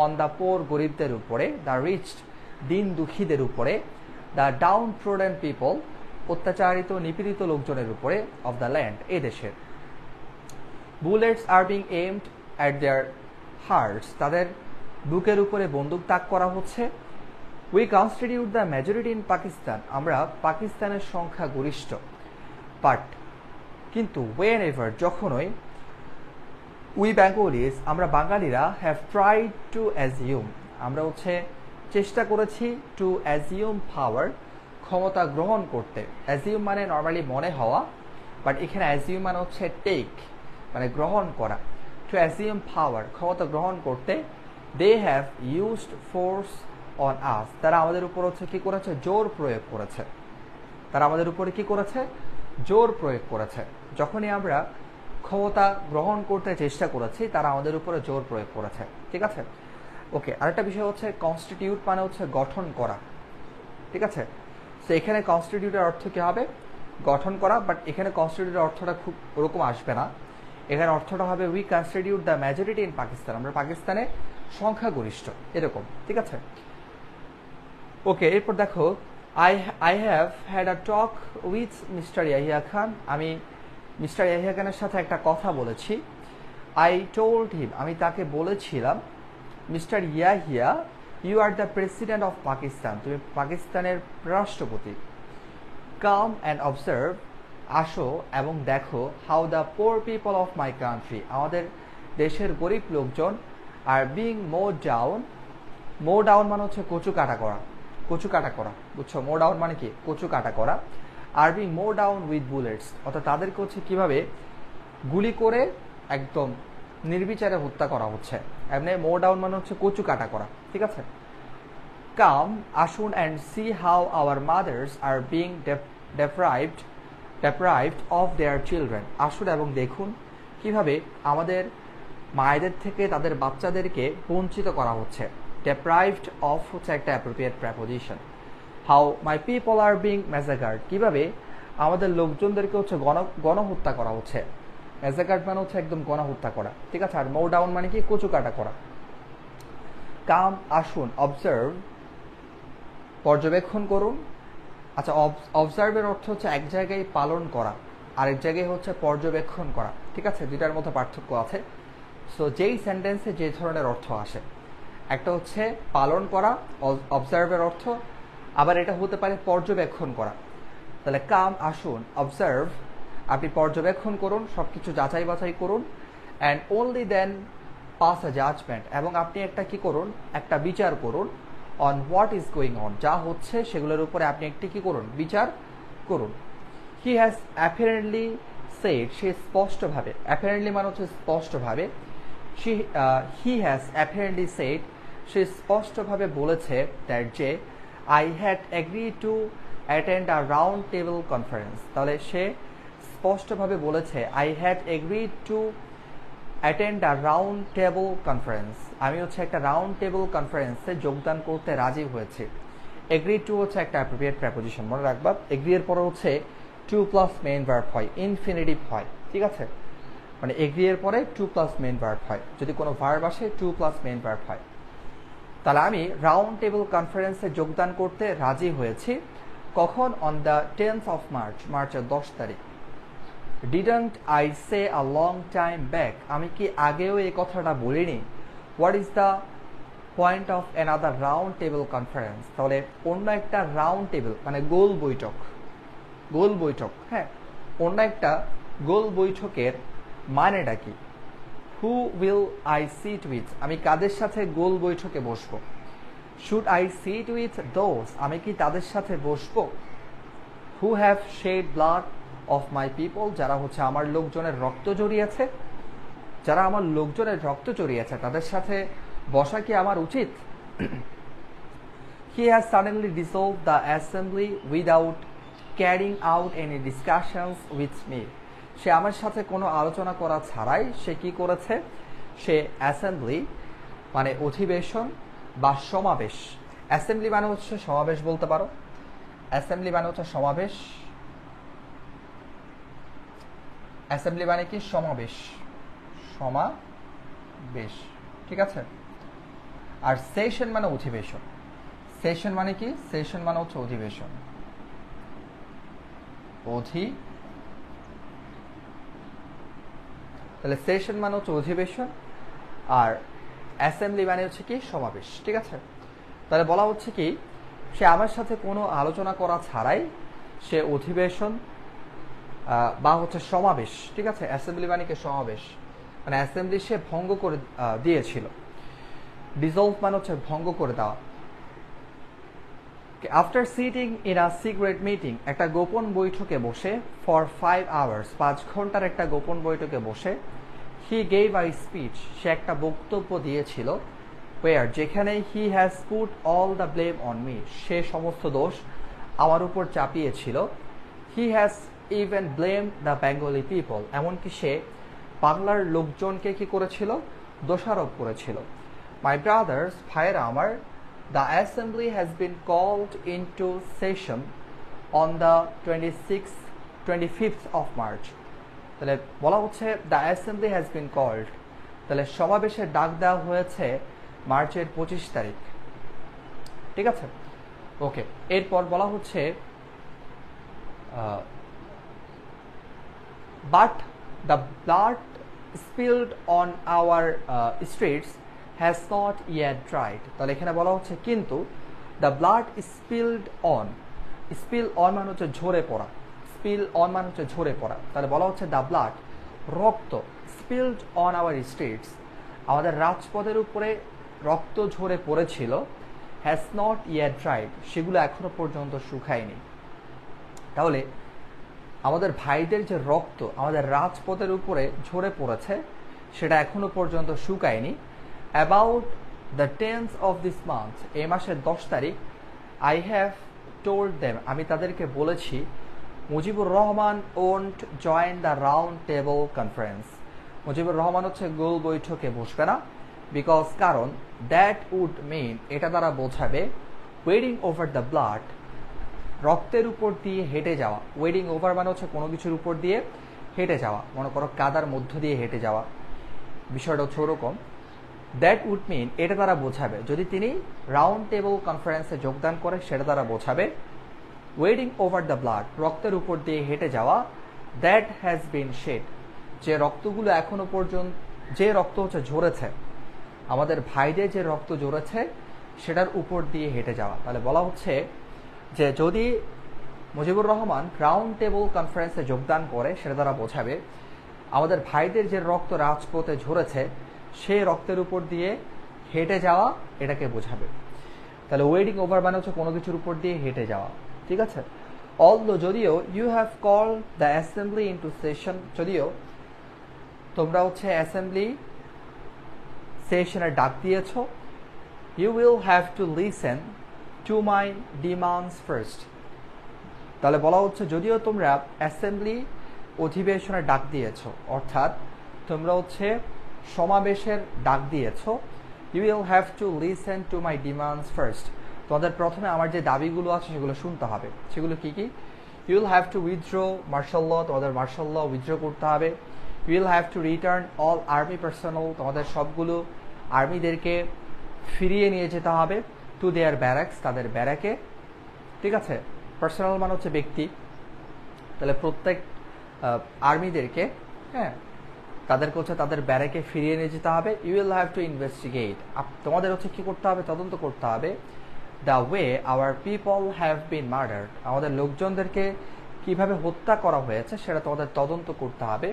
অন দ্য পোর গরিবদের উপরে, দ্য রিচড দিন দুঃখীদের উপরে, দ্য ডাউন ট্রোডেন পিপল অত্যাচারিত নিপীড়িত লোকজনের উপরে, অফ দ্য ল্যান্ড এ দেশের। Bullets are being aimed at their hearts, তাদের বুকের উপরে বন্দুক তাক করা হচ্ছে। We constitute the majority in Pakistan, আমরা পাকিস্তানের সংখ্যা গরিষ্ঠ। বাট কিন্তু ওয়েন এভার যখনই, উই বেঙ্গলিজ আমরা বাঙালিরা, হ্যাভ ট্রাইড টু অ্যাজিউম আমরা হচ্ছে চেষ্টা করেছি, টু অ্যাজিউম পাওয়ার ক্ষমতা গ্রহণ করতে। অ্যাজিউম মানে নর্মালি মনে হওয়া, বাট এখানে অ্যাজিউম মানে হচ্ছে টেক মানে গ্রহণ করা। টু অ্যাজিউম পাওয়ার ক্ষমতা গ্রহণ করতে। They have used force on us, তারা আমাদের উপর হচ্ছে কি করেছে, জোর প্রয়োগ করেছে। তারা আমাদের উপরে কি করেছে, জোর প্রয়োগ করেছে। যখনই আমরা ক্ষমতা গ্রহণ করতে চেষ্টা করেছি, তারা আমাদের উপরে জোর প্রয়োগ করেছে, ঠিক আছে। ওকে, আরেকটা বিষয় হচ্ছে কনস্টিটিউট মানে হচ্ছে গঠন করা, ঠিক আছে। তো এখানে কনস্টিটিউটের অর্থ কি হবে, গঠন করা। বাট এখানে কনস্টিটিউটের অর্থটা খুব ওরকম আসবে না, এখানে অর্থটা হবে we constitute the majority in Pakistan, আমরা পাকিস্তানে সংখ্যাগরিষ্ঠ, এরকম, ঠিক আছে। ওকে, এরপর দেখো, I have had a talk with mister Yahya Khan, আমি মিস্টার ইয়াহিয়া খানের সাথে একটা কথা বলেছি। আই টোল্ড হিম, আমি তাকে বলেছিলাম, mister Yahya, you are the president of Pakistan, তুমি পাকিস্তানের রাষ্ট্রপতি। কাম অ্যান্ড অবজার্ভ, আসো এবং দেখো, how the poor people of my country, আমাদের দেশের গরিব লোকজন, আর বিং মো ডাউন মানে হচ্ছে কচু কাটা করা, বুঝছো, মো ডাউন মানে কি, কচু কাটা করা। Are being mown down with bullets, অর্থাৎ তাদেরকে হচ্ছে কিভাবে গুলি করে একদম নির্বিচারে হত্যা করা হচ্ছে। এমনি মো ডাউন মানে হচ্ছে কচু কাটা করা, ঠিক আছে। কাম আসুন, and C how hour mother's are being deprived of their children, আসুন এবং দেখুন কিভাবে আমাদের মায়েদের থেকে তাদের বাচ্চাদেরকে বঞ্চিত করা হচ্ছে। deprived of হচ্ছে একটা appropriate preposition. how my people are being massacred, কিভাবে আমাদের লোকজনদেরকে হচ্ছে গণহত্যা করা হচ্ছে। massacred মানে হচ্ছে একদম গণহত্যা করা, ঠিক আছে। আর mow down মানে কি, কচু কাটা করা। কাম আসুন, অবজার্ভ পর্যবেক্ষণ করুন। আচ্ছা, অবজার্ভের অর্থ হচ্ছে এক জায়গায় পালন করা, আরেক জায়গায় হচ্ছে পর্যবেক্ষণ করা, ঠিক আছে, দুইটার মধ্যে পার্থক্য আছে। সো যেই সেন্টেন্সে যে ধরনের অর্থ আসে, একটা হচ্ছে পালন করা অবজার্ভের অর্থ, আবার এটা হতে পারে পর্যবেক্ষণ করা। তাহলে কাম আসুন, অবজার্ভ আপনি পর্যবেক্ষণ করুন, সবকিছু যাচাই বাছাই করুন। And only then pass a judgment, এবং আপনি একটা কি করুন, একটা বিচার করুন। On what is going on, যা হচ্ছে সেগুলোর উপরে আপনি একটি কি করুন, বিচার করুন। হি হ্যাজ অ্যাপারেন্টলি সেড, সে স্পষ্টভাবে, অ্যাপারেন্টলি মানে হচ্ছে স্পষ্টভাবে, হি হ্যাজ অ্যাপারেন্টলি সেড, সে স্পষ্টভাবে বলেছে দ্যাট যে I had agree to attend a round table conference, তাহলে সে স্পষ্টভাবে বলেছে I had agree to attend a round table conference, আমি হচ্ছে একটা রাউন্ড টেবল কনফারেন্সে যোগদান করতে রাজি হয়েছি। এগ্রি টু হচ্ছে একটা অ্যাপ্রোপ্রিয়েট প্রেপোজিশন, মনে রাখবা। এগ্রি এর পরে হচ্ছে টু প্লাস মেইন ভার্ব হয়, ইনফিনিটিভ হয়, ঠিক আছে, মানে এগ্রি এর পরে টু প্লাস মেইন ভার্ব হয়, যদি কোনো ভার্ব আসে টু প্লাস মেইন ভার্ব হয়। তাহলে আমি রাউন্ড টেবল কনফারেন্সে যোগদান করতে রাজি হয়েছি, কখন, on the 10th of March, মার্চের 10 তারিখ। Didn't I say a long time back, আমি কি আগেও এই কথাটা বলিনি। What is the point of another round table conference, তাহলে অন্য একটা রাউন্ড টেবল মানে গোল বৈঠক, গোল বৈঠক, হ্যাঁ, অন্য একটা গোল বৈঠকের মানেটা কি। Who will I sit with, আমি কাদের সাথে গোল বৈঠকে বসবো। Should I sit with those, আমি কি তাদের সাথে বসবো। Who have shed blood of my people, যারা হচ্ছে আমার লোকজনের রক্ত জড়িয়েছে, যারা আমার লোকজনের রক্ত জড়িয়েছে তাদের সাথে বসা কি আমার উচিত। He has suddenly dissolve the assembly without carrying out any discussions with me, সে আমার সাথে কোনো আলোচনা করা ছাড়াই সে কি করেছে, সে অ্যাসেম্বলি মানে অধিবেশন বা সমাবেশ, অ্যাসেম্বলি মানে হচ্ছে সমাবেশ বলতে পারো, অ্যাসেম্বলি মানে হচ্ছে সমাবেশ, অ্যাসেম্বলি মানে কি সমাবেশ, সমাবেশ, ঠিক আছে। আর সেশন মানে অধিবেশন, সেশন মানে কি, সেশন মানে হচ্ছে অধিবেশন, তাহলে সেশন মানে হচ্ছে অধিবেশন, আর অ্যাসেম্বলি মানে হচ্ছে কি সমাবেশ, ঠিক আছে। তাহলে বলা হচ্ছে কি সে আমার সাথে কোনো আলোচনা করা ছাড়াই সে অধিবেশন বা হচ্ছে সমাবেশ, ঠিক আছে। অ্যাসেম্বলি মানে কি সমাবেশ, মানে অ্যাসেম্বলি সে ভঙ্গ করে দিয়েছিল। ডিসলভ মানে হচ্ছে ভঙ্গ করে দেওয়া। After sitting in a secret meeting, একটা গোপন বৈঠকে বসে, ফর 5 hours, 5 ঘন্টার একটা গোপন বৈঠকে বসে, হি গেভ আই স্পিচ, সে একটা বক্তব্য দিয়েছিল, ওয়ার, যেখানে he has put all the blame on me, সে সমস্ত দোষ আমার উপর চাপিয়েছিল। He has even blame the Bengali people, এমনকি সে বাংলার লোকজনকে কি করেছিল, দোষারোপ করেছিল। মাই ব্রাদার্স, ভাইয়েরা আমার, the assembly has been called into session on the 25th of March, তাহলে বলা হচ্ছে the assembly has been called, তাহলে সমাবেশের ডাক দেওয়া হয়েছে মার্চের 25 তারিখ, ঠিক আছে। ওকে, এরপর বলা হচ্ছে but the blood spilled on our streets has not yet dried, তাহলে এখানে বলা হচ্ছে কিন্তু the blood spilled on, spill on মানে হচ্ছে ঝরে পড়া, spill on মানে হচ্ছে ঝরে পড়া, তাহলে বলা হচ্ছে the blood, রক্ত, spilled on our streets, আমাদের রাজপথের উপরে রক্ত ঝরে পড়েছিল, has not yet dried, সেগুলো এখনো পর্যন্ত শুকায়নি। তাহলে আমাদের ভাইদের যে রক্ত আমাদের রাজপথের উপরে ঝরে পড়েছে সেটা এখনো পর্যন্ত শুকায়নি। About the 10th of this month, এই মাসের 10 তারিখ, আই হ্যাভ টোল্ড দেম, আমি তাদেরকে বলেছি, Mujibur Rahman won't join the round table conference, Mujibur Rahman হচ্ছে গোল বৈঠকে বসবে না, বিকজ, কারণ, দ্যাট উড মিন, এটা দ্বারা বোঝাবে, ওয়েডিং ওভার দ্য ব্লাড, রক্তের উপর দিয়ে হেঁটে যাওয়া, ওয়েডিং ওভার মানে হচ্ছে কোনো কিছুর উপর দিয়ে হেঁটে যাওয়া, মনে করো কাদার মধ্য দিয়ে হেঁটে যাওয়া, বিষয়টা হচ্ছে ওরকম। দ্যাট উড মিন, এটা দ্বারা বোঝাবে, যদি তিনি রাউন্ড টেবল কনফারেন্সে যোগদান করে সেটা দ্বারা বোঝাবে, ওয়েডিং ওভার দ্য ব্লাড, রক্তের উপর দিয়ে হেঁটে যাওয়া, দ্যাট হ্যাজ বিন শেড, যে রক্তগুলো এখনো পর্যন্ত, যে রক্ত হচ্ছে ঝরেছে, আমাদের ভাইদের যে রক্ত ঝরেছে সেটার উপর দিয়ে হেঁটে যাওয়া। তাহলে বলা হচ্ছে যে যদি মুজিবুর রহমান রাউন্ড টেবল কনফারেন্সে যোগদান করে সেটা দ্বারা বোঝাবে আমাদের ভাইদের যে রক্ত রাজপথে ঝরেছে সেই রক্তের উপর দিয়ে হেঁটে যাওয়া, এটাকে বোঝাবে। তাহলে ওয়েডিং ওভার মানে হচ্ছে কোনো কিছুর উপর দিয়ে হেঁটে যাওয়া, ঠিক আছে। অলদো যদিও you have call the assembly into session, যদিও তোমরা হচ্ছে অ্যাসেম্বলি সেশনের ডাক দিয়েছ, you will have to listen to my demands first. তাহলে বলা হচ্ছে যদিও তোমরা অ্যাসেম্বলি অধিবেশনের ডাক দিয়েছ, অর্থাৎ তোমরা হচ্ছে সমাবেশের ডাক দিয়েছ, you will have to listen to my demands first. তোমাদের প্রথমে আমার যে দাবিগুলো আছে সেগুলো শুনতে হবে। সেগুলো কি কি? You will have to withdraw martial law, তোমাদের মার্শাল ল উইথড্র করতে হবে। You will have to return all army personnel, তোমাদের সবগুলো আর্মিদেরকে ফিরিয়ে নিয়ে যেতে হবে টু দেয়ার ব্যারাকস, তাদের ব্যারাকে, ঠিক আছে। পার্সোনাল মানে হচ্ছে ব্যক্তি, তাহলে প্রত্যেক আর্মিদেরকে, হ্যাঁ, তাদেরকে হচ্ছে তাদের ব্যারাকে ফিরিয়ে নিয়ে যেতে হবে। You will have to investigate, তোমাদের হচ্ছে কী করতে হবে? তদন্ত করতে হবে। The way our people have been murdered, আমাদের লোকজনদেরকে কিভাবে হত্যা করা হয়েছে সেটা তোমাদের তদন্ত করতে হবে।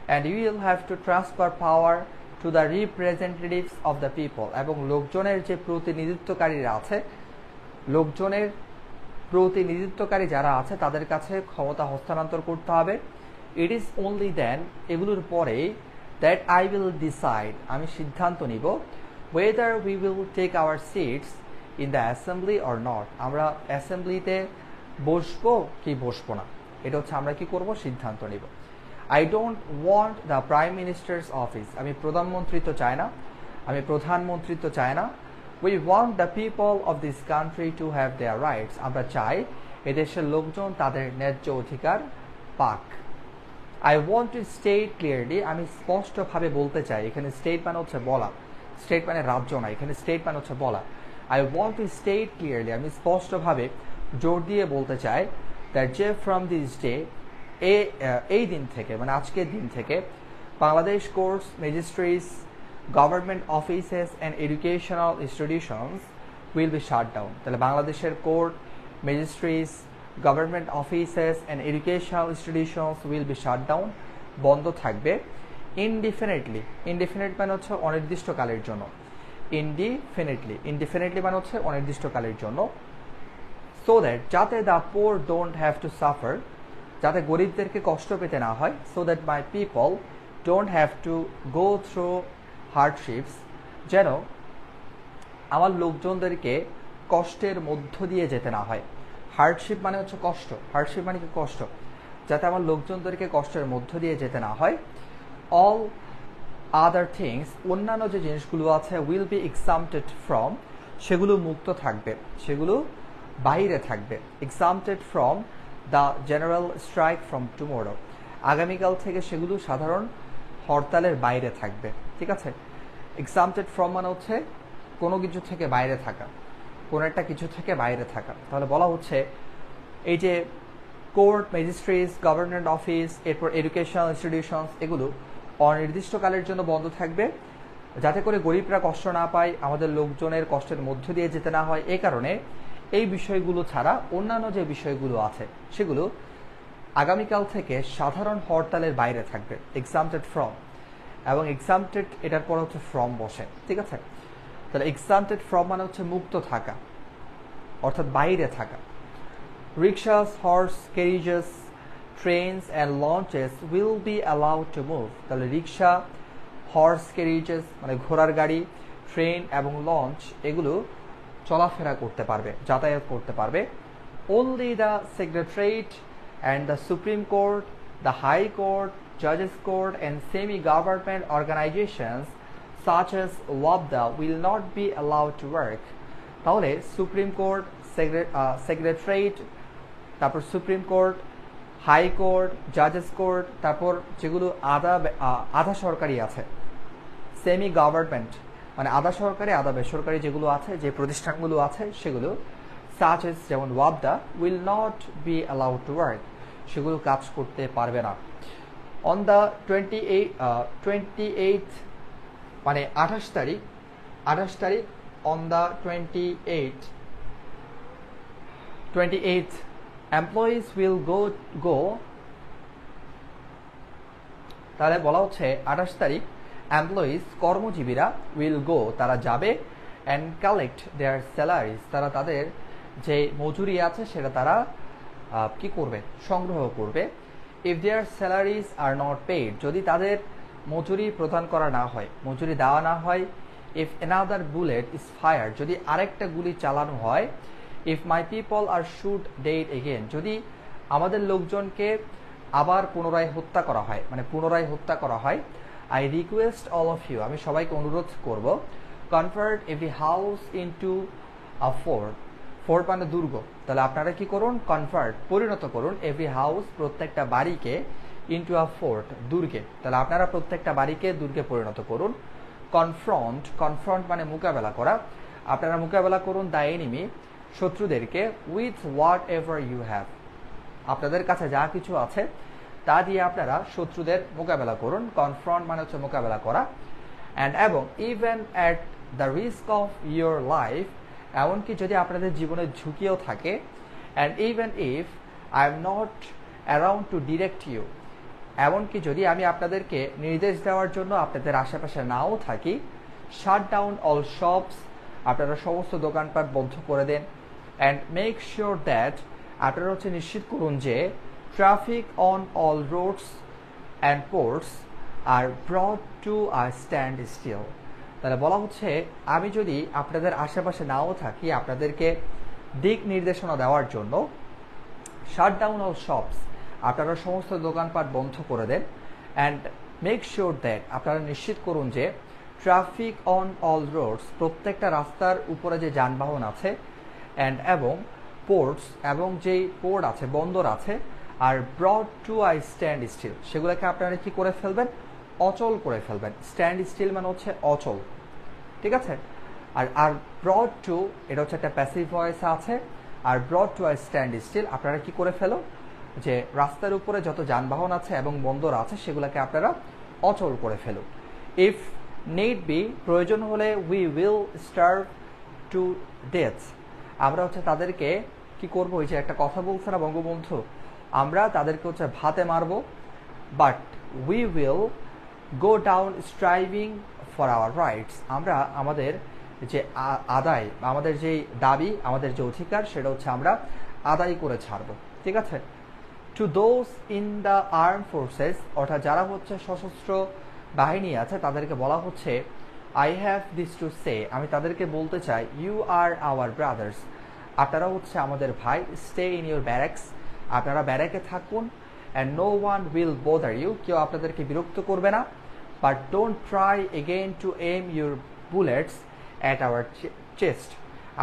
And you will have to transfer power to the representatives of the people, এবং লোকজনের যে প্রতিনিধিত্বকারীরা আছে, লোকজনের প্রতিনিধিত্বকারী যারা আছে তাদের কাছে ক্ষমতা হস্তান্তর করতে হবে। ইট ইজ অনলি দেন, এগুলোর পরেই, দ্যাট আই উইল ডিসাইড, আমি সিদ্ধান্ত নিব, whether we will take our seats in the assembly or not, আমরা অ্যাসেম্বলিতে বসবো কি বসবো না, এটা হচ্ছে আমরা কি করব, সিদ্ধান্ত নিব। I don't want the prime ministers office, আমি প্রধানমন্ত্রিত্ব চাই না, আমি প্রধানমন্ত্রিত্ব চাই না। We want the people of this country to have their rights, আমরা চাই এদেশের লোকজন তাদের ন্যায্য অধিকার পাক। I want to state clearly, আমি স্পষ্টভাবে বলতে চাই, এখানে স্টেট মানে হচ্ছে বলা, স্টেট মানে রাজ্য না, এখানে স্টেট মানে হচ্ছে বলা। I want to state clearly, আমি স্পষ্টভাবে জোর দিয়ে বলতে চাই, দ্যাট যে ফ্রম দিস ডে, এই দিন থেকে, মানে আজকের দিন থেকে, Bangladesh courts, magistrates, government offices and educational institutions will be shut down, তাহলে বাংলাদেশের court, magistrates, government offices and educational institutions will be shut down, বন্ধ থাকবে। ইনডিফিনিটলি, ইনডিফিনিট মানে হচ্ছে অনির্দিষ্টকালের জন্য, ইনডিফিনিটলি মানে হচ্ছে অনির্দিষ্টকালের জন্য। সো দ্যাট, যাতে the poor don't have to suffer, যাতে গরিবদেরকে কষ্ট পেতে না হয়। So that my people don't have to go through hardships, যেন আমার লোকজনদেরকে কষ্টের মধ্য দিয়ে যেতে না হয়। হার্ডশিপ মানে হচ্ছে কষ্ট, হার্ডশিপ মানে কি কষ্ট, যাতে আমার লোকজনদেরকে কষ্টের মধ্য দিয়ে যেতে না হয়। অল আদার থিংস, অন্যান্য যে জিনিসগুলো আছে, উইল বি এক্সামটেড ফ্রম, সেগুলো মুক্ত থাকবে, সেগুলো বাইরে থাকবে। Exempted from the general strike from tomorrow, আগামীকাল থেকে সেগুলো সাধারণ হরতালের বাইরে থাকবে, ঠিক আছে। এক্সামটেড ফ্রম মানে হচ্ছে কোনো কিছু থেকে বাইরে থাকা, কোনো একটা কিছু থেকে বাইরে থাকা। তাহলে বলা হচ্ছে এই যে কোর্ট, ম্যাজিস্ট্রেটস, গভর্নমেন্ট অফিস, এরপর এডুকেশনাল ইনস্টিটিউশনস, এগুলো অনির্দিষ্টকালের জন্য বন্ধ থাকবে, যাতে করে গরিবরা কষ্ট না পায়, আমাদের লোকজনের কষ্টের মধ্য দিয়ে যেতে না হয়। এই কারণে এই বিষয়গুলো ছাড়া অন্যান্য যে বিষয়গুলো আছে সেগুলো আগামীকাল থেকে সাধারণ হরতালের বাইরে থাকবে। এক্সামটেড ফ্রম, এবং এক্সামটেড এটার পর হচ্ছে ফ্রম বসে, ঠিক আছে। তাহলে এক্সামটেড ফ্রম মানে হচ্ছে মুক্ত থাকা, অর্থাৎ বাইরে থাকা। Rickshaws, horse carriages, trains and launches will be allowed to move, তাহলে রিক্সা, হর্স ক্যারিজেস মানে ঘোড়ার গাড়ি, ট্রেন এবং লঞ্চ, এগুলো চলাফেরা করতে পারবে, যাতায়াত করতে পারবে। Only the secretariat and the supreme court, the high court, জাজেস court and semi government organisations such as WAPDA will not be allowed to work, তাহলে সুপ্রিম কোর্ট, সেক্রেটারিয়েট, তারপর সুপ্রিম কোর্ট, হাই কোর্ট, জাজেস court, তারপর যেগুলো আধা সরকারি আছে, semi government মানে আধা সরকারি আধা বেসরকারি যেগুলো আছে, যে প্রতিষ্ঠানগুলো আছে সেগুলো, such as যেমন WAPDA will not be allowed to work, সেগুলো কাজ করতে পারবে না। অন দ্য 28th মানে 28 তারিখ on the 28th employees will go, তাহলে বলা হচ্ছে 28 তারিখ এমপ্লয়িজ কর্মজীবীরা উইল গো, তারা যাবে, অ্যান্ড কালেক্ট দেয়ার স্যালারিজ, তারা তাদের যে মজুরি আছে সেটা তারা কি করবে, সংগ্রহ করবে। If their salaries are not paid, যদি তাদের মজুরি প্রদান করা না হয়, মজুরি দেওয়া না হয়। If another bullet is fire, যদি আরেকটা গুলি চালানো হয়। If my people are should dead again, যদি আমাদের লোকজনকে আবার পুনরায় হত্যা করা হয়, মানে পুনরায় হত্যা করা হয়। I request all of you, আমি সবাইকে অনুরোধ করব, convert every house into a fort, fort মানে দুর্গ, তাহলে আপনারা কি করুন, কনভার্ট পরিণত করুন, এভরি হাউস প্রত্যেকটা বাড়িকে, ইনটু আ ফোর্ট দুর্গে, তাহলে আপনারা প্রত্যেকটা বাড়িকে দুর্গে পরিণত করুন। কনফ্রন্ট, কনফ্রন্ট মানে মোকাবেলা করা, আপনারা মোকাবেলা করুন দ্য এনিমি শত্রুদেরকে, with whatever you have, আপনাদের কাছে যা কিছু আছে তা দিয়ে আপনারা শত্রুদের মোকাবেলা করুন। কনফ্রন্ট মানে হচ্ছে মোকাবেলা করা। অ্যান্ড এবং even at the risk of your life, এমনকি যদি আপনাদের জীবনের ঝুঁকিও থাকে। And even if I am not around to direct you, এমনকি যদি আমি আপনাদেরকে নির্দেশ দেওয়ার জন্য আপনাদের আশেপাশে নাও থাকি। শাট ডাউন অল শপস, আপনারা সমস্ত দোকানপাট বন্ধ করে দেন। অ্যান্ড মেক শিওর দ্যাট, আপনারা হচ্ছে নিশ্চিত করুন যে traffic on all roads and ports are brought to a standstill, তাহলে বলা হচ্ছে আমি যদি আপনাদের আশেপাশে নাও থাকি আপনাদেরকে দিক নির্দেশনা দেওয়ার জন্য। শাট ডাউন অল শপস, আপনারা সমস্ত দোকানপাট বন্ধ করে দেন। অ্যান্ড মেক শিওর দ্যাট, আপনারা নিশ্চিত করুন যে ট্রাফিক অন অল রোডস, প্রত্যেকটা রাস্তার উপরে যে যানবাহন আছে। অ্যান্ড এবং পোর্টস, এবং যেই পোর্ট আছে, বন্দর আছে। আর brought to a standstill, সেগুলোকে আপনারা কি করে ফেলবেন, অচল করে ফেলবেন। স্ট্যান্ড স্টিল মানে হচ্ছে অচল, ঠিক আছে। আর আর ব্রড টু, এটা হচ্ছে একটা প্যাসিভ ভয়েস আছে। আর brought to a standstill, আপনারা কি করে ফেলো, যে রাস্তার উপরে যত যানবাহন আছে এবং বন্দর আছে সেগুলোকে আপনারা অচল করে ফেলুন। ইফ নিড বি, প্রয়োজন হলে we will starve to death, আমরা হচ্ছে তাদেরকে কি করবো, ওই যে একটা কথা বলছে না বঙ্গবন্ধু, আমরা তাদেরকে হচ্ছে ভাতে মারবো। But we will go down striving for our rights, আমরা আমাদের যে আদায়, আমাদের যেই দাবি, আমাদের যে অধিকার, সেটা হচ্ছে আমরা আদায় করে ছাড়বো, ঠিক আছে। To those in the arm forces, অর্থাৎ যারা হচ্ছে সশস্ত্র বাহিনী আছে তাদেরকে বলা হচ্ছে I have this to say, আমি তাদেরকে বলতে চাই, ইউ আর আওয়ার ব্রাদার্স, আপনারা হচ্ছে আমাদের ভাই। স্টে ইন ইউর ব্যারেক্স, আপনারা ব্যারেকে থাকুন। And no one will bother you, কেউ আপনাদেরকে বিরক্ত করবে না। But don't try again to aim your bullets at our chest,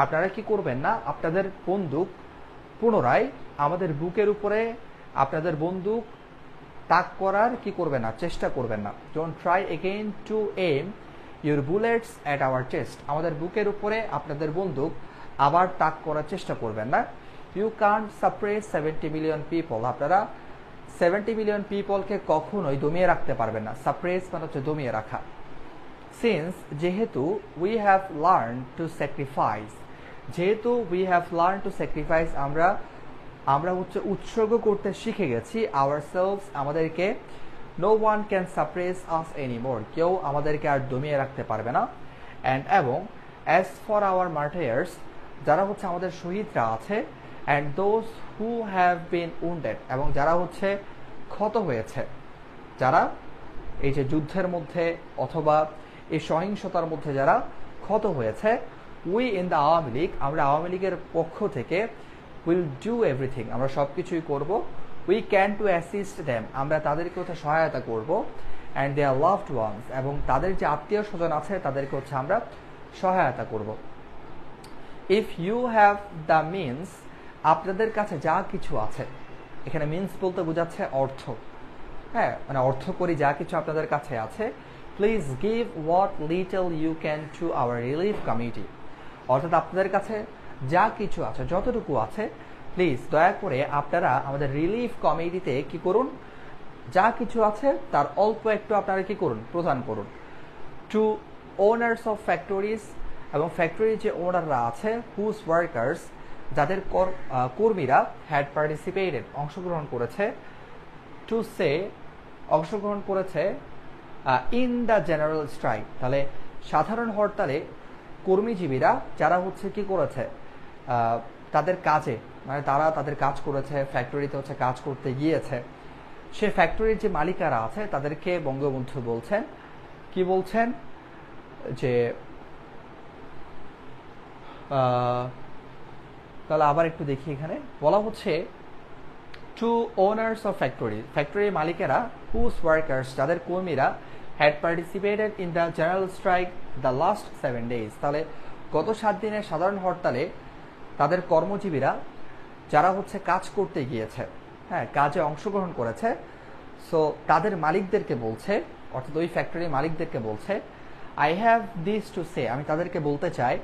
আপনারা কি করবেন না, আপনাদের বন্দুক পুনরায় আমাদের বুকের উপরে আপনাদের বন্দুক তাক করার কি করবেন না, চেষ্টা করবেন না। Don't try again to aim your bullets at our chest, আমাদের বুকের উপরে আপনাদের বন্দুক আবার তাক করার চেষ্টা করবেন না। You can't suppress 70 million people, আপনারা 70 মিলিয়ন পিপলকে কখনোই দমিয়ে রাখতে পারবেন না। সাপ্রেস মানে হচ্ছে দমিয়ে রাখা। সিন্স, যেহেতু, we have learn to sacrifice, যেহেতু we have learn to sacrifice, আমরা হচ্ছে উৎসর্গ করতে শিখে গেছি। আওয়ারসেলভস, আমাদেরকে। No one can suppress us anymore, কেউ আমাদেরকে আর দমিয়ে রাখতে পারবে না। অ্যান্ড এবং অ্যাজ ফর আওয়ার মার্টায়ার্স, যারা হচ্ছে আমাদের শহীদরা আছে। And those who have been wounded, এবং যারা হচ্ছে ক্ষত হয়েছে, যারা এই যে যুদ্ধের মধ্যে অথবা এই সহিংসতার মধ্যে যারা ক্ষত হয়েছে। We in the Awami League, আমরা আওয়ামী লীগের পক্ষ থেকে উইল ডু এভরিথিং, আমরা সব কিছুই করবো। We can to assist them, আমরা তাদেরকে হচ্ছে সহায়তা করবো। And they are loved ones, এবং তাদের যে আত্মীয় স্বজন আছে তাদেরকে হচ্ছে আমরা সহায়তা করব। If you have the means, আপনাদের কাছে যা কিছু আছে, এখানে মিনস বলতে বোঝাচ্ছে অর্থ, হ্যাঁ, মানে অর্থকরী যা কিছু আপনাদের কাছে আছে। Please give what little you can to our relief committee, অর্থাৎ আপনাদের কাছে যা কিছু আছে, যতটুকু আছে, প্লিজ দয়া করে আপনারা আমাদের রিলিফ কমিটিতে কি করুন, যা কিছু আছে তার অল্প একটু আপনারা কি করুন, প্রদান করুন। টু ওনার্স অফ ফ্যাক্টরিজ, এবং ফ্যাক্টরির যে ওনাররা আছে, হুজ ওয়ার্কার্স, যাদের কর্মীরা হ্যাড পার্টিসিপেটেড, অংশগ্রহণ করেছে। টু সে, অংশগ্রহণ করেছে ইন দ্য জেনারেল স্ট্রাইক, তাহলে সাধারণ হরতালে কর্মীজীবীরা যারা হচ্ছে কি করেছে তাদের কাজে মানে তারা তাদের কাজ করেছে ফ্যাক্টরিতে হচ্ছে কাজ করতে গিয়েছে, সে ফ্যাক্টরির যে মালিকারা আছে তাদেরকে বঙ্গবন্ধু বলছেন কি বলছেন যে তাহলে আবার একটু দেখি এখানে বলা হচ্ছে টু ওনার্স অফ ফ্যাক্টরির মালিকেরা হুজ ওয়ার্কার্স যাদের কর্মীরা had participated in the general strike the last 7 days, তাহলে গত 7 দিনের সাধারণ হরতালে তাদের কর্মজীবীরা যারা হচ্ছে কাজ করতে গিয়েছে, হ্যাঁ কাজে অংশগ্রহণ করেছে, সো তাদের মালিকদেরকে বলছে অর্থাৎ ওই ফ্যাক্টরির মালিকদেরকে বলছে I have this to say, আমি তাদেরকে বলতে চাই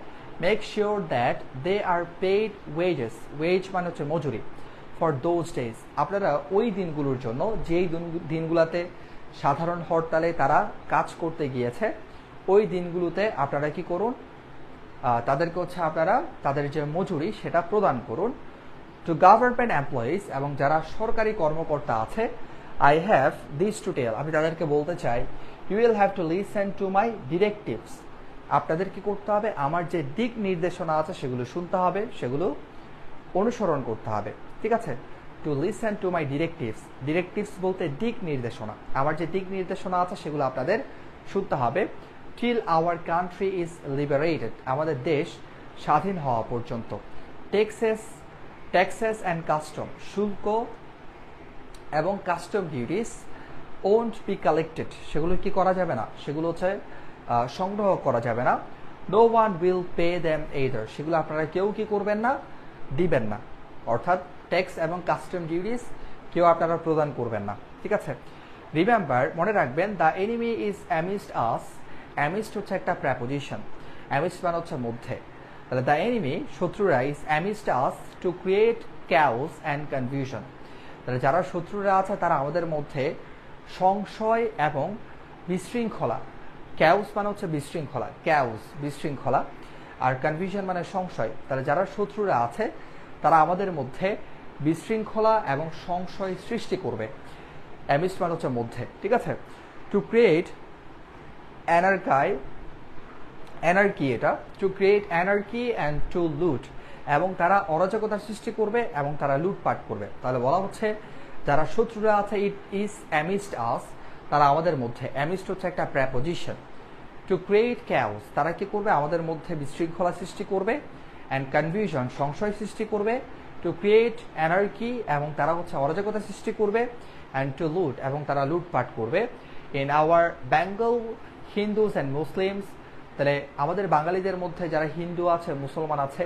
make sure that they are paid wages, wage মানে হচ্ছে মজুরি, ফর দোজ ডেজ, আপনারা ওই দিনগুলোর জন্য যেই দিনগুলোতে সাধারণ হরতালে তারা কাজ করতে গিয়েছে ওই দিনগুলোতে আপনারা কি করুন তাদেরকে হচ্ছে আপনারা তাদের যে মজুরি সেটা প্রদান করুন। টু গভর্নমেন্ট এমপ্লয়িজ, এবং যারা সরকারি কর্মকর্তা আছে I have this to tell, আমি তাদেরকে বলতে চাই you will have to listen to my directives, আপনাদের কি করতে হবে আমার যে দিক নির্দেশনা আছে সেগুলো শুনতে হবে, সেগুলো অনুসরণ করতে হবে, ঠিক আছে। Two listen to my directives বলতে দিক নির্দেশনা, আমার যে দিক নির্দেশনা আছে সেগুলো আপনাদের শুনতে হবে। Till our country is liberated, আমাদের দেশ স্বাধীন হওয়া পর্যন্ত। ট্যাক্সেস অ্যান্ড কাস্টম, শুল্ক এবং custom duties won't be collected, সেগুলো কি করা যাবে না, সেগুলো হচ্ছে সংগ্রহ করা যাবে না। No one will pay them either, সেগুলো আপনারা কেউ কি করবেন না, দিবেন না, অর্থাৎ ট্যাক্স এবং কাস্টম ডিউটিস কেউ আপনারা প্রদান করবেন না, ঠিক আছে। রিমেম্বার, মনে রাখবেন the enemy is amidst us, amidst হচ্ছে একটা প্রেপোজিশন, অ্যামিস্ট মানে হচ্ছে মধ্যে, তাহলে দ্য এনিমি শত্রুরা is amidst us to create chaos and confusion, তাহলে যারা শত্রুরা আছে তারা আমাদের মধ্যে সংশয় এবং বিশৃঙ্খলা, ক্যাওস মানে হচ্ছে বিশৃঙ্খলা, ক্যাওস বিশৃঙ্খলা, আর কনফিউশন মানে সংশয়, তাহলে যারা শত্রুরা আছে তারা আমাদের মধ্যে বিশৃঙ্খলা এবং সংশয় সৃষ্টি করবে, অ্যামিস্ট মানে হচ্ছে মধ্যে, ঠিক আছে। টু ক্রিয়েট অ্যানার্কি, এটা to create anarchy and to loot, এবং তারা অরাজকতার সৃষ্টি করবে এবং তারা লুটপাট করবে, তাহলে বলা হচ্ছে যারা শত্রুরা আছে ইট ইজ অ্যামিস্ট আস, তারা আমাদের মধ্যে, অ্যামিস্ট হচ্ছে একটা প্রেপোজিশন। টু ক্রিয়েট ক্যাওস, তারা কি করবে আমাদের মধ্যে বিশৃঙ্খলা সৃষ্টি করবে, অ্যান্ড কনফিউশন সংশয় সৃষ্টি করবে, টু ক্রিয়েট অ্যানার্কি এবং তারা হচ্ছে অরাজকতা সৃষ্টি করবে, অ্যান্ড টু লুট এবং তারা লুটপাট করবে। In our Bengal Hindus and Muslims, তাহলে আমাদের বাঙালিদের মধ্যে যারা হিন্দু আছে মুসলমান আছে,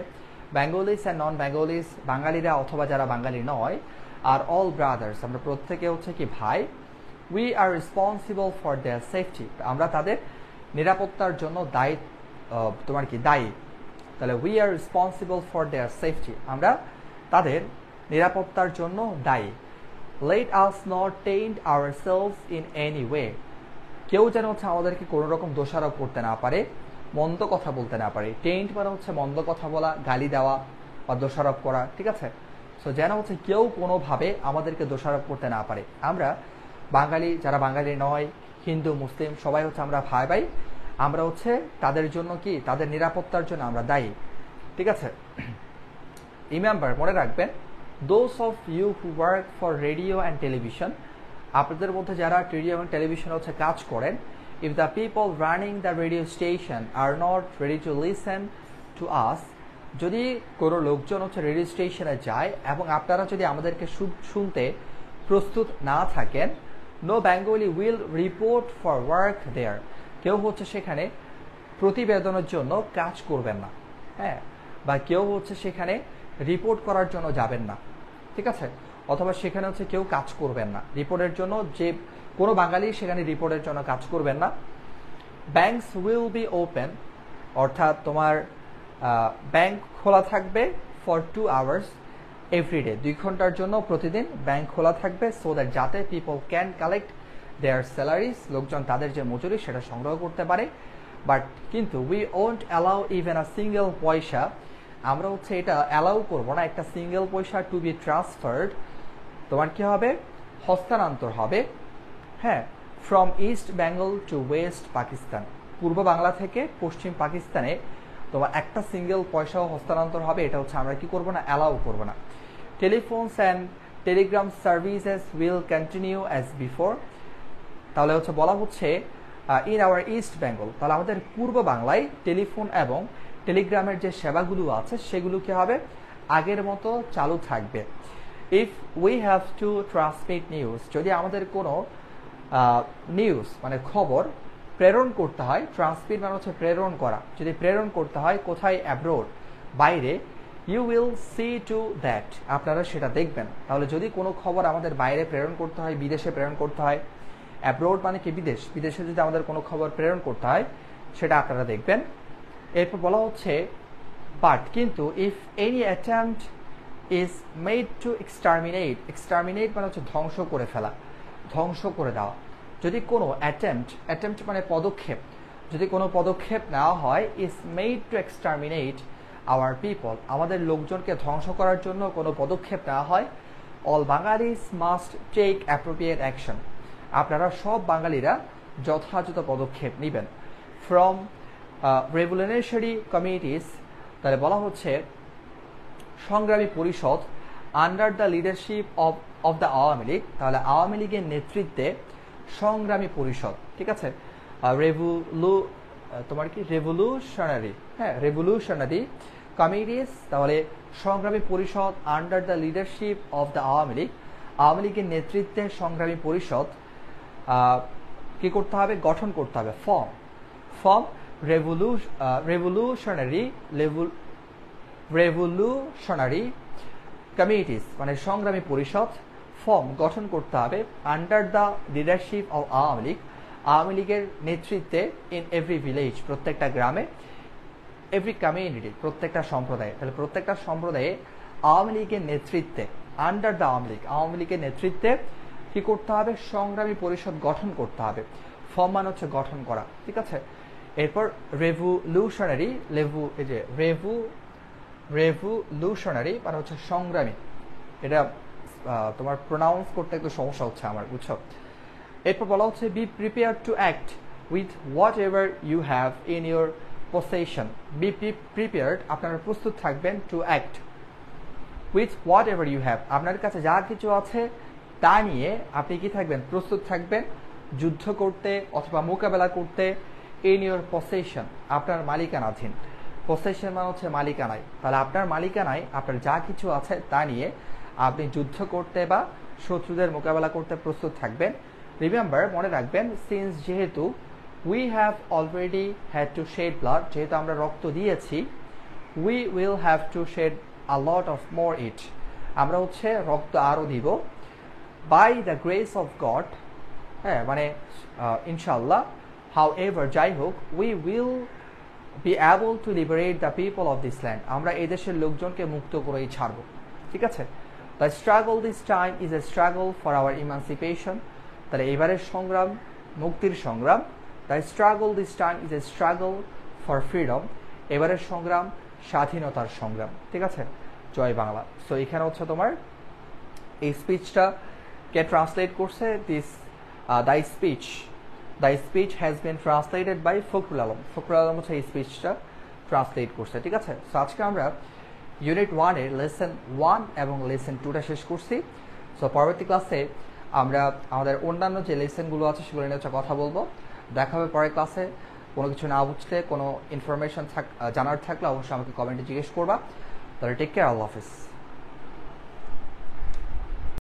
বেঙ্গলিস অ্যান্ড নন বেঙ্গলিস, বাঙালিরা অথবা যারা বাঙালি নয়, আর অল ব্রাদার্স, আমরা প্রত্যেকে হচ্ছে কি ভাই। We are responsible for their safety, আমরা তাদের নিরাপত্তার জন্য দায়ী, তাহলে we are responsible for their safety, আমরা তাদের নিরাপত্তার জন্য দায়ী। Let us not taint ourselves in any way, কেউ যেন হচ্ছে আমাদেরকে কোনো রকম দোষারোপ করতে না পারে, মন্দ কথা বলতে না পারে, টেইন্ট মানে হচ্ছে মন্দ কথা বলা, গালি দেওয়া বা দোষারোপ করা, ঠিক আছে। সো যেন হচ্ছে কেউ কোনোভাবে আমাদেরকে দোষারোপ করতে না পারে, আমরা বাঙালি যারা বাঙালি নয়, হিন্দু মুসলিম সবাই হচ্ছে আমরা ভাই ভাই, আমরা হচ্ছে তাদের জন্য কি তাদের নিরাপত্তার জন্য আমরা দায়ী, ঠিক আছে। রিমেম্বার, মনে রাখবেন those of you who work for radio and television, আপনাদের মধ্যে যারা রেডিও এবং টেলিভিশনে হচ্ছে কাজ করেন, if the people running the radio station are not ready to listen to us, যদি কোনো লোকজন হচ্ছে রেডিও স্টেশনে যায় এবং আপনারা যদি আমাদেরকে শুনতে প্রস্তুত না থাকেন, no Bengali will report for work there, কেউ হচ্ছে সেখানে প্রতিবেদনের জন্য কাজ করবেন না, হ্যাঁ, বা কেউ হচ্ছে সেখানে রিপোর্ট করার জন্য যাবেন না, ঠিক আছে, অথবা সেখানে হচ্ছে কেউ কাজ করবেন না রিপোর্টের জন্য, যে কোনো বাঙালি সেখানে রিপোর্টের জন্য কাজ করবেন না। ব্যাংকস উইল বি ওপেন, অর্থাৎ তোমার ব্যাংক খোলা থাকবে ফর 2 hours এভরিডে, 2 ঘন্টার জন্য প্রতিদিন ব্যাংক খোলা থাকবে, সো দ্যাট যাতে people can collect their salaries, লোকজন তাদের যে মজুরি সেটা সংগ্রহ করতে পারে। বাট কিন্তু we won't allow even a single পয়সা, আমরা হচ্ছে এটা অ্যালাউ করবো না একটা সিঙ্গেল পয়সা টু বি ট্রান্সফার্ড, তোমার কি হবে হস্তান্তর হবে, হ্যাঁ, from East Bengal to West Pakistan, পূর্ব বাংলা থেকে পশ্চিম পাকিস্তানে তোমার একটা সিঙ্গেল পয়সাও হস্তান্তর হবে, এটা হচ্ছে আমরা কি করব না, অ্যালাউ করব না। Telephones and telegram services will continue as before. তাহলে হচ্ছে বলা হচ্ছে ইন আওয়ার ইস্ট বেঙ্গল, তাহলে আমাদের পূর্ব বাংলায় টেলিফোন এবং টেলিগ্রামের যে সেবাগুলো আছে সেগুলো কি হবে, আগের মতো চালু থাকবে। If we have to transmit news, যদি আমাদের কোনো নিউজ মানে খবর প্রেরণ করতে হয়, ট্রান্সমিট মানে হচ্ছে প্রেরণ করা, যদি প্রেরণ করতে হয় কোথায়, অ্যাব্রোড, বাইরে, you will see to that, আপনারা সেটা দেখবেন। তাহলে যদি কোনো খবর আমাদের বাইরে প্রেরণ করতে হয়, বিদেশে প্রেরণ করতে হয়, অ্যাব্রোড মানে কি বিদেশ, বিদেশে যদি আমাদের কোনো খবর প্রেরণ করতে হয় সেটা আপনারা দেখবেন। এরপর বলা হচ্ছে বাট কিন্তু if any attempt is made to exterminate, exterminate মানে হচ্ছে ধ্বংস করে ফেলা, ধ্বংস করে দেওয়া, যদি কোনো অ্যাটেম্পট মানে পদক্ষেপ, যদি কোনো পদক্ষেপ নেওয়া হয়, is made to exterminate our people, আমাদের লোকজনকে ধ্বংস করার জন্য কোনো পদক্ষেপ নেওয়া হয়, all Bengalis must take appropriate action, আপনারা সব বাঙালিরা যথাযথ পদক্ষেপ নেবেন। ফ্রম রেভলিউশনারি কমিটিস, তাহলে বলা হচ্ছে সংগ্রামী পরিষদ, under the leadership of the Awami League, তাহলে আওয়ামী লীগের নেতৃত্বে সংগ্রামী পরিষদ, ঠিক আছে, তোমার কি রেভলিউশনারি, হ্যাঁ রেভলিউশনারি কমিটিস, তাহলে সংগ্রামী পরিষদ under the leadership of the Awami League, Awami লীগের নেতৃত্বে সংগ্রামী পরিষদ কি করতে হবে, গঠন করতে হবে। ফর্ম রেভলিউশনারি কমিটিস, মানে সংগ্রামী পরিষদ, ফর্ম গঠন করতে হবে, under the leadership of Awami League, Awami লীগের নেতৃত্বে, ইন এভরি ভিলেজ, প্রত্যেকটা গ্রামে, এভরি কমিউনিটি, প্রত্যেকটা সম্প্রদায়ে, তাহলে প্রত্যেকটা সম্প্রদায়ে আওয়ামী লীগের নেতৃত্বে, আন্ডার দ্য আওয়ামী লীগ, আওয়ামী লীগের নেতৃত্বে কি করতে হবে, সংগ্রামী পরিষদ গঠন করতে হবে। ফর্ম মানে হচ্ছে গঠন করা, ঠিক আছে। এরপর রেভলিউশনারি, রেভলিউশনারি মানে হচ্ছে সংগ্রামী, এটা তোমার প্রোনাউন্স করতে একটু সমস্যা হচ্ছে আমার, বুঝছো। এরপর বলা হচ্ছে be prepare to act with whatever you have in your possession, be prepared, আপনারা প্রস্তুত থাকবেন, to act with whatever you have, আপনার কাছে যা কিছু আছে তা নিয়ে আপনি কি থাকবেন, প্রস্তুত থাকবেন যুদ্ধ করতে অথবা মোকাবেলা করতে, ইন ইউর পসেশন, আপনার মালিকানাধীন, পসেশন মানে হচ্ছে মালিকানায়, তাহলে আপনার মালিকানায় আপনার যা কিছু আছে তা নিয়ে আপনি যুদ্ধ করতে বা শত্রুদের মোকাবেলা করতে প্রস্তুত থাকবেন। রিমেম্বার, মনে রাখবেন, সিন্স যেহেতু, we have already had to shed blood, যেহেতু আমরা রক্ত দিয়েছি, we will have to shed a lot of more it, আমরা হচ্ছে রক্ত আরও দিব, by the grace of God, হ্যাঁ মানে ইনশাল্লাহ, হাউ এভার যাই হোক, we will be able to liberate the people of this land, আমরা এই দেশের লোকজনকে মুক্ত করেই ছাড়ব, ঠিক আছে। The struggle this time is a struggle for our emancipation, তাহলে এবারের সংগ্রাম মুক্তির সংগ্রাম, the struggle this time is a struggle for freedom, এবারের সংগ্রাম স্বাধীনতার সংগ্রাম, ঠিক আছে। জয় বাংলা। সো এখানে হচ্ছে তোমার এই স্পিচটা কে ট্রান্সলেট করছে, this the speech has been translated by Fakhrul Alam, Fakhrul Alam হচ্ছে এই স্পিচটা ট্রান্সলেট করছে, ঠিক আছে। সো আজকে আমরা ইউনিট 1-এর লেসন 1 এবং লেসন 2টা শেষ করছি। সো পরবর্তী ক্লাসে আমরা আমাদের অন্যান্য যে লেসনগুলো আছে সেগুলো নিয়ে হচ্ছে কথা বলবো। দেখা হবে পরের ক্লাসে। কোনো কিছু না বুঝলে, কোনো ইনফরমেশন জানার থাকলে অবশ্যই আমাকে কমেন্টে জিজ্ঞেস করবা। তাহলে টেক কেয়ার, আল্লাহ হাফিজ।